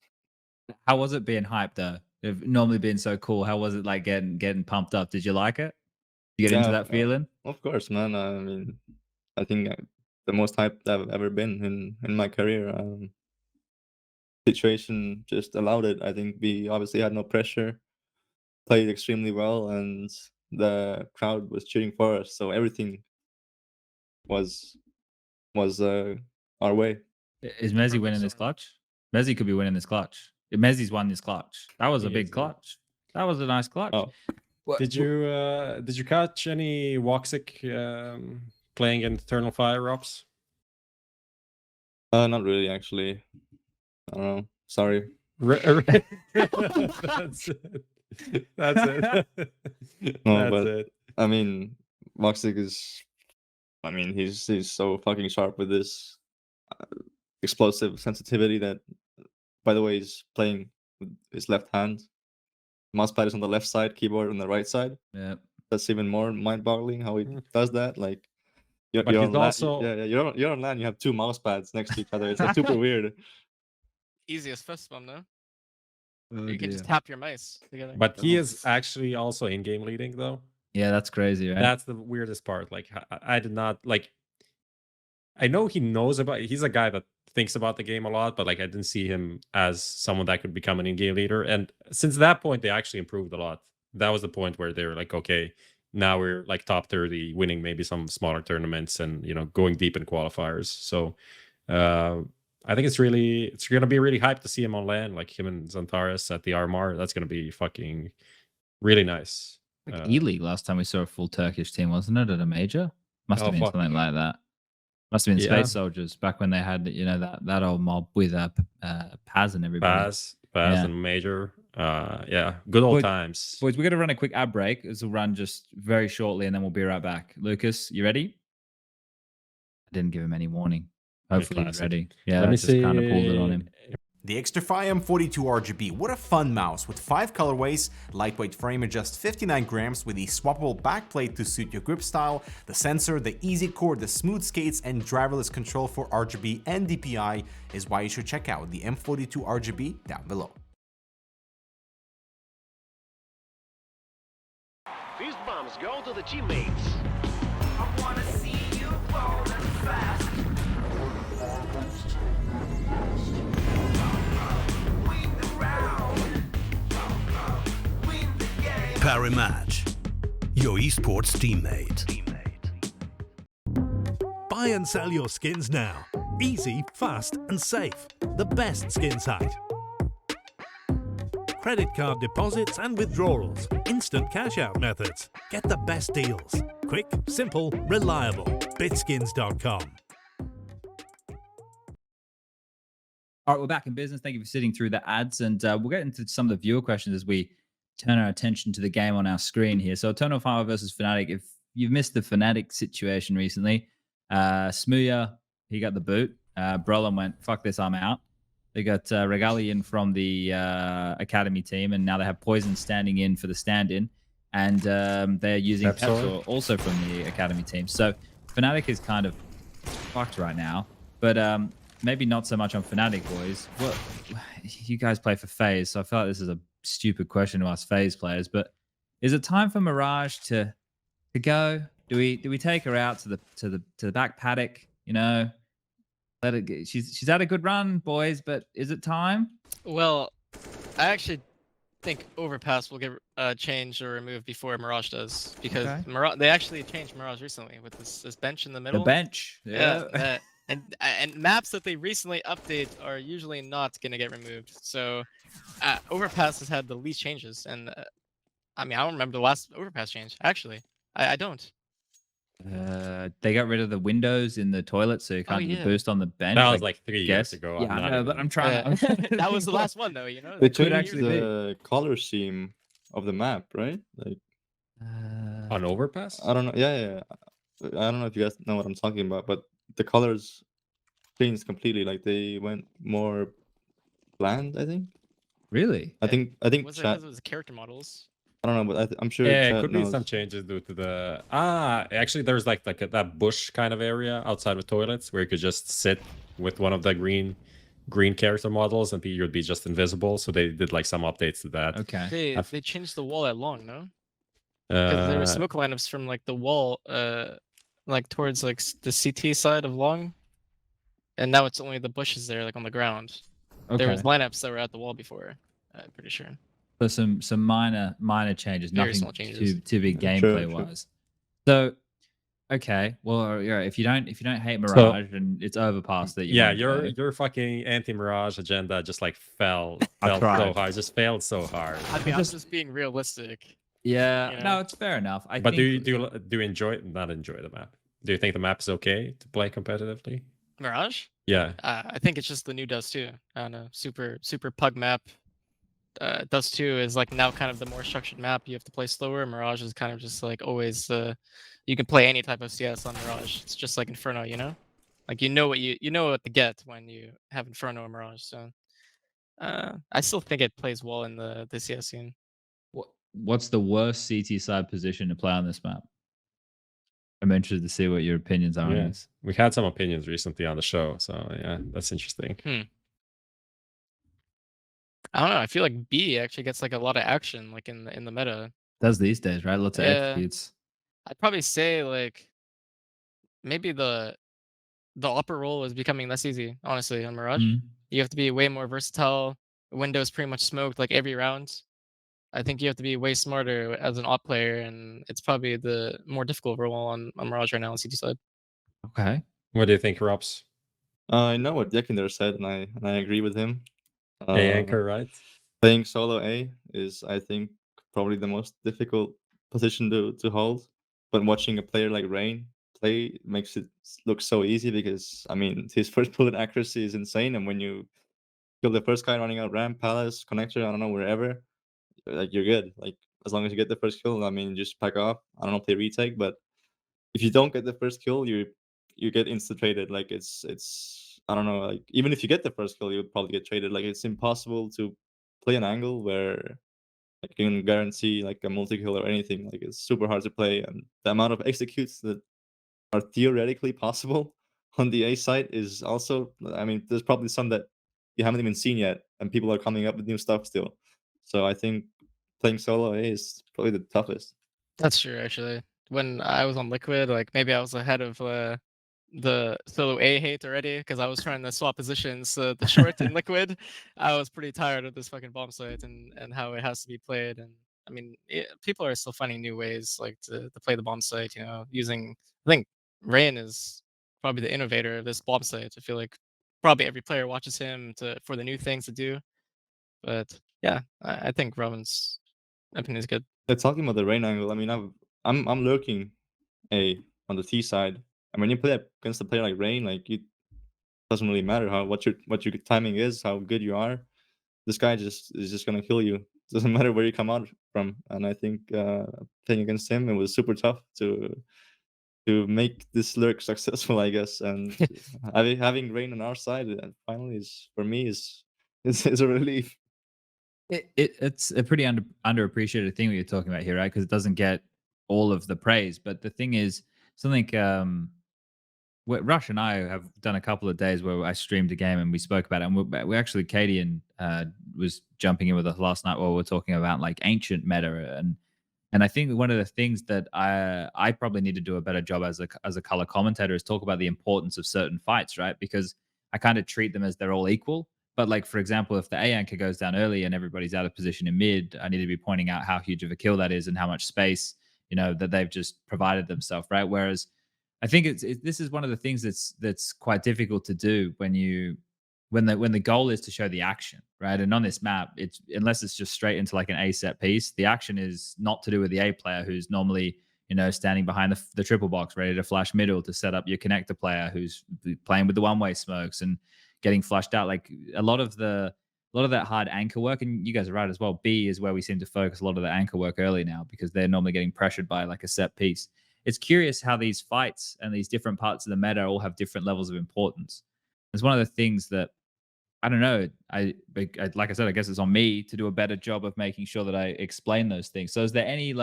How was it being hyped though? If normally being so cool, how was it like getting pumped up? Did you like it? You get into that feeling? Of course, man. I mean, I think the most hyped I've ever been in my career. Situation just allowed it. I think we obviously had no pressure, played extremely well, and the crowd was cheering for us, so everything was our way. Is Mezzy winning this clutch? Mezzy could be winning this clutch. If Mezzy's won this clutch, that was a big clutch. That was a nice clutch. Oh. Did you catch any Woxic playing in Eternal Fire, ropz? Not really, actually. I don't know. Sorry. That's it. That's it. No, but it. I mean, Woxic is. I mean, he's so fucking sharp with this explosive sensitivity that. By the way, he's playing with his left hand. Mousepad is on the left side, keyboard on the right side. Yeah, that's even more mind-boggling how he does that. Like, you're on also... you're on LAN. You have two mouse pads next to each other. It's like super weird. Easiest fist bump, no? Oh, you can just tap your mice together. But he is actually also in-game leading, though. Yeah, that's crazy, right? That's the weirdest part. Like, I did not like. I know he knows about. He's a guy that thinks about the game a lot, but like I didn't see him as someone that could become an in-game leader. And since that point, they actually improved a lot. That was the point where they were like, okay, now we're like top 30, winning maybe some smaller tournaments and going deep in qualifiers. So I think it's going to be really hyped to see him on LAN, like him and Xantares at the RMR. That's going to be fucking really nice. Like E-League last time we saw a full Turkish team, wasn't it, at a major? Must have been something like that. Must have been Space Soldiers back when they had, that old mob with Paz and everybody. Paz and Major. Yeah, good old times. Boys, we're going to run a quick ad break. This will run just very shortly, and then we'll be right back. Lucas, you ready? I didn't give him any warning. Hopefully he's ready. Yeah, Let me just kind of pulled it on him. The Xtrfy M42 RGB, what a fun mouse with 5 colorways, lightweight frame at just 59 grams with the swappable backplate to suit your grip style, the sensor, the easy core, the smooth skates, and driverless control for RGB and DPI is why you should check out the M42 RGB down below. These bombs go to the teammates. I wanna see you roll and fast. Parimatch, your esports teammate. Buy and sell your skins now. Easy, fast, and safe. The best skin site. Credit card deposits and withdrawals. Instant cash out methods. Get the best deals. Quick, simple, reliable. Bitskins.com. All right, we're back in business. Thank you for sitting through the ads, and we'll get into some of the viewer questions as we turn our attention to the game on our screen here. So Eternal Fire versus Fnatic. If you've missed the Fnatic situation recently, Smooya, he got the boot. Brolin went, fuck this, I'm out. They got Regalian from the Academy team, and now they have Poison standing in for the stand-in. And they're using Pepsor also from the Academy team. So Fnatic is kind of fucked right now. But maybe not so much on Fnatic, boys. Well, you guys play for FaZe, so I feel like this is a stupid question to ask FaZe players, but is it time for Mirage to go? Do we take her out to the back paddock? Let it get, she's had a good run, boys, but is it time? Well, I actually think Overpass will get changed or removed before Mirage does, because they actually changed Mirage recently with this bench in the middle. The bench, yeah. And maps that they recently update are usually not going to get removed. So Overpass has had the least changes. And I mean, I don't remember the last Overpass change. Actually, I don't. They got rid of the windows in the toilet, so you can't do the boost on the bench. That was like 3 years ago. Yeah, I know, but I'm trying. That was the last one, though. They changed the color scheme of the map, right? Like on Overpass. I don't know. Yeah. I don't know if you guys know what I'm talking about, but the colors changed completely. Like they went more bland, I think. Really? I think was it because it was character models? I don't know, but I'm sure. Yeah, it could be some changes due to the actually there's like that bush kind of area outside of toilets where you could just sit with one of the green character models and you'd be just invisible. So they did like some updates to that. Okay. They changed the wall at long, no? Because there were smoke lineups from like the wall like towards like the CT side of long, and now it's only the bushes there, like on the ground. There was lineups that were at the wall before. I'm pretty sure. So some minor changes, Very nothing small changes. too big Yeah, true, gameplay true. wise. So okay, well, yeah, if you don't hate So Mirage, and it's overpass that you yeah, want to go. your fucking anti-Mirage agenda just like fell I so tried. hard, just failed so hard. I mean, I'm just being realistic. Yeah, You know? no, it's fair enough. I But think do you enjoy not enjoy the map? Do you think the map is okay to play competitively? Mirage? Yeah. I think it's just the new Dust 2. I don't know, super pug map. Dust 2 is like now kind of the more structured map. You have to play slower. Mirage is kind of just like always you can play any type of CS on Mirage. It's just like Inferno, you know? Like you know what to get when you have Inferno or Mirage. So I still think it plays well in the CS scene. what's the worst CT side position to play on this map? I'm interested to see what your opinions are on Yeah. this. We had some opinions recently on the show, so yeah, that's interesting. I don't know. I feel like B actually gets like a lot of action, like in the meta. Does these days, right? Lots of Yeah. executes. I'd probably say like maybe the upper role is becoming less easy, honestly, on Mirage. You have to be way more versatile. Window's pretty much smoked like every round. I think you have to be way smarter as an op player, and it's probably the more difficult role on Mirage right now on CT side. Okay. What do you think, ropz? I know what Yekinder said, and I agree with him. Anchor, right? Playing solo A is, I think, probably the most difficult position to hold. But watching a player like Rain play makes it look so easy because, I mean, his first bullet accuracy is insane. And when you kill the first guy running out ramp, palace, connector, I don't know, wherever, like you're good. Like as long as you get the first kill, I mean, just pack off. I don't know, play retake. But if you don't get the first kill, you get insta traded. Like it's I don't know. Like even if you get the first kill, you would probably get traded. Like it's impossible to play an angle where like you can guarantee like a multi kill or anything. Like it's super hard to play, and the amount of executes that are theoretically possible on the A side is also. I mean, there's probably some that you haven't even seen yet, and people are coming up with new stuff still. So I think playing solo A is probably the toughest. That's true, actually. When I was on Liquid, like maybe I was ahead of the solo A hate already because I was trying to swap positions. The short in Liquid, I was pretty tired of this fucking bomb site and how it has to be played. And I mean, people are still finding new ways like to play the bomb site. You know, using I think Rain is probably the innovator of this bomb site. I feel like probably every player watches him for the new things to do. But yeah, I think RobbaN's opinion is good. Talking about the Rain angle, I mean, I'm lurking A on the T side, and when you play against a player like Rain, like it doesn't really matter what your timing is, how good you are. This guy is just gonna kill you. Doesn't matter where you come out from. And I think playing against him, it was super tough to make this lurk successful, I guess. And having Rain on our side finally is for me is a relief. It's a pretty underappreciated thing what you're talking about here, right? Because it doesn't get all of the praise. But the thing is, something Rush and I have done a couple of days where I streamed a game and we spoke about it. And we actually, Katie was jumping in with us last night while we were talking about like ancient meta. And I think one of the things that I probably need to do a better job as a color commentator is talk about the importance of certain fights, right? Because I kind of treat them as they're all equal. But like, for example, if the A anchor goes down early and everybody's out of position in mid, I need to be pointing out how huge of a kill that is and how much space, that they've just provided themselves, right? Whereas I think this is one of the things that's quite difficult to do when the goal is to show the action, right? And on this map, unless it's just straight into like an A set piece, the action is not to do with the A player who's normally standing behind the triple box ready to flash middle to set up your connector player who's playing with the one-way smokes and getting flushed out. Like a lot of that hard anchor work, and you guys are right as well. B is where we seem to focus a lot of the anchor work early now because they're normally getting pressured by like a set piece. It's curious how these fights and these different parts of the meta all have different levels of importance. It's one of the things that I don't know. I like I said, I guess it's on me to do a better job of making sure that I explain those things. So is there any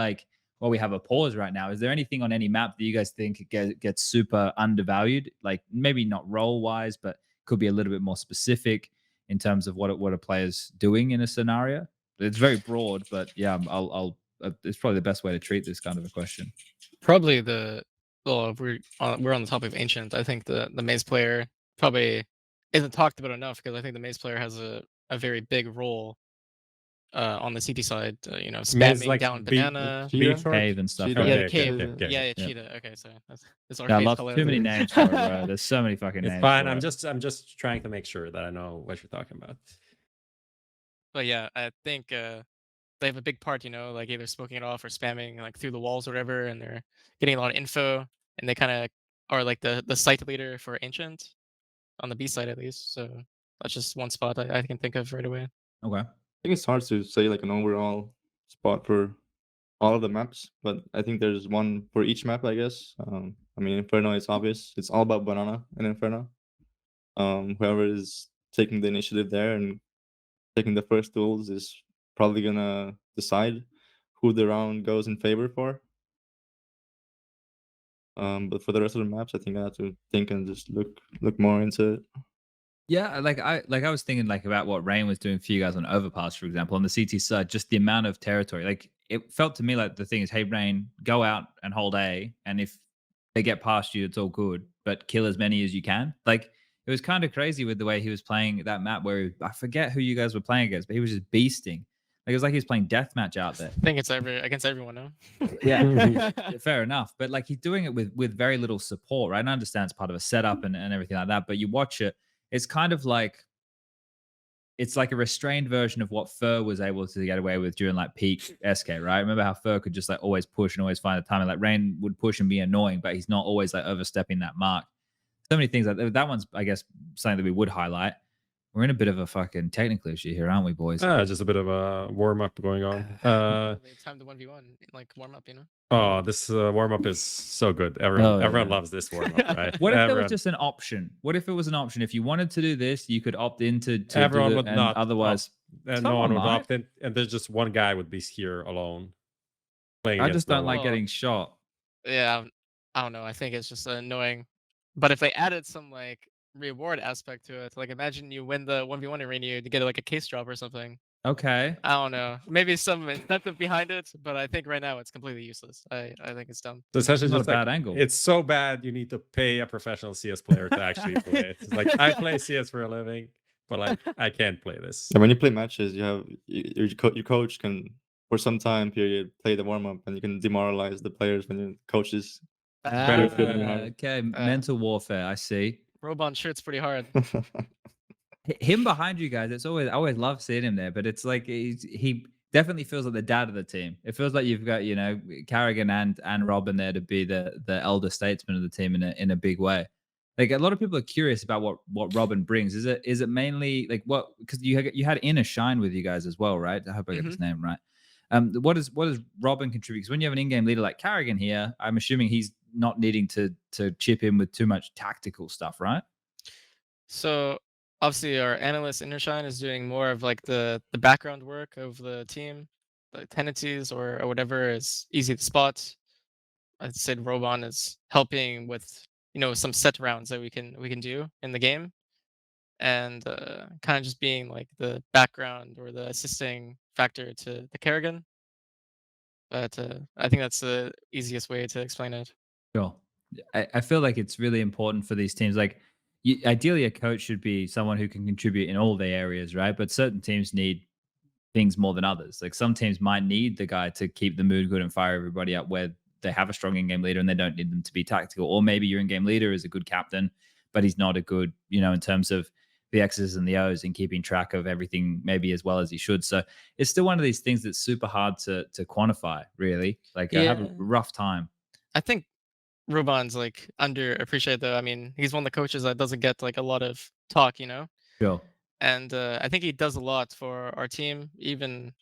we have a pause right now. Is there anything on any map that you guys think gets super undervalued? Like maybe not role wise, but could be a little bit more specific in terms of what a player's doing in a scenario. It's very broad, but yeah, it's probably the best way to treat this kind of a question. Probably if we're on the topic of ancient, I think the MOUZ player probably isn't talked about enough because I think the MOUZ player has a very big role on the CT side, you know, Miz, spamming like down B- banana. B Cheetah? short? Cave and stuff. Cheetah. right? Yeah, Okay, the okay, cave. okay, okay. Yeah, Yeah. cheetah. Okay, so it's Yeah, arcade lots, color. too many names for it, bro. There's so many fucking It's names. fine. for I'm it. just trying to make sure that I know what you're talking about. But yeah, I think they have a big part, you know, like either smoking it off or spamming like through the walls or whatever, and they're getting a lot of info, and they kind of are like the site leader for Ancient on the B side at least. So that's just one spot I can think of right away. Okay. I think it's hard to say like an overall spot for all of the maps, but I think there's one for each map, I guess. I mean, Inferno is obvious. It's all about banana in Inferno. Whoever is taking the initiative there and taking the first duels is probably gonna decide who the round goes in favor for. But for the rest of the maps, I think I have to think and just look more into it. Yeah, like I was thinking like about what Rain was doing for you guys on Overpass, for example, on the CT side, just the amount of territory. Like it felt to me like the thing is, hey Rain, go out and hold A, and if they get past you, it's all good, but kill as many as you can. Like it was kind of crazy with the way he was playing that map where I forget who you guys were playing against, but he was just beasting. Like it was like he was playing deathmatch out there. I think it's against everyone now. Yeah, fair enough. But like he's doing it with very little support, right? And I understand it's part of a setup and everything like that. But you watch it, it's kind of like it's like a restrained version of what Fur was able to get away with during like peak SK, right? Remember how Fur could just like always push and always find the timing. Like Rain would push and be annoying, but he's not always like overstepping that mark. So many things like that one's, I guess, something that we would highlight. We're in a bit of a fucking technical issue here, aren't we, boys? Just a bit of a warm up going on. Time to 1v1, like warm up, you know. Oh, this warm up is so good. Everyone loves this warm up, right? What if there was just an option? What if it was an option? If you wanted to do this, you could opt into to everyone do it, would and not. otherwise, And no one would opt in, and there's just one guy would be here alone. Playing I just don't no like one. getting shot. Yeah, I don't know. I think it's just annoying. But if they added some like reward aspect to it, like imagine you win the 1v1 arena, you get like a case drop or something. Okay. I don't know. Maybe some incentive behind it, but I think right now it's completely useless. I think it's dumb. So essentially, Not just a bad like, angle. it's so bad you need to pay a professional CS player to actually play it. It's like I play CS for a living, but like I can't play this. And when you play matches, you have your coach can for some time period play the warm up, and you can demoralize the players when your coach is better feeling hard. Okay, mental warfare. I see. RobbaN shirt's pretty hard. Him behind you guys, it's always I always love seeing him there, but it's like he definitely feels like the dad of the team. It feels like you've got, you know, karrigan and RobbaN there to be the elder statesman of the team in a big way. Like a lot of people are curious about what RobbaN brings. Is it mainly like what, because you had Inner Shine with you guys as well, right? I hope I get his name right. What does RobbaN contribute? Because when you have an in-game leader like karrigan here, I'm assuming he's not needing to chip in with too much tactical stuff, right? So obviously our analyst Inner Shine is doing more of like the background work of the team, the tendencies or whatever is easy to spot. I'd say RobbaN is helping with, you know, some set rounds that we can do in the game, and kind of just being like the background or the assisting factor to the karrigan. But I think that's the easiest way to explain it. Sure. I feel like it's really important for these teams. Like, ideally, a coach should be someone who can contribute in all the areas, right? But certain teams need things more than others. Like some teams might need the guy to keep the mood good and fire everybody up, where they have a strong in-game leader and they don't need them to be tactical. Or maybe your in-game leader is a good captain, but he's not a good, you know, in terms of the X's and the O's and keeping track of everything maybe as well as he should. So it's still one of these things that's super hard to quantify, really. Like I have a rough time. I think RobbaN's like underappreciated though. I mean, he's one of the coaches that doesn't get like a lot of talk, you know? Sure. And I think he does a lot for our team. Even,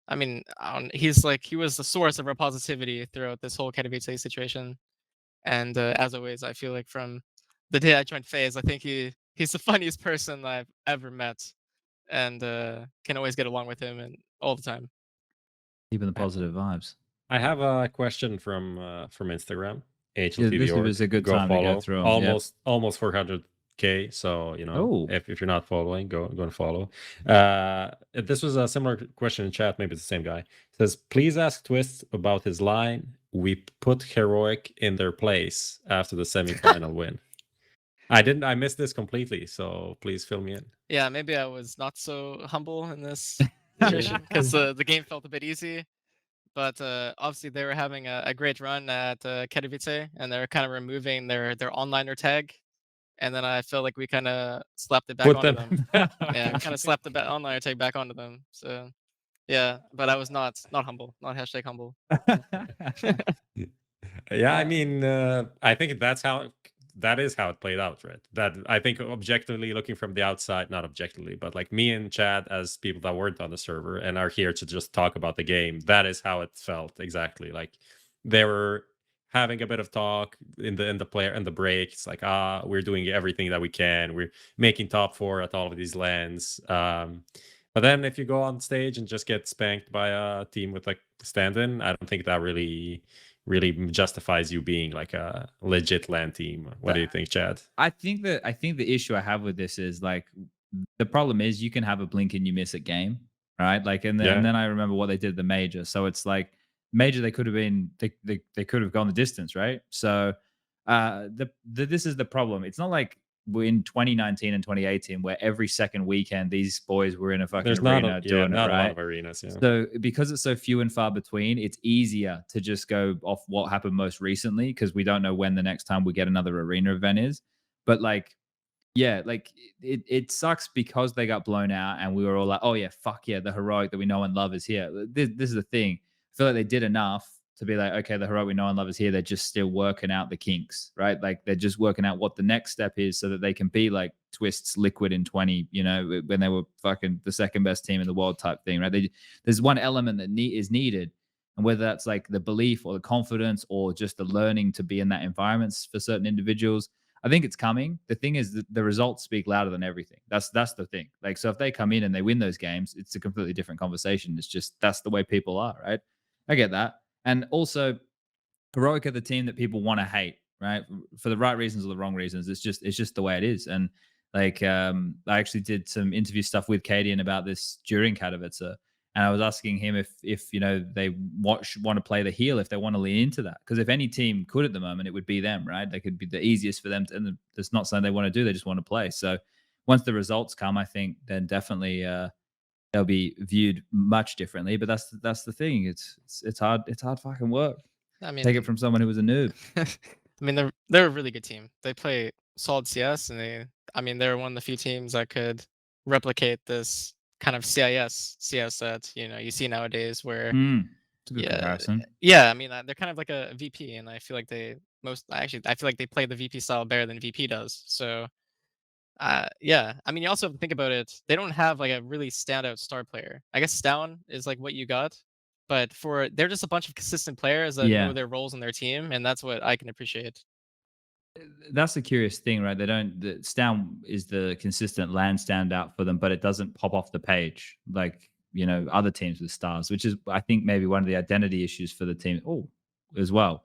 I mean, he was the source of our positivity throughout this whole Katowice situation. And as always, I feel like from the day I joined FaZe, I think he's the funniest person I've ever met, and can always get along with him and all the time. Keeping the positive vibes. I have a question from Instagram. HLTV this was a good go time follow. to go through 'em, Almost 400K. So you know, if you're not following, go and follow. This was a similar question in chat. Maybe it's the same guy. It says, please ask Twistzz about his line. We put heroic in their place after the semifinal win. I missed this completely, so please fill me in. Yeah, maybe I was not so humble in this because the game felt a bit easy. But obviously, they were having a great run at Katowice, and they were kind of removing their onliner tag. And then I feel like we kind of slapped it back Put onto them. them. Yeah, kind of slapped the onliner tag back onto them. So yeah, but I was not humble, not hashtag humble. Yeah, I mean, I think that is how it played out, right? That I think objectively looking from the outside, not objectively, but like me and Chad as people that weren't on the server and are here to just talk about the game, that is how it felt exactly. Like they were having a bit of talk in the break. It's like, we're doing everything that we can. We're making top 4 at all of these lands. But then if you go on stage and just get spanked by a team with like stand-in, I don't think that really justifies you being like a legit LAN team. What do you think, Chad? I think the issue I have with this is like the problem is you can have a blink and you miss a game, right? Like and then I remember what they did at the major. So it's like major they could have been they could have gone the distance, right? So this is the problem. It's not like we're in 2019 and 2018 where every second weekend these boys were in a fucking arena doing not it, a right? lot of arenas. Yeah. So because it's so few and far between, it's easier to just go off what happened most recently because we don't know when the next time we get another arena event is. But like, yeah, like it sucks because they got blown out and we were all like, oh yeah, fuck yeah, the heroic that we know and love is here. This is the thing. I feel like they did enough to be like, okay, the heroic we know and love is here. They're just still working out the kinks, right? Like they're just working out what the next step is so that they can be like Twistzz, Liquid in 20, you know, when they were fucking the second best team in the world type thing, right? There's one element that is needed. And whether that's like the belief or the confidence or just the learning to be in that environment for certain individuals, I think it's coming. The thing is that the results speak louder than everything. That's the thing. Like, so if they come in and they win those games, it's a completely different conversation. It's just, that's the way people are, right? I get that. And also, heroic are the team that people want to hate, right? For the right reasons or the wrong reasons. It's just the way it is. And like, I actually did some interview stuff with Kadian about this during Katowice, and I was asking him if you know they want to play the heel, if they want to lean into that, because if any team could at the moment, it would be them, right? They could be the easiest for them, and it's not something they want to do. They just want to play. So once the results come, I think then definitely they'll be viewed much differently. But that's the thing. It's hard fucking work. I mean, take it from someone who was a noob. I mean, they're a really good team. They play solid CS, and they're one of the few teams that could replicate this kind of CS that you see nowadays, where It's a good comparison. yeah, I mean they're kind of like a VP, and I feel like I feel like they play the VP style better than VP does. So yeah, I mean you also have to think about it. They don't have like a really standout star player. I guess Stown is like what you got, but they're just a bunch of consistent players that know their roles in their team, and that's what I can appreciate. That's the curious thing, right? The Stown is the consistent LAN standout for them, but it doesn't pop off the page like other teams with stars, which is I think maybe one of the identity issues for the team as well.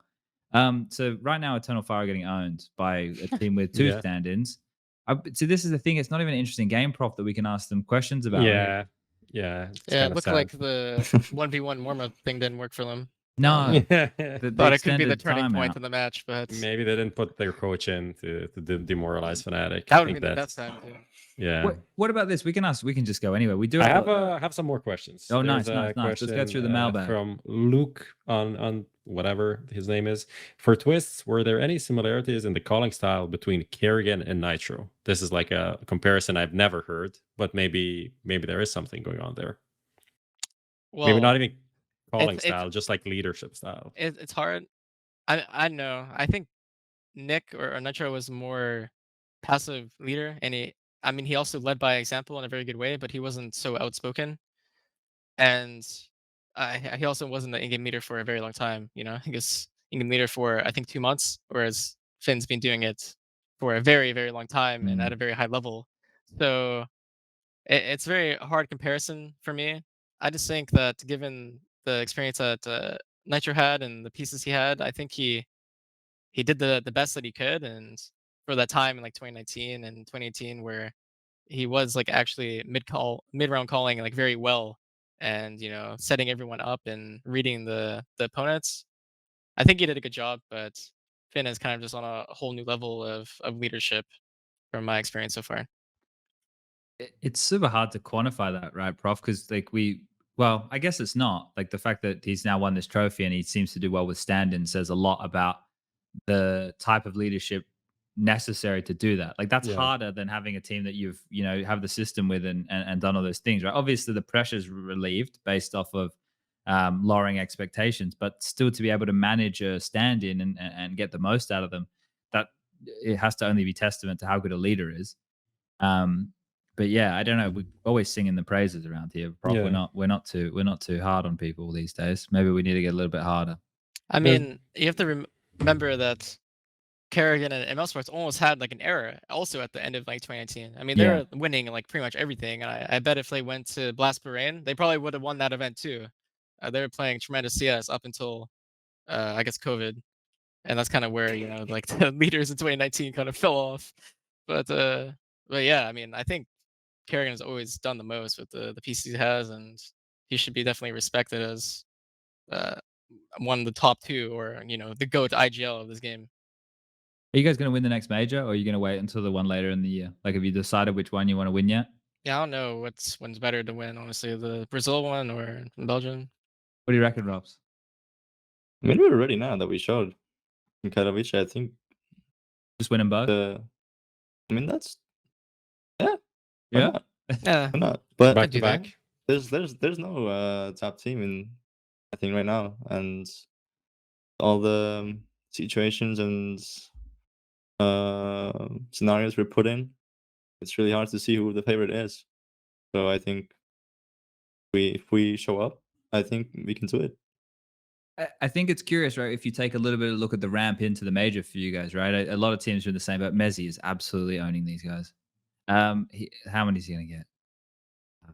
So right now Eternal Fire are getting owned by a team with two stand-ins. So this is the thing, it's not even an interesting game, Prof, that we can ask them questions about. Yeah. It looked like the 1v1 warm-up thing didn't work for them. No, thought it could be the turning point in the match, but maybe they didn't put their coach in to demoralize Fnatic. That would be the best time too. Yeah. What about this? We can just go anywhere. We do. I have some more questions. Oh, nice. Let's go through the mailbag. From Luke on whatever his name is. For Twistzz, were there any similarities in the calling style between karrigan and Nitro? This is like a comparison I've never heard, but maybe there is something going on there. Well, maybe not even calling style, just like leadership style. It's hard. I know. I think Nick or Nitro was more passive leader, and he also led by example in a very good way, but he wasn't so outspoken. And he also wasn't the in-game leader for a very long time. He was in-game leader for I think 2 months, whereas Finn's been doing it for a very, very long time and at a very high level. So it's a very hard comparison for me. I just think that given the experience that Nitro had and the pieces he had, I think he did the best that he could, and for that time in like 2019 and 2018 where he was like actually mid-round calling like very well, and setting everyone up and reading the opponents. I think he did a good job, but Finn is kind of just on a whole new level of leadership from my experience so far. It's super hard to quantify that, right, Prof? Because like well, I guess it's not like the fact that he's now won this trophy and he seems to do well with stand-in says a lot about the type of leadership necessary to do that. Like that's Yeah. harder than having a team that you've have the system with and done all those things, right? Obviously, the pressure's relieved based off of lowering expectations, but still to be able to manage a stand-in and get the most out of them, that it has to only be testament to how good a leader is. Um, but yeah, I don't know. We always singing the praises around here. Prof, Yeah. we're not too hard on people these days. Maybe we need to get a little bit harder. I There's- mean, you have to remember that karrigan and ML Sports almost had like an era also at the end of like 2019. I mean, they Yeah. were winning like pretty much everything, and I bet if they went to Blast Bahrain, they probably would have won that event too. They were playing tremendous CS up until I guess COVID, and that's kind of where like the leaders in 2019 kind of fell off. But yeah, I mean, I think karrigan has always done the most with the pieces he has, and he should be definitely respected as uh, one of the top two, or the GOAT IGL of this game. Are you guys going to win the next major, or are you going to wait until the one later in the year? Like, have you decided which one you want to win yet? Yeah, I don't know when's better to win, honestly, the Brazil one or Belgium. What do you reckon, Robs? I mean, we're ready now that we showed in Katowice. I think Just win them both? I mean, that's why Yeah. not? Yeah, Why not? But Back to do that. back. there's no top team in I think right now, and all the situations and scenarios we're put in, it's really hard to see who the favorite is. So I think if we show up, I think we can do it. I think it's curious, right? If you take a little bit of a look at the ramp into the major for you guys, right? A lot of teams are in the same, but Mezzi is absolutely owning these guys. How many is he going to get?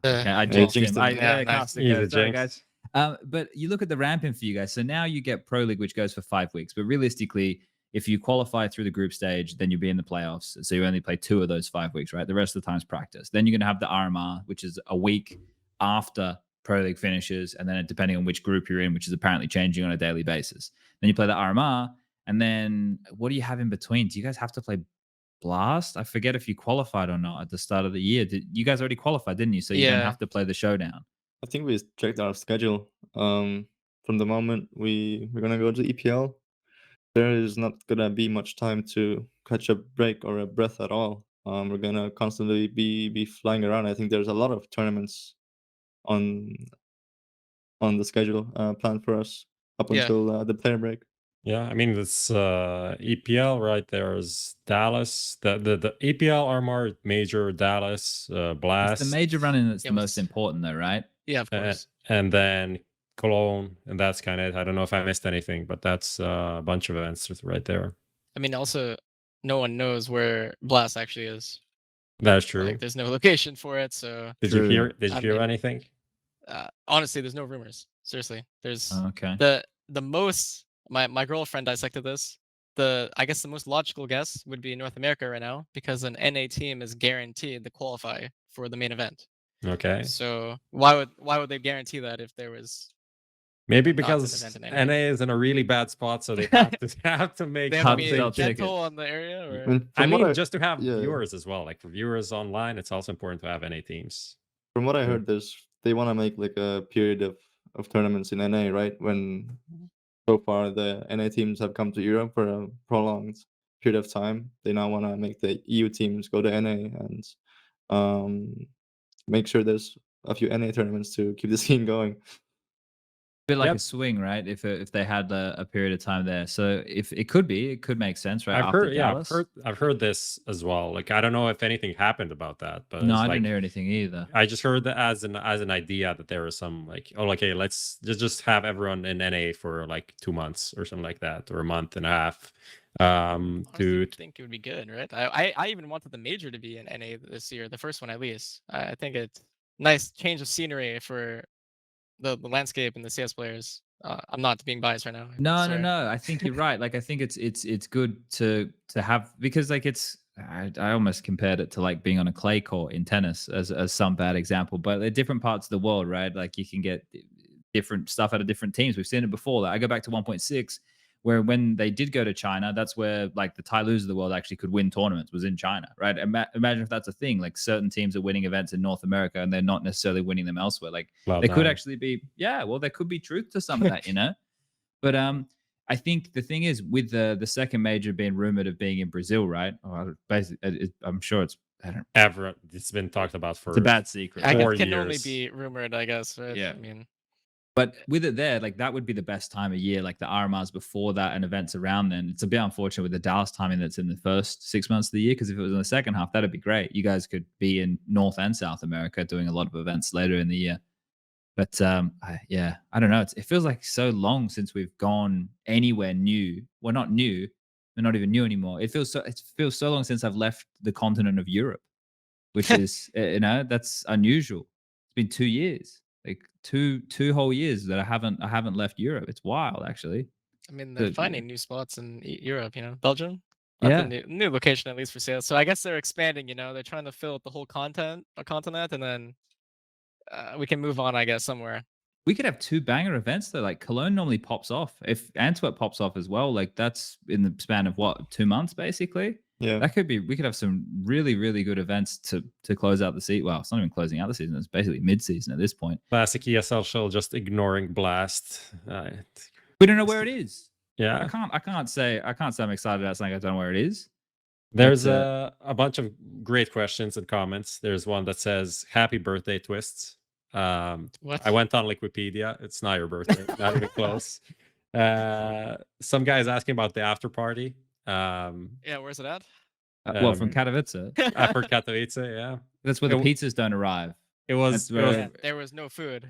Okay, I jinxed jinxed him. him. Yeah, Cast it, Easy guys. Sorry, jinx. guys. But you look at the ramp in for you guys. So now you get Pro League, which goes for 5 weeks. But realistically, if you qualify through the group stage, then you'll be in the playoffs. So you only play 2 of those 5 weeks, right? The rest of the time's practice. Then you're going to have the RMR, which is a week after Pro League finishes, and then depending on which group you're in, which is apparently changing on a daily basis. Then you play the RMR, and then what do you have in between? Do you guys have to play Blast? I forget if you qualified or not at the start of the year. You guys already qualified, didn't you? So you don't Yeah. have to play the showdown. I think we checked our schedule. From the moment we're gonna go to EPL, there is not gonna be much time to catch a break or a breath at all. We're gonna constantly be flying around. I think there's a lot of tournaments on the schedule planned for us up Yeah. until the player break. Yeah, I mean this EPL right there's Dallas, the EPL RMR major Dallas, Blast, It's the major running that's Yeah, the but most important, though, right? Yeah, of course. and then Cologne, and that's kind of it. I don't know if I missed anything, but that's a bunch of events right there. I mean, also, no one knows where Blast actually is. That's true. Like, there's no location for it, so Did you True. hear? Did you I hear mean- anything? honestly, there's no rumors. Seriously, there's Okay. the most. My girlfriend dissected this. I guess the most logical guess would be North America right now, because an NA team is guaranteed to qualify for the main event. Okay. So why would they guarantee that if there was Maybe not an because event in NA is in a really bad spot, so they have to make they have to Hard be to sell something. tickets. gentle on the area? Or And I from what mean, just to have yeah. viewers as well. Like for viewers online, it's also important to have NA teams. From what I heard, they want to make like a period of tournaments in NA, right? When so far the NA teams have come to Europe for a prolonged period of time, they now want to make the EU teams go to NA and make sure there's a few NA tournaments to keep the scene going. Bit like Yep. a swing, right? If they had a period of time there, so if it could make sense, right? I've after heard, yeah, Dallas? I've heard this as well. Like I don't know if anything happened about that, but No, it's I like, didn't hear anything either. I just heard that as an idea that there was some like, oh, okay, let's just have everyone in NA for like 2 months or something like that, or a month and a half. honestly, To I think it would be good, right? I even wanted the major to be in NA this year, the first one at least. I think it's nice change of scenery for the landscape and the CS players. I'm not being biased right now. I No, swear. no. I think you're right. Like I think it's good to have, because like I almost compared it to like being on a clay court in tennis as some bad example, but they're different parts of the world, right? Like you can get different stuff out of different teams. We've seen it before. Like I go back to 1.6 Where when they did go to China, that's where like the Tai Lus of the world actually could win tournaments, was in China, right? Imagine if that's a thing. Like certain teams are winning events in North America and they're not necessarily winning them elsewhere. Like there could actually be, well, there could be truth to some of that, you know. But I think the thing is with the second major being rumored of being in Brazil, right? Basically, I'm sure it's it's been talked about for it's a bad secret. I guess 4 it can years. only be rumored, I guess. Right? Yeah. I mean, but with it there, like that would be the best time of year, like the RMRs before that and events around then. It's a bit unfortunate with the Dallas timing that's in the first 6 months of the year, because if it was in the second half, that'd be great. You guys could be in North and South America doing a lot of events later in the year. But I don't know. It feels like so long since we've gone anywhere new. Well, not new. We're not even new anymore. It feels so long since I've left the continent of Europe, which is that's unusual. It's been 2 years. Like two whole years that I haven't left Europe. It's wild, actually. I mean, they're finding new spots in Europe. You know, Belgium. That's Yeah, a new location at least for sales. So I guess they're expanding. You know, they're trying to fill up the whole continent, and then we can move on, I guess, somewhere. we could have 2 banger events though. Like Cologne normally pops off. If Antwerp pops off as well, like that's in the span of what, 2 months basically. Yeah. That could be. We could have some really, really good events to close out the season. Well, it's not even closing out the season. It's basically mid-season at this point. Classic ESL shell just ignoring Blast. We don't know where it is. Yeah. I can't say I'm excited about something I don't know where it is. There's a bunch of great questions and comments. There's one that says, "Happy birthday, Twistzz." What? I went on Wikipedia. It's not your birthday. Not even close. Some guy is asking about the after party. Yeah, where's it at? Well, from Katowice. For Katowice, yeah. That's where the pizzas don't arrive. It was, There was no food.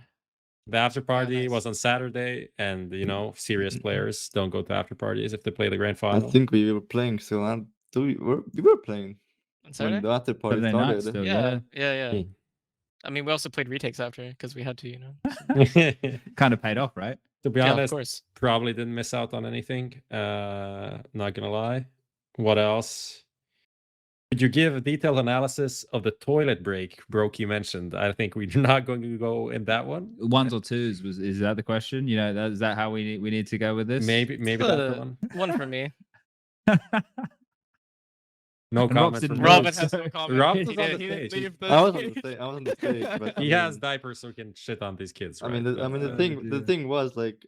the after party nice. was on Saturday, and serious players don't go to after parties if they play the grand I final. think we were playing still. And we were playing On when Saturday? the after party Saturday night started. still, Yeah. Hmm. I mean, we also played retakes after because we had to, you know. Kind of paid off, right? To be Yeah, of honest, course. probably didn't miss out on anything. Not gonna lie. What else? Could you give a detailed analysis of the toilet break Brokey mentioned? I think we're not going to go in that one. Ones or twos is that the question? You know, is that how we need to go with this? Maybe that's the one. One for me. No And comment. didn't from Rob Robin Robin. has no comment. Rob He was on did- the he didn't stage. leave the- I was on the stage, but He has diapers so he can shit on these kids. I Right? mean, the thing was like,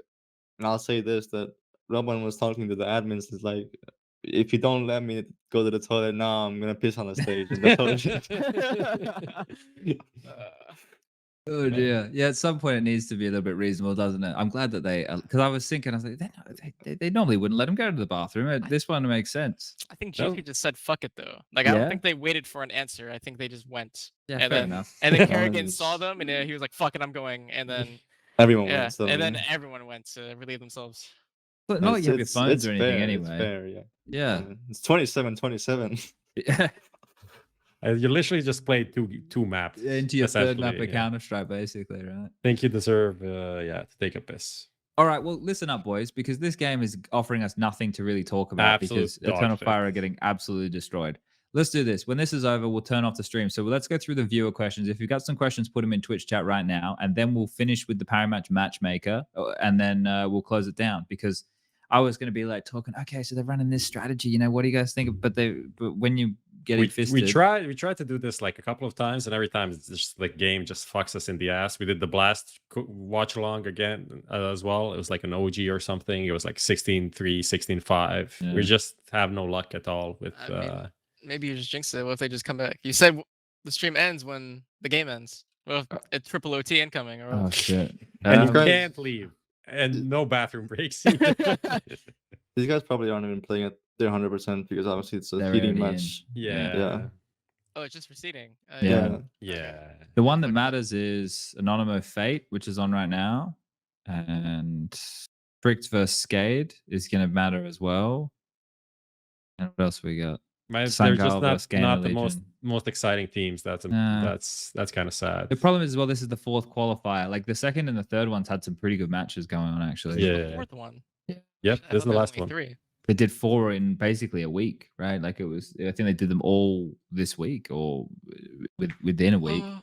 and I'll say this, that RobbaN was talking to the admins. Is like, if you don't let me go to the toilet now, I'm gonna piss on the stage. And that's all it is. Oh dear. Yeah, at some point it needs to be a little bit reasonable, doesn't it? I'm glad that they, because I was thinking, I was like, they normally wouldn't let him go to the bathroom. This one makes sense. I think No. JP just said fuck it though. Like I Yeah? don't think they waited for an answer. I think they just went. Yeah, and fair then, enough. And then Yeah. Karrigan saw them and he was like, "Fuck it, I'm going." And then Everyone yeah, wants them. and then everyone went to relieve themselves. But not like you have your phones it's or anything fair, anyway. It's fair, yeah. Yeah. It's 27-27. Yeah. You literally just played two maps. Into your third map essentially, of Counter-Strike, basically, right? Think you deserve, to take a piss. All right, well, listen up, boys, because this game is offering us nothing to really talk about Absolute because dog Eternal shit. Fire are getting absolutely destroyed. Let's do this. When this is over, we'll turn off the stream. So let's go through the viewer questions. If you've got some questions, put them in Twitch chat right now, and then we'll finish with the Paramatch matchmaker, and then we'll close it down because I was going to be like talking, okay, so they're running this strategy, you know, what do you guys think? But when you get fisted. We tried to do this like a couple of times, and every time it's just the game just fucks us in the ass. We did the Blast watch along again as well. It was like an OG or something. It was like 16-3, 16-5. Yeah. We just have no luck at all with. I mean, maybe you just jinxed it. What if they just come back? You said the stream ends when the game ends. Well, it's triple OT incoming. Or Oh, shit. and you guys- can't leave, and no bathroom breaks. either. These guys probably aren't even playing at their 100% because obviously it's a They're heating already match. yeah. Oh, it's just for seeding. Yeah. Yeah. The one that matters is Anonymous Fate, which is on right now. And Fricked vs. Skade is going to matter as well. And what else we got? They're Sun just Gal versus Gainer not the Legion. most exciting teams. That's Nah. that's kind of sad. The problem is, as well, this is the fourth qualifier. Like the second and the third ones had some pretty good matches going on, actually. Yeah. The fourth one. Yep, I this is thought the there was last only one. 3. They did 4 in basically a week, right? Like it was, I think they did them all this week or within a week. Oh,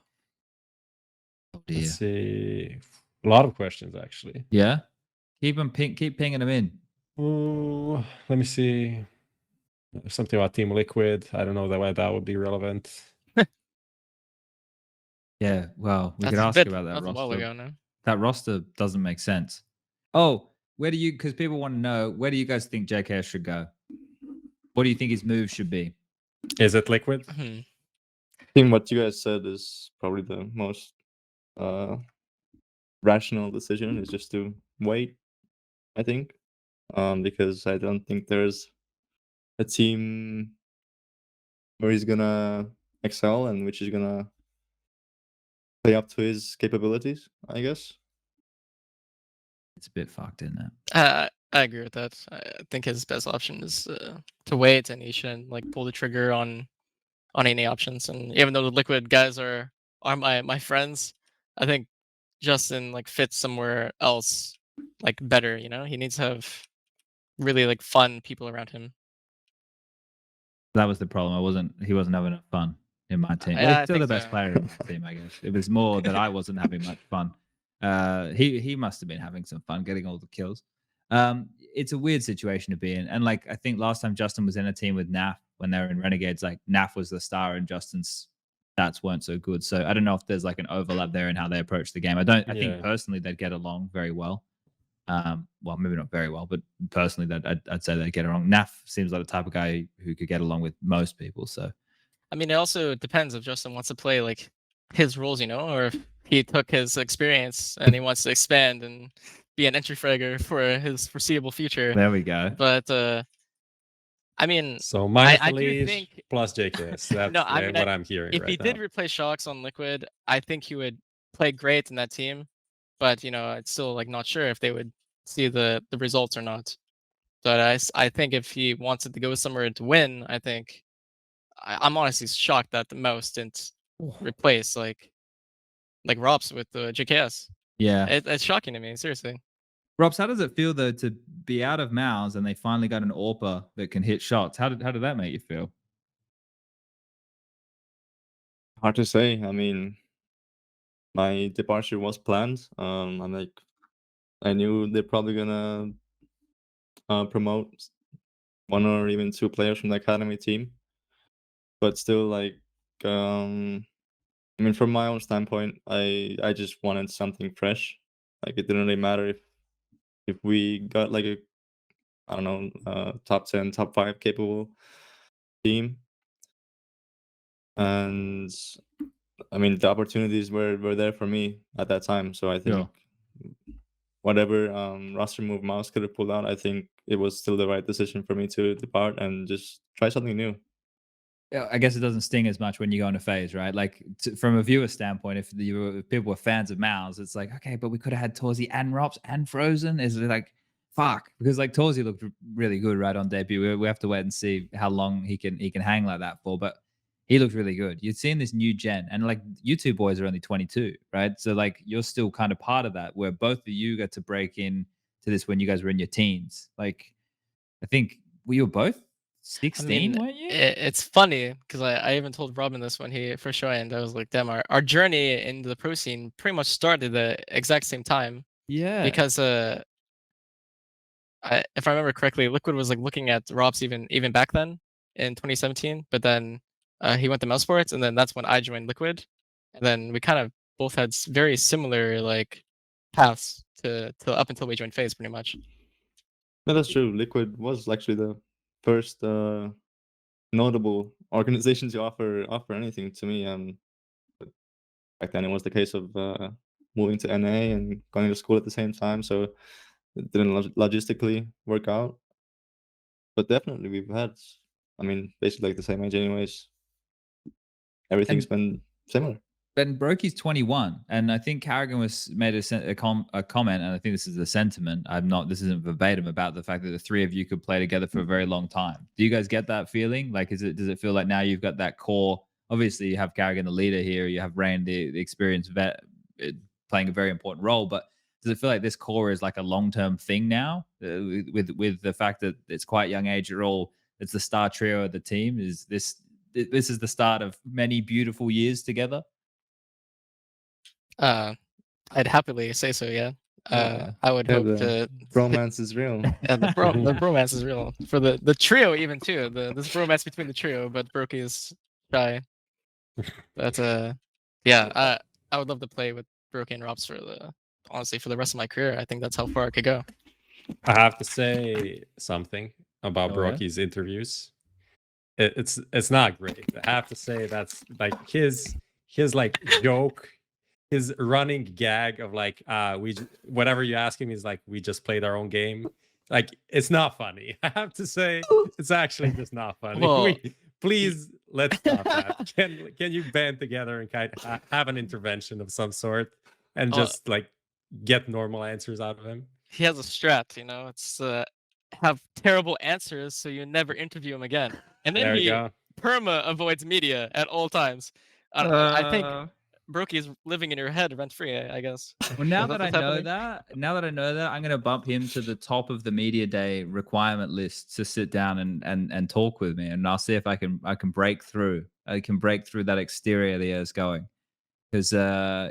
dear. Let's see. A lot of questions actually. Yeah. Keep pinging them in. Oh, let me see. There's something about Team Liquid. I don't know why that would be relevant. Yeah, well, we could That's a ask bit. about that That's a while roster. ago now. That roster doesn't make sense. Oh, where do you? Because people want to know, where do you guys think JKS should go? What do you think his move should be? Is it Liquid? Mhm. I think what you guys said is probably the most rational decision, is just to wait, I think. Because I don't think there's a team where he's gonna excel and which is gonna play up to his capabilities, I guess. It's a bit fucked, isn't it? I agree with that. I think his best option is to wait, and he shouldn't like pull the trigger on any options. And even though the Liquid guys are my friends, I think Justin like fits somewhere else like better. You know, he needs to have really like fun people around him. That was the problem. He wasn't having enough fun in my team. Well, Yeah, he's I still the think best so. player in my team, I guess. It was more that I wasn't having much fun. He must have been having some fun getting all the kills. It's a weird situation to be in. And like I think last time Justin was in a team with NAF when they were in Renegades, like NAF was the star and Justin's stats weren't so good. So I don't know if there's like an overlap there in how they approach the game. I think Yeah. personally they'd get along very well. Well, maybe not very well, but personally, that I'd say they get along. Naf seems like the type of guy who could get along with most people. So I mean, it also depends if Justin wants to play like his roles, you know, or if he took his experience and he wants to expand and be an entry fragger for his foreseeable future. there we go. But I mean, So minus I the do leash think plus JKS. That's no, I mean, what I'm hearing if right he now. did replace Shocks on Liquid, I think he would play great in that team. But you know, it's still like not sure if they would see the results or not. But I think if he wanted to go somewhere to win, I think I'm honestly shocked that the MOUZ didn't replace like ropz with the JKS. Yeah. It's shocking to me, seriously. Robs, how does it feel though to be out of MOUZ and they finally got an AWPer that can hit shots? How did that make you feel? Hard to say. I mean, my departure was planned. I'm like, I knew they're probably gonna promote one or even two players from the academy team, but still, like, I mean, from my own standpoint, I just wanted something fresh. Like, it didn't really matter if we got like a, I don't know, top 10, top 5 capable team. And I mean, the opportunities were there for me at that time. So I think Sure. whatever roster move MOUZ could have pulled out, I think it was still the right decision for me to depart and just try something new. Yeah, I guess it doesn't sting as much when you go into FaZe, right? Like from a viewer standpoint, if people were fans of MOUZ, it's like, okay, but we could have had Torzi and ropz and Frozen. Is it like, fuck? Because like Torzi looked really good right on debut. We have to wait and see how long he can hang like that for. But he looked really good. You've seen this new gen, and like you two boys are only 22, right? So like you're still kind of part of that, where both of you got to break in to this when you guys were in your teens. Like, I think you were both 16, weren't you? It's funny because I even told RobbaN this when he first joined. I was like, damn, our journey into the pro scene pretty much started the exact same time. Yeah. Because if I remember correctly, Liquid was like looking at ropz even back then in 2017, but then he went to MOUZ Sports, and then that's when I joined Liquid, and then we kind of both had very similar like paths to up until we joined FaZe, pretty much. No, that's true. Liquid was actually the first notable organization to offer anything to me. But back then it was the case of moving to NA and going to school at the same time, so it didn't logistically work out. But definitely we've had, I mean, basically like the same age anyways. Everything's been similar. Ben Brokey's 21, and I think karrigan was made a comment, and I think this is the sentiment. This isn't verbatim, about the fact that the three of you could play together for a very long time. Do you guys get that feeling? Like, does it feel like now you've got that core? Obviously, you have karrigan, the leader here. You have Rain, the experienced vet, playing a very important role. But does it feel like this core is like a long-term thing now, with the fact that it's quite young age? It's the star trio of the team. Is this is the start of many beautiful years together? I'd happily say so, yeah. I would Yeah, hope the to. bromance is real. Yeah, the bromance is real for the trio even too. This bromance between the trio, but Brokey is shy. But yeah, I would love to play with Brokey and ropz for honestly for the rest of my career. I think that's how far I could go. I have to say something about Oh, yeah? Brokey's interviews. It's not great. I have to say that's like his like joke, his running gag of like whatever you ask him, he's like, we just played our own game. Like, it's not funny. I have to say, it's actually just not funny. Well- Please let's stop that. Can you band together and kind of have an intervention of some sort and just like get normal answers out of him? He has a strat, you know. It's have terrible answers so you never interview him again, and then There you he go. perma avoids media at all times. I think Brokey is living in your head rent free. I guess. Well, now Is that I what's know happening? that, I'm gonna bump him to the top of the media day requirement list to sit down and talk with me, and I'll see if I can break through. I can break through that exterior that he is going. Because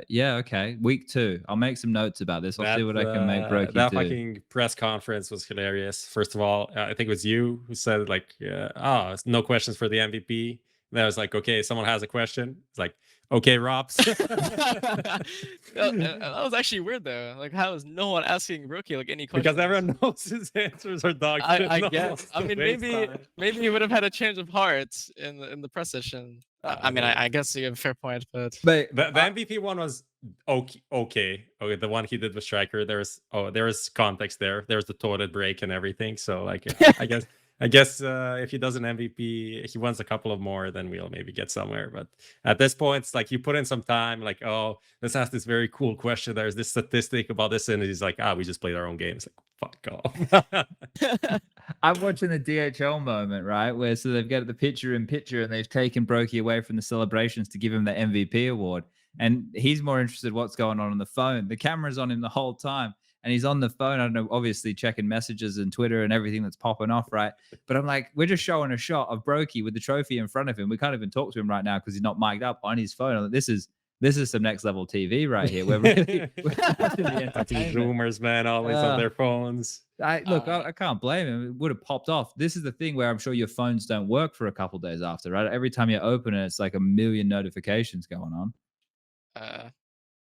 yeah, okay, week 2. I'll make some notes about this. I'll see what I can make Brokey that do. fucking press conference was hilarious. First of all, I think it was you who said like, no questions for the MVP. And I was like, okay, someone has a question. It's like, okay, ropz. That was actually weird though. Like, how is no one asking Brokey like any questions? Because everyone knows his answers are dog shit. I No one guess. wants I to mean, waste maybe time. he would have had a change of heart in the press session. I mean, I guess you have a fair point, but The MVP one was okay. The one he did with Striker, there was context there. There's the toilet break and everything. So like, I guess if he does an MVP, he wants a couple of more, then we'll maybe get somewhere. But at this point, it's like you put in some time, like, oh, let's ask this very cool question. There's this statistic about this, and he's like, we just played our own game. It's like, fuck off. I'm watching the DHL moment, right? Where so they've got the picture in picture and they've taken Brokey away from the celebrations to give him the MVP award. And he's more interested in what's going on the phone. The camera's on him the whole time. And he's on the phone, I don't know, obviously checking messages and Twitter and everything that's popping off, right? But I'm like, we're just showing a shot of Brokey with the trophy in front of him. We can't even talk to him right now because he's not mic'd up on his phone. I'm like, this is some next level TV right here. We're really we're watching the entertainment. Zoomers, man, always on their phones. I can't blame him. It would have popped off. This is the thing where I'm sure your phones don't work for a couple days after, right? Every time you open it, it's like a million notifications going on.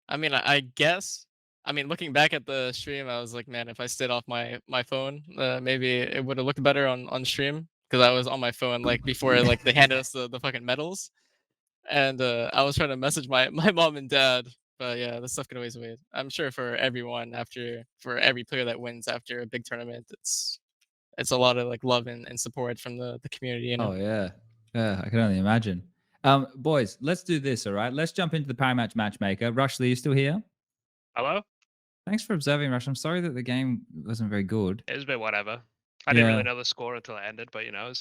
I mean, I guess. I mean, looking back at the stream, I was like, man, if I stayed off my phone, maybe it would have looked better on stream because I was on my phone like before like they handed us the fucking medals, and I was trying to message my mom and dad. But yeah, this stuff can always wait. I'm sure for everyone for every player that wins after a big tournament, it's a lot of like love and support from the community. You know? Oh yeah, I can only imagine. Boys, let's do this. All right, let's jump into the Power Match Matchmaker. Rushley, you still here? Hello? Thanks for observing, Rush. I'm sorry that the game wasn't very good. It was a bit whatever. I didn't really know the score until it ended, but you know,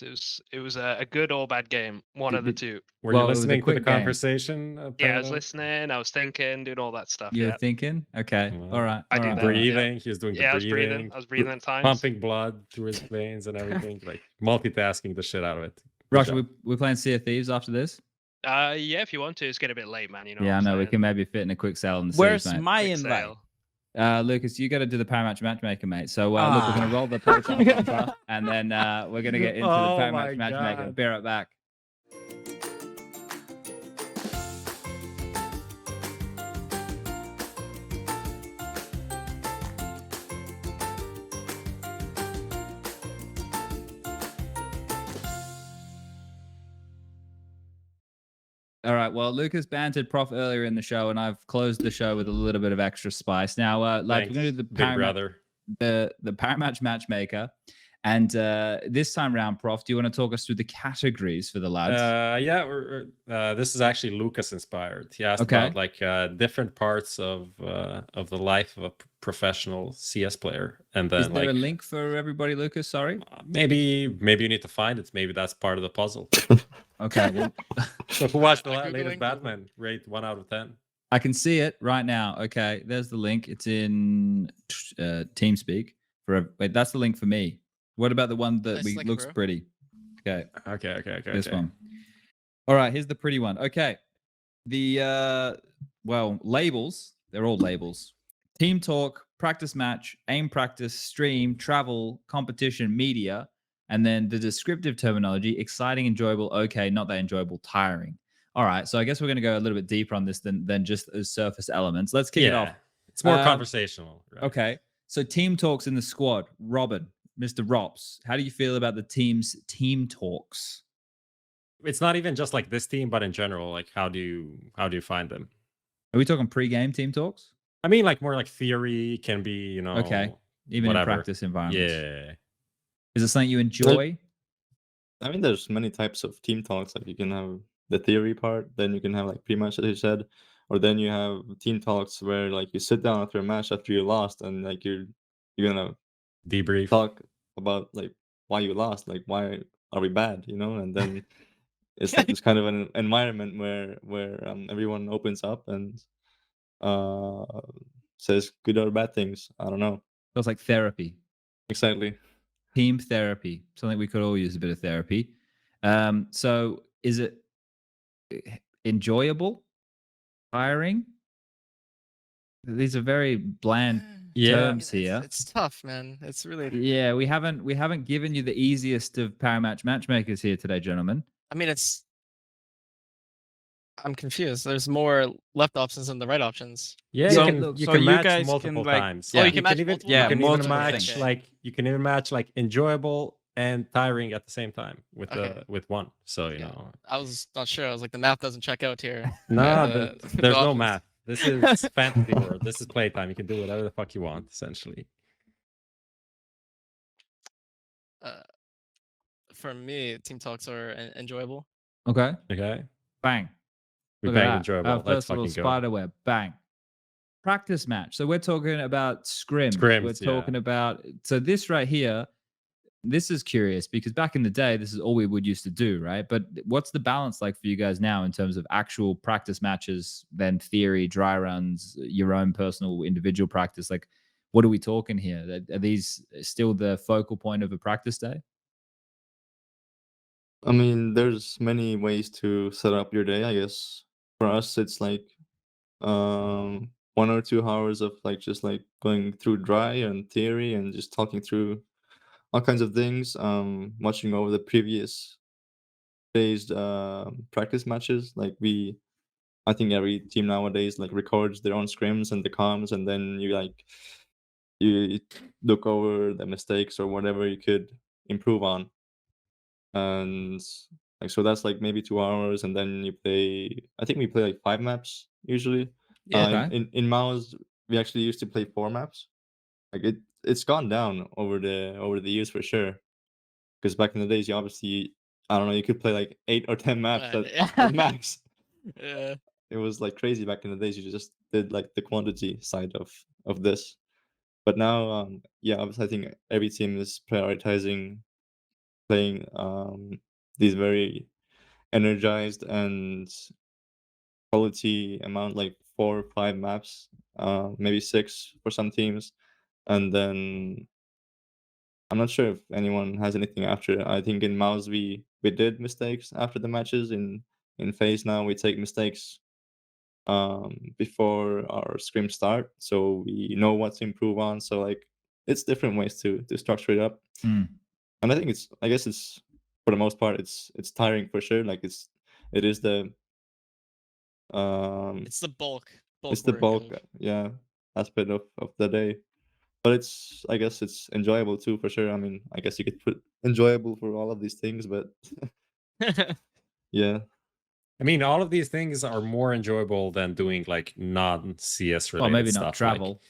it was a good or bad game. One of the two. Were you listening to the conversation? Yeah, I was listening. I was thinking, doing all that stuff. You were thinking? Okay. All right. I do breathing. He was doing the I breathing. was breathing at times. Pumping blood through his veins and everything. Like multitasking the shit out of it. Rush, we're playing Sea of Thieves after this? Yeah, if you want to. It's getting a bit late, man. You know. Yeah, I know. We can maybe fit in a quick sale on the Where's series, mate. my invite? Lucas, you got to do the Power Match Matchmaker, mate. So look, we're going to roll the profile and then we're going to get into the Power Match Matchmaker. Be right back. All right. Well, Lucas bantered Prof earlier in the show, and I've closed the show with a little bit of extra spice. Now, like we're going to do the Power Match Matchmaker, and this time round, Prof, do you want to talk us through the categories for the lads? Yeah, this is actually Lucas inspired. He asked about like different parts of the life of a professional CS player, and then is there a link for everybody, Lucas? Sorry. Maybe you need to find it. Maybe that's part of the puzzle. Okay. Well, so who watched the latest Batman? Rate 1 out of 10. I can see it right now. Okay, there's the link. It's in TeamSpeak. Wait, that's the link for me. What about the one that looks pretty? Okay. This one. All right, here's the pretty one. Okay. The labels, they're all labels. team talk, practice match, aim practice, stream, travel, competition, media, and then the descriptive terminology: exciting, enjoyable, okay, not that enjoyable, tiring. All right, so I guess we're going to go a little bit deeper on this than just those surface elements. Let's kick it off. It's more conversational. Right? Okay, so team talks in the squad. RobbaN, Mr. ropz, how do you feel about the team's team talks? It's not even just like this team, but in general, like how do you find them? Are we talking pre-game team talks? I mean, like more like theory can be, Okay, even whatever. in practice environments. Yeah. Is it something you enjoy? I mean, there's many types of team talks. Like you can have the theory part, then you can have like pre-match, as you said, or then you have team talks where like you sit down after a match after you lost, and like you're gonna debrief, talk about like why you lost, like why are we bad, and then it's like this kind of an environment where everyone opens up and says good or bad things. I don't know. Feels like therapy. Exactly. Team therapy, something we could all use a bit of therapy. So is it enjoyable, tiring? These are very bland terms here. It's tough, man. It's really we haven't given you the easiest of paramatch matchmakers here today, gentlemen. I mean, I'm confused. There's more left options than the right options. Yeah, So- you so can you match guys multiple can, like- times. Oh, Yeah, you can match even multiple yeah, you can multiple even match things. like you can even match like enjoyable and tiring at the same time with Okay. with one. So Yeah. I was not sure. I was like, the math doesn't check out here. no, The there's no options. math. This is fantasy world. This is playtime. You can do whatever the fuck you want, essentially. For me, team talks are enjoyable. Okay, Okay, bang. we Look at bang that. enjoyable. Let's First of all, fucking go. spiderweb, bang. Practice match. So we're talking about scrims. Scrims, We're talking about, so this right here, this is curious because back in the day, this is all we would used to do, right? But what's the balance like for you guys now in terms of actual practice matches, then theory, dry runs, your own personal individual practice? Like, what are we talking here? Are these still the focal point of a practice day? I mean, there's many ways to set up your day. I guess for us, it's like 1 or 2 hours of like just like going through dry and theory and just talking through all kinds of things. Watching over the previous day's practice matches. Like I think every team nowadays like records their own scrims and the comms, and then you look over the mistakes or whatever you could improve on. And like so that's like maybe 2 hours, and then you play. I think we play like 5 maps usually. Yeah. Okay. In MOUZ we actually used to play 4 maps. Like it's gone down over the years for sure. Because back in the days, you obviously, I don't know, you could play like 8 or 10 maps at max. Yeah. It was like crazy back in the days. You just did like the quantity side of this. But now, yeah, obviously, I think every team is prioritizing playing these very energized and quality amount, like 4 or 5 maps, maybe 6 for some teams, and then I'm not sure if anyone has anything after. I think in MOUZ we did mistakes after the matches. In FaZe now we take mistakes before our scrim start, so we know what to improve on. So like it's different ways to structure it up. Mm. And I guess it's for the most part it's tiring for sure. Like it is the It's the bulk. it's the work bulk of- yeah aspect of the day. But I guess it's enjoyable too, for sure. I mean, I guess you could put enjoyable for all of these things, but yeah. I mean, all of these things are more enjoyable than doing like non-CS related Well, maybe stuff. not travel.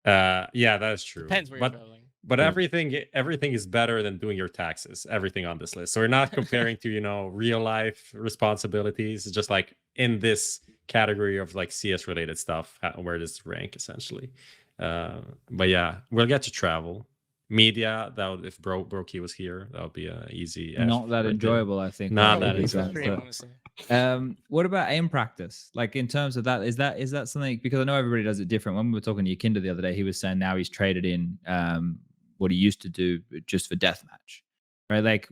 Yeah, that is true. Depends where but you're traveling. but Yeah. everything is better than doing your taxes. Everything on this list. So we're not comparing to real life responsibilities. It's just like in this category of like CS related stuff, where does rank essentially. But yeah, we'll get to travel. Media, if Brokey was here, that would be easy. F Not that right there. enjoyable, I think. Not would that be enjoyable. best, Extreme, but- honestly. What about aim practice? Like in terms of that, is that something? Because I know everybody does it different. When we were talking to Yakinda the other day, he was saying now he's traded in what he used to do just for deathmatch, right? Like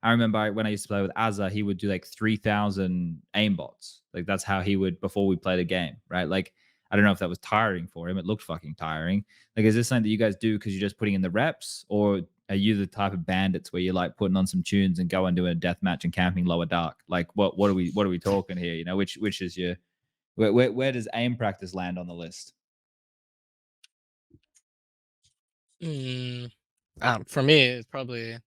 I remember when I used to play with Azza, he would do like 3,000 aim bots. Like that's how he would before we played a game, right? Like I don't know if that was tiring for him. It looked fucking tiring. Like, is this something that you guys do because you're just putting in the reps, or are you the type of bandits where you're like putting on some tunes and going to a death match and camping lower dark? Like, what are we talking here? You know, which is your where does aim practice land on the list? For me, it's probably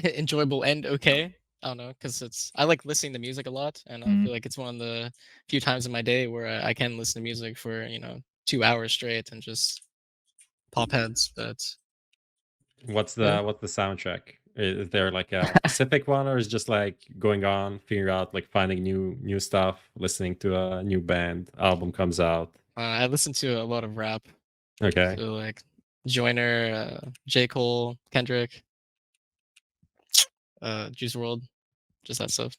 enjoyable and okay. I don't know, because I like listening to music a lot, and I feel like it's one of the few times in my day where I can listen to music for 2 hours straight and just pop heads. But What's yeah. the soundtrack? Is there like a specific one, or is it just like going on, figuring out, like finding new stuff, listening to a new band album comes out? I listen to a lot of rap, Okay, so like Joyner, J. Cole, Kendrick, Juice WRLD, just that stuff.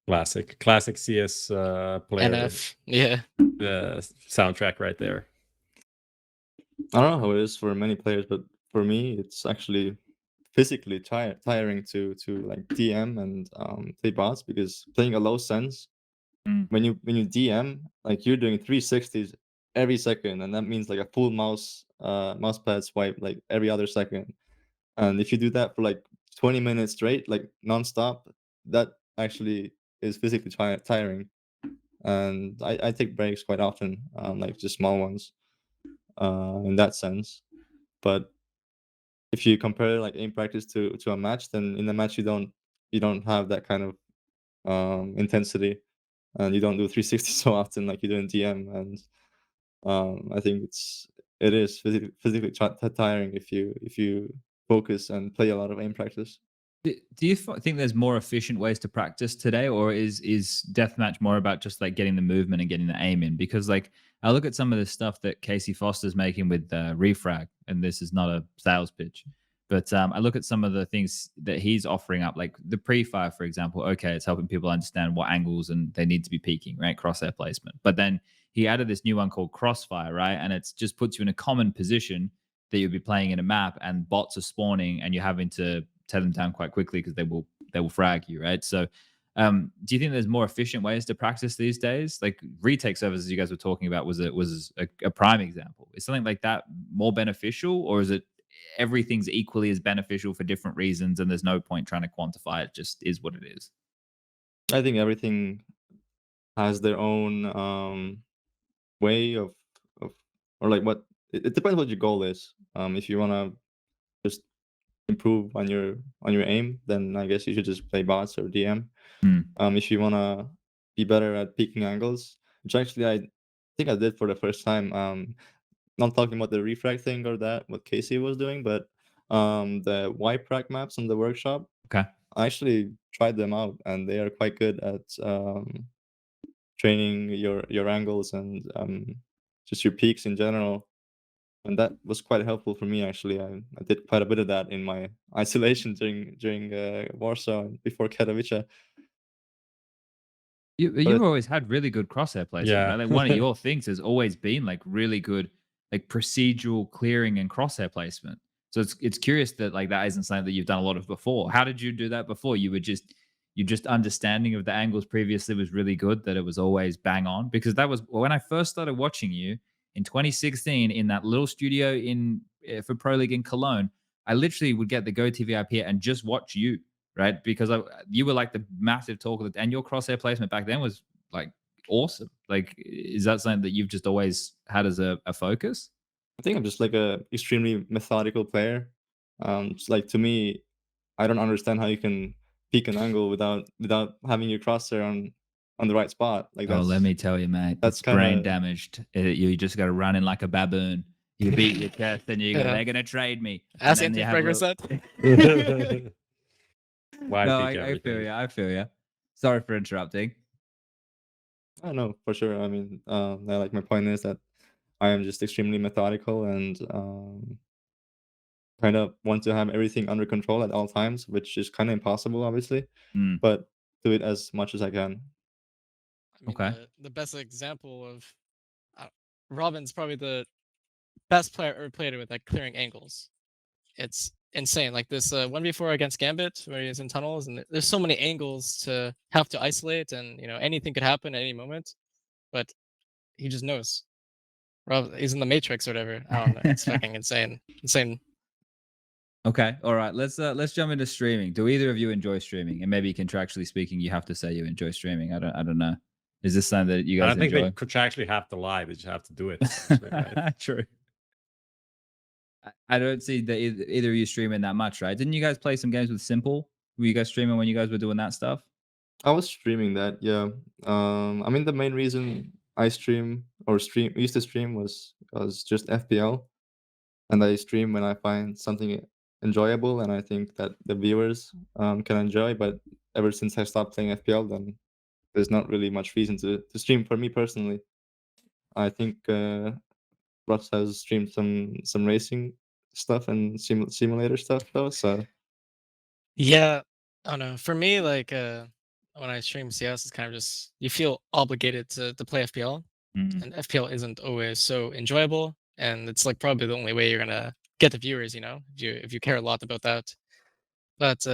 classic CS player NF, yeah. soundtrack right there. I don't know how it is for many players, but for me, it's actually physically tiring to like DM and play bots, because playing a low sense, when you DM, like you're doing 360s every second, and that means like a full mouse pad swipe like every other second. And if you do that for like 20 minutes straight, like nonstop, that actually is physically tiring. And I take breaks quite often, like just small ones, in that sense. But if you compare like aim practice to a match, then in the match you don't have that kind of intensity, and you don't do 360 so often like you do in DM. And I think it is physically tiring if you focus and play a lot of aim practice. Do you think there's more efficient ways to practice today, or is deathmatch more about just like getting the movement and getting the aim in? Because like I look at some of the stuff that Casey Foster's making with Refrag, and this is not a sales pitch, but I look at some of the things that he's offering up, like the pre-fire, for example. Okay, it's helping people understand what angles and they need to be peaking, right? Crosshair placement. But then he added this new one called Crossfire, right? And it just puts you in a common position that you'll be playing in a map, and bots are spawning, and you're having to tear them down quite quickly because they will frag you, right? So do you think there's more efficient ways to practice these days? Like retake servers, as you guys were talking about, was a prime example. Is something like that more beneficial, or is it everything's equally as beneficial for different reasons and there's no point trying to quantify it? Just is what it is. I think everything has their own way of or like what it depends what your goal is. If you want to just improve on your aim, then I guess you should just play bots or DM. If you want to be better at peaking angles, which actually I think I did for the first time, not talking about the refrag thing or that what Casey was doing, but the YPRAC maps on the workshop, Okay. I actually tried them out, and they are quite good at training your angles and just your peaks in general. And that was quite helpful for me, actually. I did quite a bit of that in my isolation during Warsaw and before Katowice. You've always had really good crosshair placement, Yeah. right? Like one of your things has always been like really good, like procedural clearing and crosshair placement. So it's curious that like that isn't something that you've done a lot of before. How did you do that before? You just understanding of the angles previously was really good, that it was always bang on. Because that was when I first started watching you in 2016 in that little studio for Pro League in Cologne. I literally would get the GoTV IP and just watch you, right? Because you were like the massive talk of and your crosshair placement back then was like awesome. Like, is that something that you've just always had as a focus? I think I'm just like a extremely methodical player. It's like, to me, I don't understand how you can peak an angle without having your crosshair on the right spot. Like Oh, that's let me tell you, mate. that's It's brain kinda damaged. You just got to run in like a baboon. You beat your chest, and you go, Yeah. they're gonna trade me. And Ask then they Anti have Fragger little- set. Why No, peak I feel everything? you. I feel you. Sorry for interrupting. I don't know, for sure. I mean, like my point is that I am just extremely methodical and kind of want to have everything under control at all times, which is kind of impossible, obviously, Mm, but do it as much as I can. I mean, okay. the best example of RobbaN's probably the best player I ever played with at clearing angles. It's insane. Like this 1v4 against Gambit, where he's in tunnels, and there's so many angles to have to isolate, and anything could happen at any moment. But he just knows. Rob, he's in the Matrix or whatever. I don't know. It's fucking insane. Insane. Okay, all right. Let's jump into streaming. Do either of you enjoy streaming? And maybe contractually speaking, you have to say you enjoy streaming. I don't know. Is this something that you I guys don't think enjoy? they contractually have to lie. They just have to do it. essentially, right? True. I don't see that either of you streaming that much, right? Didn't you guys play some games with Simple? Were you guys streaming when you guys were doing that stuff? I was streaming that, yeah. I mean, the main reason I used to stream was just FPL, and I stream when I find something enjoyable and I think that the viewers can enjoy. But ever since I stopped playing FPL, then there's not really much reason to stream for me personally. I think Russ has streamed some racing stuff and simulator stuff though, so Yeah, I don't know. For me, like when I stream CS, it's kind of just you feel obligated to play FPL, Mm. and FPL isn't always so enjoyable, and it's like probably the only way you're gonna get the viewers, you know, if you care a lot about that. But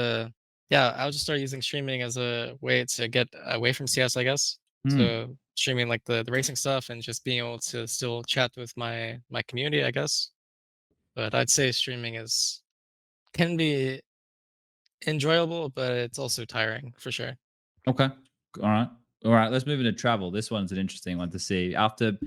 yeah, I'll just start using streaming as a way to get away from CS, I guess. Mm. So streaming like the racing stuff and just being able to still chat with my community, I guess. But I'd say streaming can be enjoyable, but it's also tiring for sure. Okay. All right. All right. Let's move into travel. This one's an interesting one to see. After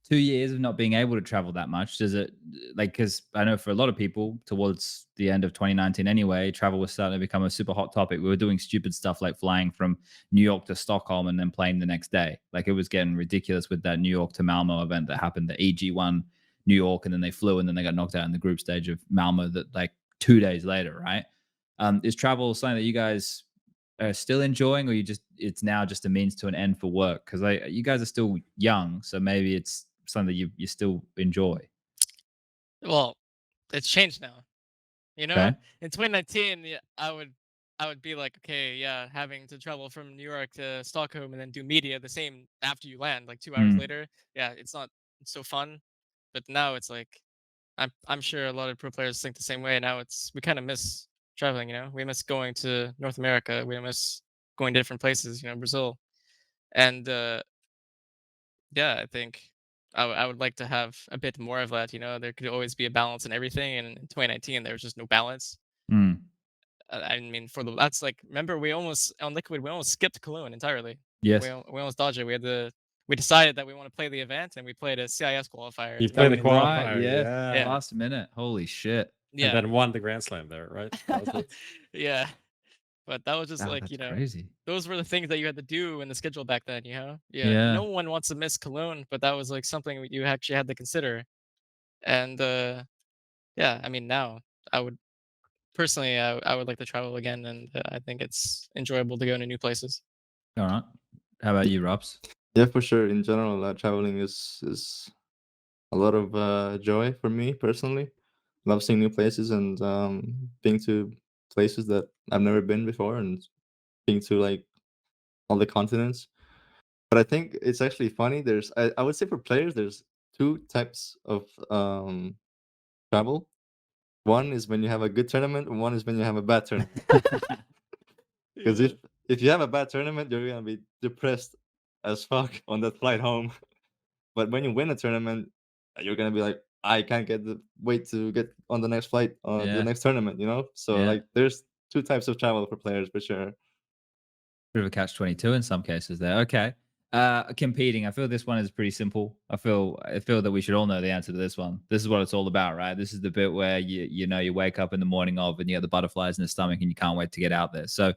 2 years of not being able to travel that much, does it like, because I know for a lot of people towards the end of 2019 anyway, travel was starting to become a super hot topic. We were doing stupid stuff like flying from New York to Stockholm and then playing the next day. Like it was getting ridiculous with that New York to Malmo event that happened, the EG1 New York, and then they flew and then they got knocked out in the group stage of Malmo that like 2 days later, right? Is travel something that you guys are still enjoying, or it's now just a means to an end for work? Because you guys are still young, so maybe it's something that you still enjoy. Well, it's changed now. You know, Okay. in 2019, yeah, I would be like, okay, yeah, having to travel from New York to Stockholm and then do media the same after you land, like 2 hours Mm. later. Yeah, it's not so fun. But now it's like I'm sure a lot of pro players think the same way. Now we kind of miss traveling. You know, we miss going to North America. We miss going to different places. You know, Brazil, and yeah, I think I would like to have a bit more of that. You know, there could always be a balance in everything. And in 2019, there was just no balance. Mm. I mean, that's like, remember we almost on Liquid we almost skipped Cologne entirely. Yes. We almost dodged it. We decided that we want to play the event and we played a CIS qualifier. You to play go the in. qualifier, Yes. yeah. Last minute. Holy shit. Yeah, And then won the Grand Slam there, right? That was it. yeah. But that was just Wow, like, that's you know, crazy. those were the things that you had to do in the schedule back then, you know? Yeah. Yeah. No one wants to miss Cologne, but that was like something you actually had to consider. And yeah, I mean now I would personally I would like to travel again, and I think it's enjoyable to go to new places. All right. How about you, Robs? yeah, for sure. In general, traveling is a lot of joy for me personally. Love seeing new places and being to places that I've never been before and being to like all the continents. But I think it's actually funny. I would say for players, there's two types of travel. One is when you have a good tournament, and one is when you have a bad tournament. Because if you have a bad tournament, you're gonna be depressed as fuck on that flight home. But when you win a tournament, you're gonna be like, I can't wait to get on the next flight to Yeah. the next tournament. You know, so Yeah. like there's two types of travel for players for sure. Bit of a catch-22 in some cases there. Okay. Competing. I feel this one is pretty simple. I feel that we should all know the answer to this one. This is what it's all about, right? This is the bit where you know you wake up in the morning of and you have the butterflies in the stomach and you can't wait to get out there. So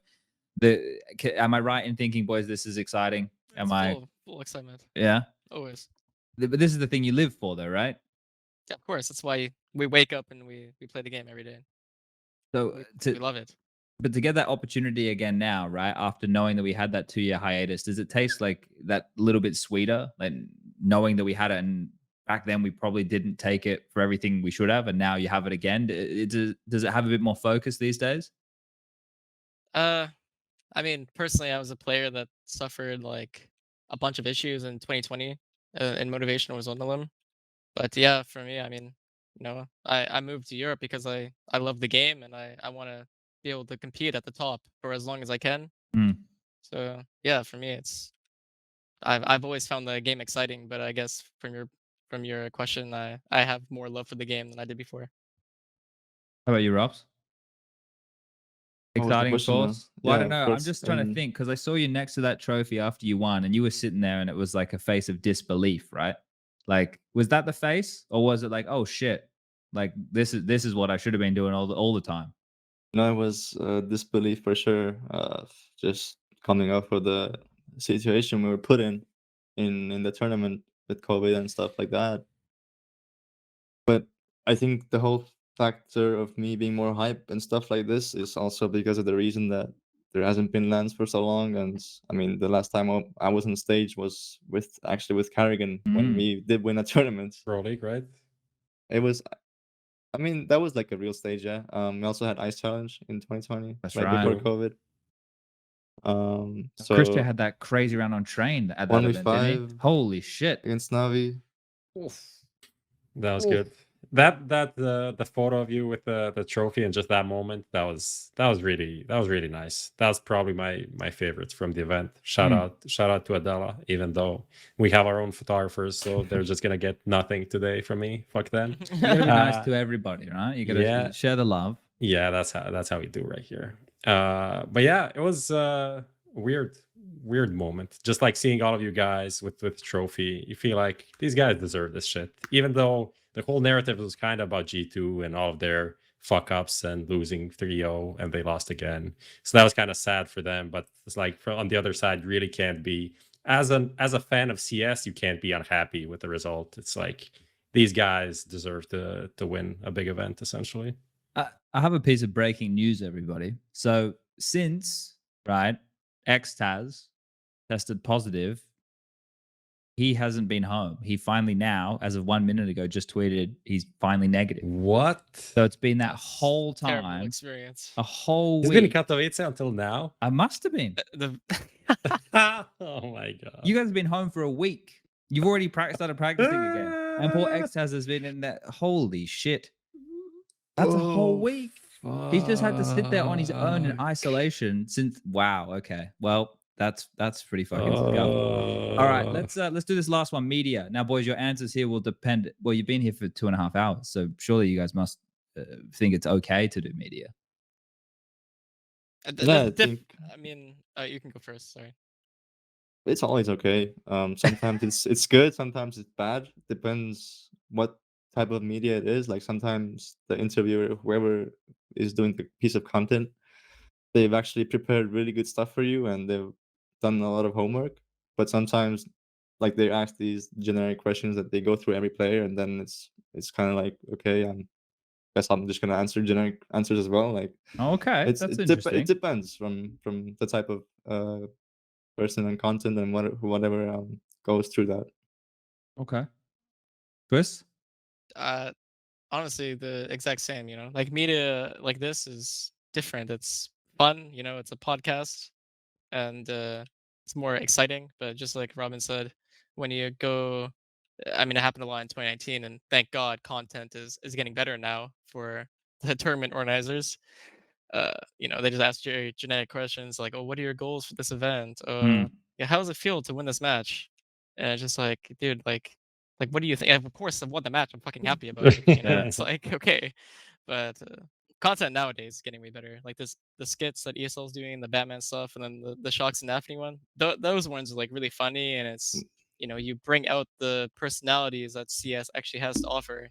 am I right in thinking, boys, this is exciting? It's full excitement. Yeah. Always. But this is the thing you live for, though, right? Yeah, of course. That's why we wake up and we play the game every day. So We love it. But to get that opportunity again now, right? After knowing that we had that 2-year hiatus, does it taste like that little bit sweeter? Like knowing that we had it and back then we probably didn't take it for everything we should have, and now you have it again. Does it have a bit more focus these days? I mean, personally, I was a player that suffered like a bunch of issues in 2020, and motivation was one of them. But yeah, for me, I mean, you know, I moved to Europe because I love the game and I want to be able to compete at the top for as long as I can. Mm. So yeah, for me, it's I've always found the game exciting, but I guess from your question, I have more love for the game than I did before. How about you, Robs? What was the Exciting, of question now? course. Well, I Yeah, don't of know. I'm course. just trying to think because I saw you next to that trophy after you won, and you were sitting there, and it was like a face of disbelief, right? Like, was that the face, or was it like, oh shit, like this is what I should have been doing all the time? No, it was disbelief for sure. Just coming up with the situation we were put in the tournament with COVID and stuff like that. But I think the whole factor of me being more hype and stuff like this is also because of the reason that there hasn't been LANs for so long. And I mean, the last time I was on stage was with karrigan when we did win a tournament. Pro League, right? It was, I mean, that was like a real stage, yeah. We also had Ice Challenge in 2020, That's right right. before COVID. So Christian had that crazy round on train at that event, didn't he? 1v5 Holy shit! against Navi. That was good. That the photo of you with the trophy and just that moment, that was really nice. That was probably my favorites from the event. Shout out to Adela, even though we have our own photographers, so they're just gonna get nothing today from me. Fuck them. You gotta be nice to everybody, right? You gotta share the love. Yeah, that's how we do right here. But yeah, it was weird moment. Just like seeing all of you guys with trophy, you feel like these guys deserve this shit, even though the whole narrative was kind of about G2 and all of their fuck ups and losing 3-0 and they lost again. So that was kind of sad for them. But it's like on the other side, you really can't be as a fan of CS, you can't be unhappy with the result. It's like these guys deserve to win a big event, essentially. I have a piece of breaking news, everybody. So since Xtrfy tested positive, he hasn't been home. He finally now, as of 1 minute ago, just tweeted he's finally negative. What? So it's been that whole Terrible time, experience. a whole He's week. been in Katowice until now. I must have been. Oh my god! You guys have been home for a week. You've already started practicing again, and poor Xtrfy has been in that. Holy shit! That's a whole week. He's just had to sit there on his own in isolation since. Wow. Okay. Well, that's pretty fucking tough. All right, let's do this last one. Media. Now, boys, your answers here will depend. Well, you've been here for 2.5 hours, so surely you guys must think it's okay to do media. I mean, you can go first. Sorry. It's always okay. Sometimes it's good, sometimes it's bad. Depends what type of media it is. Like sometimes the interviewer, whoever is doing the piece of content, they've actually prepared really good stuff for you and they've done a lot of homework. But sometimes, like they ask these generic questions that they go through every player, and then it's kind of like, okay, guess I'm just gonna answer generic answers as well. Like okay, that's interesting. It depends from the type of person and content and whatever goes through that. Okay. Twistzz? Honestly, the exact same. You know, like media like this is different. It's fun. You know, it's a podcast, and it's more exciting. But just like Robin said, when you go, I mean, it happened a lot in 2019, and thank God, content is getting better now for the tournament organizers. You know, they just ask you generic questions like, "Oh, what are your goals for this event? Yeah, how does it feel to win this match?" And it's just like, dude, like, what do you think? Of course, I won the match. I'm fucking happy about it. You know, it's like okay, but content nowadays is getting way better. Like the skits that ESL is doing, the Batman stuff, and then the Shocks and Daphne one. Those ones are like really funny, and it's you know you bring out the personalities that CS actually has to offer.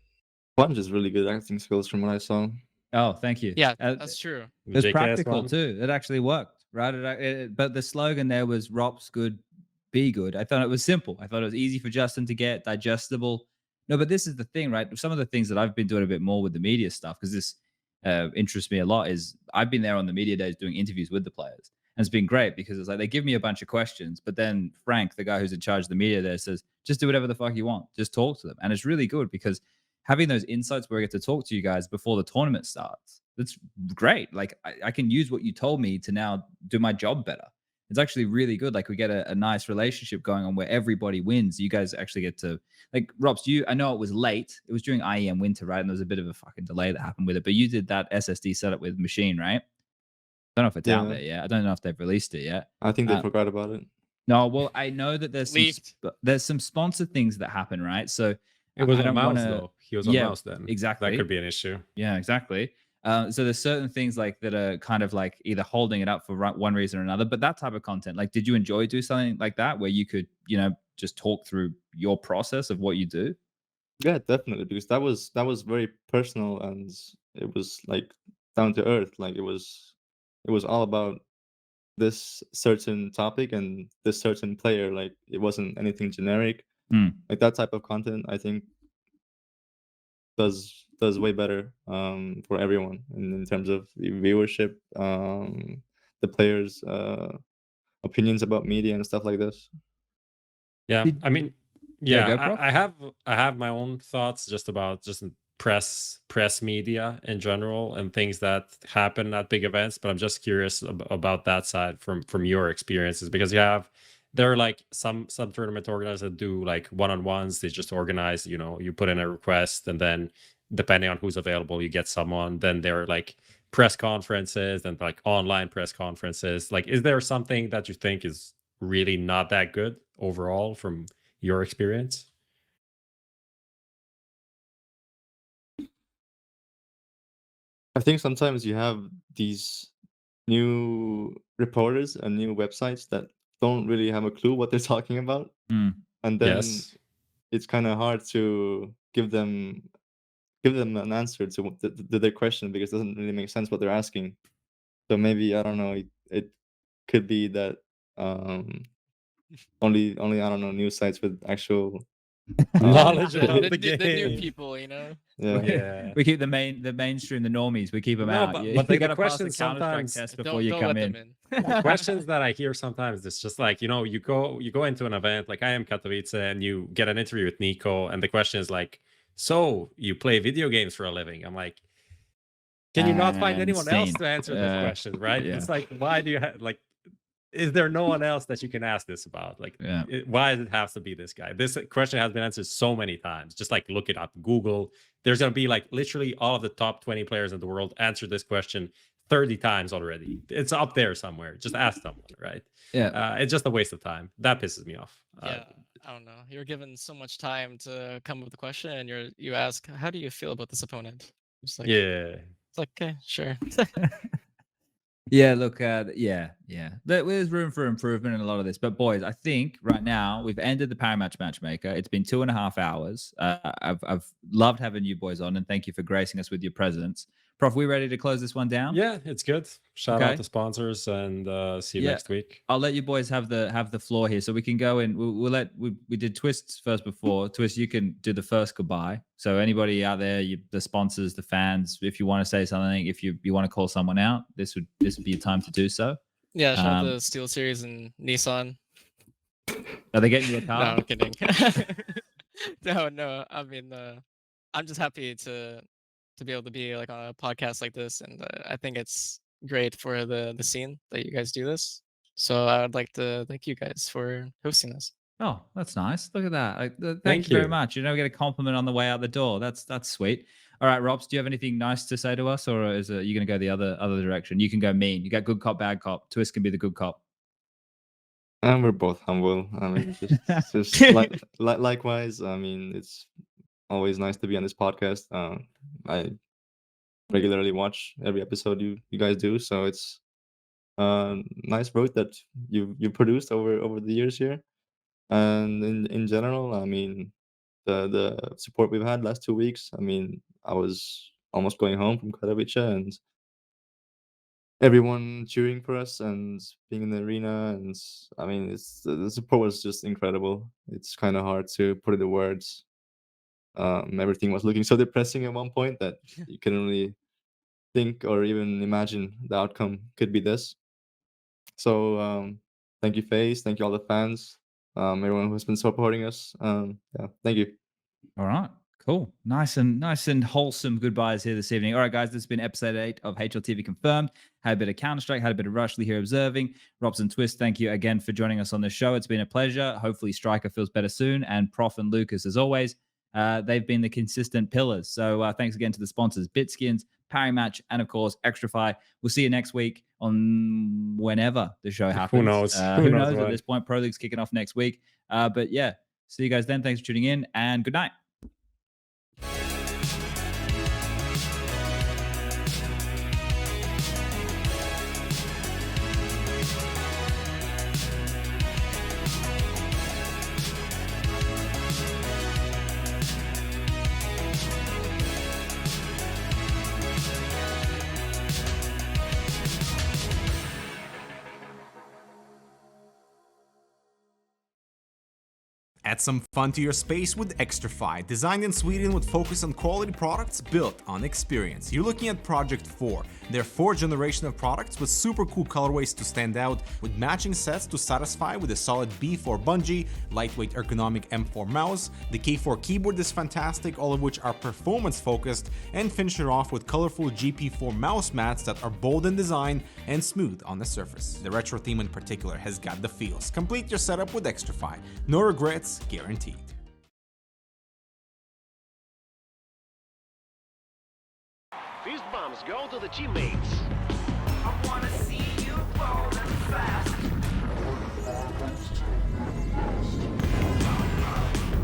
Sponge is really good acting skills from what I saw. Oh, thank you. Yeah, that's true. It was practical too. It actually worked, right? But the slogan there was "ropz good, be good." I thought it was simple. I thought it was easy for Justin to get, digestible. No, but this is the thing, right? Some of the things that I've been doing a bit more with the media stuff, because this interests me a lot, is I've been there on the media days doing interviews with the players. And it's been great because it's like they give me a bunch of questions, but then Frank, the guy who's in charge of the media there, says, just do whatever the fuck you want. Just talk to them. And it's really good because having those insights where I get to talk to you guys before the tournament starts, that's great. Like I can use what you told me to now do my job better. It's actually really good. Like we get a nice relationship going on where everybody wins. You guys actually get to, like, ropz, I know it was late. It was during IEM winter, right? And there was a bit of a fucking delay that happened with it, but you did that SSD setup with Machine, right? I don't know if it's out there yet. I don't know if they've released it yet. I think they forgot about it. No, well, I know that Leaked. there's some sponsored things that happen, right? So It was I on don't MOUZ want to. though. He was on Yeah, MOUZ then. exactly. That could be an issue. Yeah, exactly. So there's certain things like that are kind of like either holding it up for one reason or another. But that type of content, like, did you enjoy do something like that where you could, just talk through your process of what you do? Yeah, definitely, because that was very personal, and it was like down to earth. Like it was all about this certain topic and this certain player. Like it wasn't anything generic. Mm. Like that type of content, I think does way better for everyone in terms of viewership, the players' opinions about media and stuff like this. Yeah, I mean, Yeah, yeah, go, Prof. I have my own thoughts just about just press media in general and things that happen at big events, but I'm just curious about that side from your experiences, because there are like some tournament organizers that do like one-on-ones. They just organize, you put in a request, and then depending on who's available, you get someone. Then there are like press conferences and like online press conferences. Like, is there something that you think is really not that good overall from your experience? I think sometimes you have these new reporters and new websites that don't really have a clue what they're talking about, Mm. and then Yes. it's kind of hard to give them an answer to their question, because it doesn't really make sense what they're asking. So maybe, I don't know, it could be that only I don't know, news sites with actual Knowledge The, about the, the new- the new game. people, yeah. Yeah. We keep the mainstream, the normies. We keep them No, out. but You the gotta pass the questions Counter-Strike sometimes- test before Don't, you don't come let in. them in. Questions that I hear sometimes, it's just like, you go into an event like IEM Katowice, and you get an interview with Nico, and the question is like, so you play video games for a living? I'm like, can you not find And anyone else scene. to answer this question, right? yeah. It's like, why do you is there no one else that you can ask this about? Like, Yeah. why does it have to be this guy? This question has been answered so many times. Just like look it up, Google. There's gonna be like literally all of the top 20 players in the world answered this question 30 times already. It's up there somewhere. Just ask someone, right? Yeah. It's just a waste of time. That pisses me off. Yeah, I don't know. You're given so much time to come up with a question, and you ask, "How do you feel about this opponent?" It's like, Yeah. it's like, okay, sure. Yeah, look, there's room for improvement in a lot of this. But boys, I think right now we've ended the Paramatch matchmaker. It's been 2.5 hours. I've loved having you boys on, and thank you for gracing us with your presence. Prof, we ready to close this one down? Yeah, it's good. Shout Okay. out to sponsors, and see you Yeah. next week. I'll let you boys have the floor here, so we can go in. We did Twistzz first before. Twistzz, you can do the first goodbye. So anybody out there, the sponsors, the fans, if you want to say something, if you want to call someone out, this would be your time to do so. Yeah, shout out to Steel Series and Nissan. Are they getting you a No, car? I'm kidding. No. I mean, I'm just happy to be able to be like on a podcast like this, and I think it's great for the scene that you guys do this. So I would like to thank you guys for hosting this. Oh, that's nice. Look at that. Thank Thank you very you. much. You get a compliment on the way out the door. That's sweet. All right, ropz, do you have anything nice to say to us, or is it you going to go the other direction? You can go mean. You got good cop, bad cop. Twistzz can be the good cop. And we're both humble. I mean, just likewise. I mean, it's always nice to be on this podcast. I regularly watch every episode you guys do, so it's nice work that you produced over the years here. And in general, I mean, the support we've had last 2 weeks. I mean, I was almost going home from Katowice, and everyone cheering for us and being in the arena, and I mean, the support was just incredible. It's kind of hard to put into words. Everything was looking so depressing at one point that you couldn't really think or even imagine the outcome could be this. So thank you, FaZe. Thank you, all the fans. Everyone who's been supporting us. Yeah, thank you. All right. Cool. Nice and wholesome goodbyes here this evening. All right, guys, this has been episode 8 of HLTV Confirmed. Had a bit of Counter-Strike, had a bit of Rushley here observing. ropz and Twistzz, thank you again for joining us on the show. It's been a pleasure. Hopefully Striker feels better soon. And Prof and Lucas, as always, they've been the consistent pillars. So thanks again to the sponsors, Bitskins, Paramatch, and of course, Xtrfy. We'll see you next week on whenever the show happens. Who knows? Who knows at when. this point? Pro League's kicking off next week. But yeah, see you guys then. Thanks for tuning in and good night. Add some fun to your space with Xtrfy, designed in Sweden with focus on quality products built on experience. You're looking at Project 4, their 4th generation of products with super cool colorways to stand out, with matching sets to satisfy with a solid B4 bungee, lightweight ergonomic M4 mouse, the K4 keyboard is fantastic, all of which are performance focused, and finish it off with colorful GP4 mouse mats that are bold in design and smooth on the surface. The retro theme in particular has got the feels. Complete your setup with Xtrfy. No regrets guaranteed. Fist bumps go to the teammates. I wanna see you rolling fast.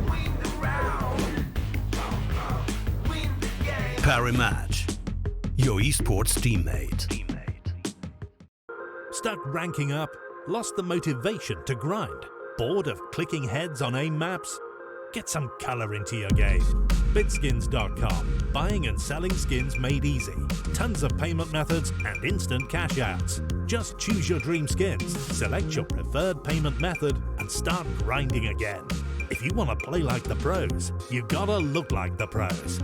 Win the round. Win the game. Parry Match, your esports teammate. Stuck ranking up? Lost the motivation to grind? Bored of clicking heads on aim maps? Get some color into your game. Bitskins.com. Buying and selling skins made easy. Tons of payment methods and instant cash outs. Just choose your dream skins, select your preferred payment method, and start grinding again. If you want to play like the pros, you gotta look like the pros.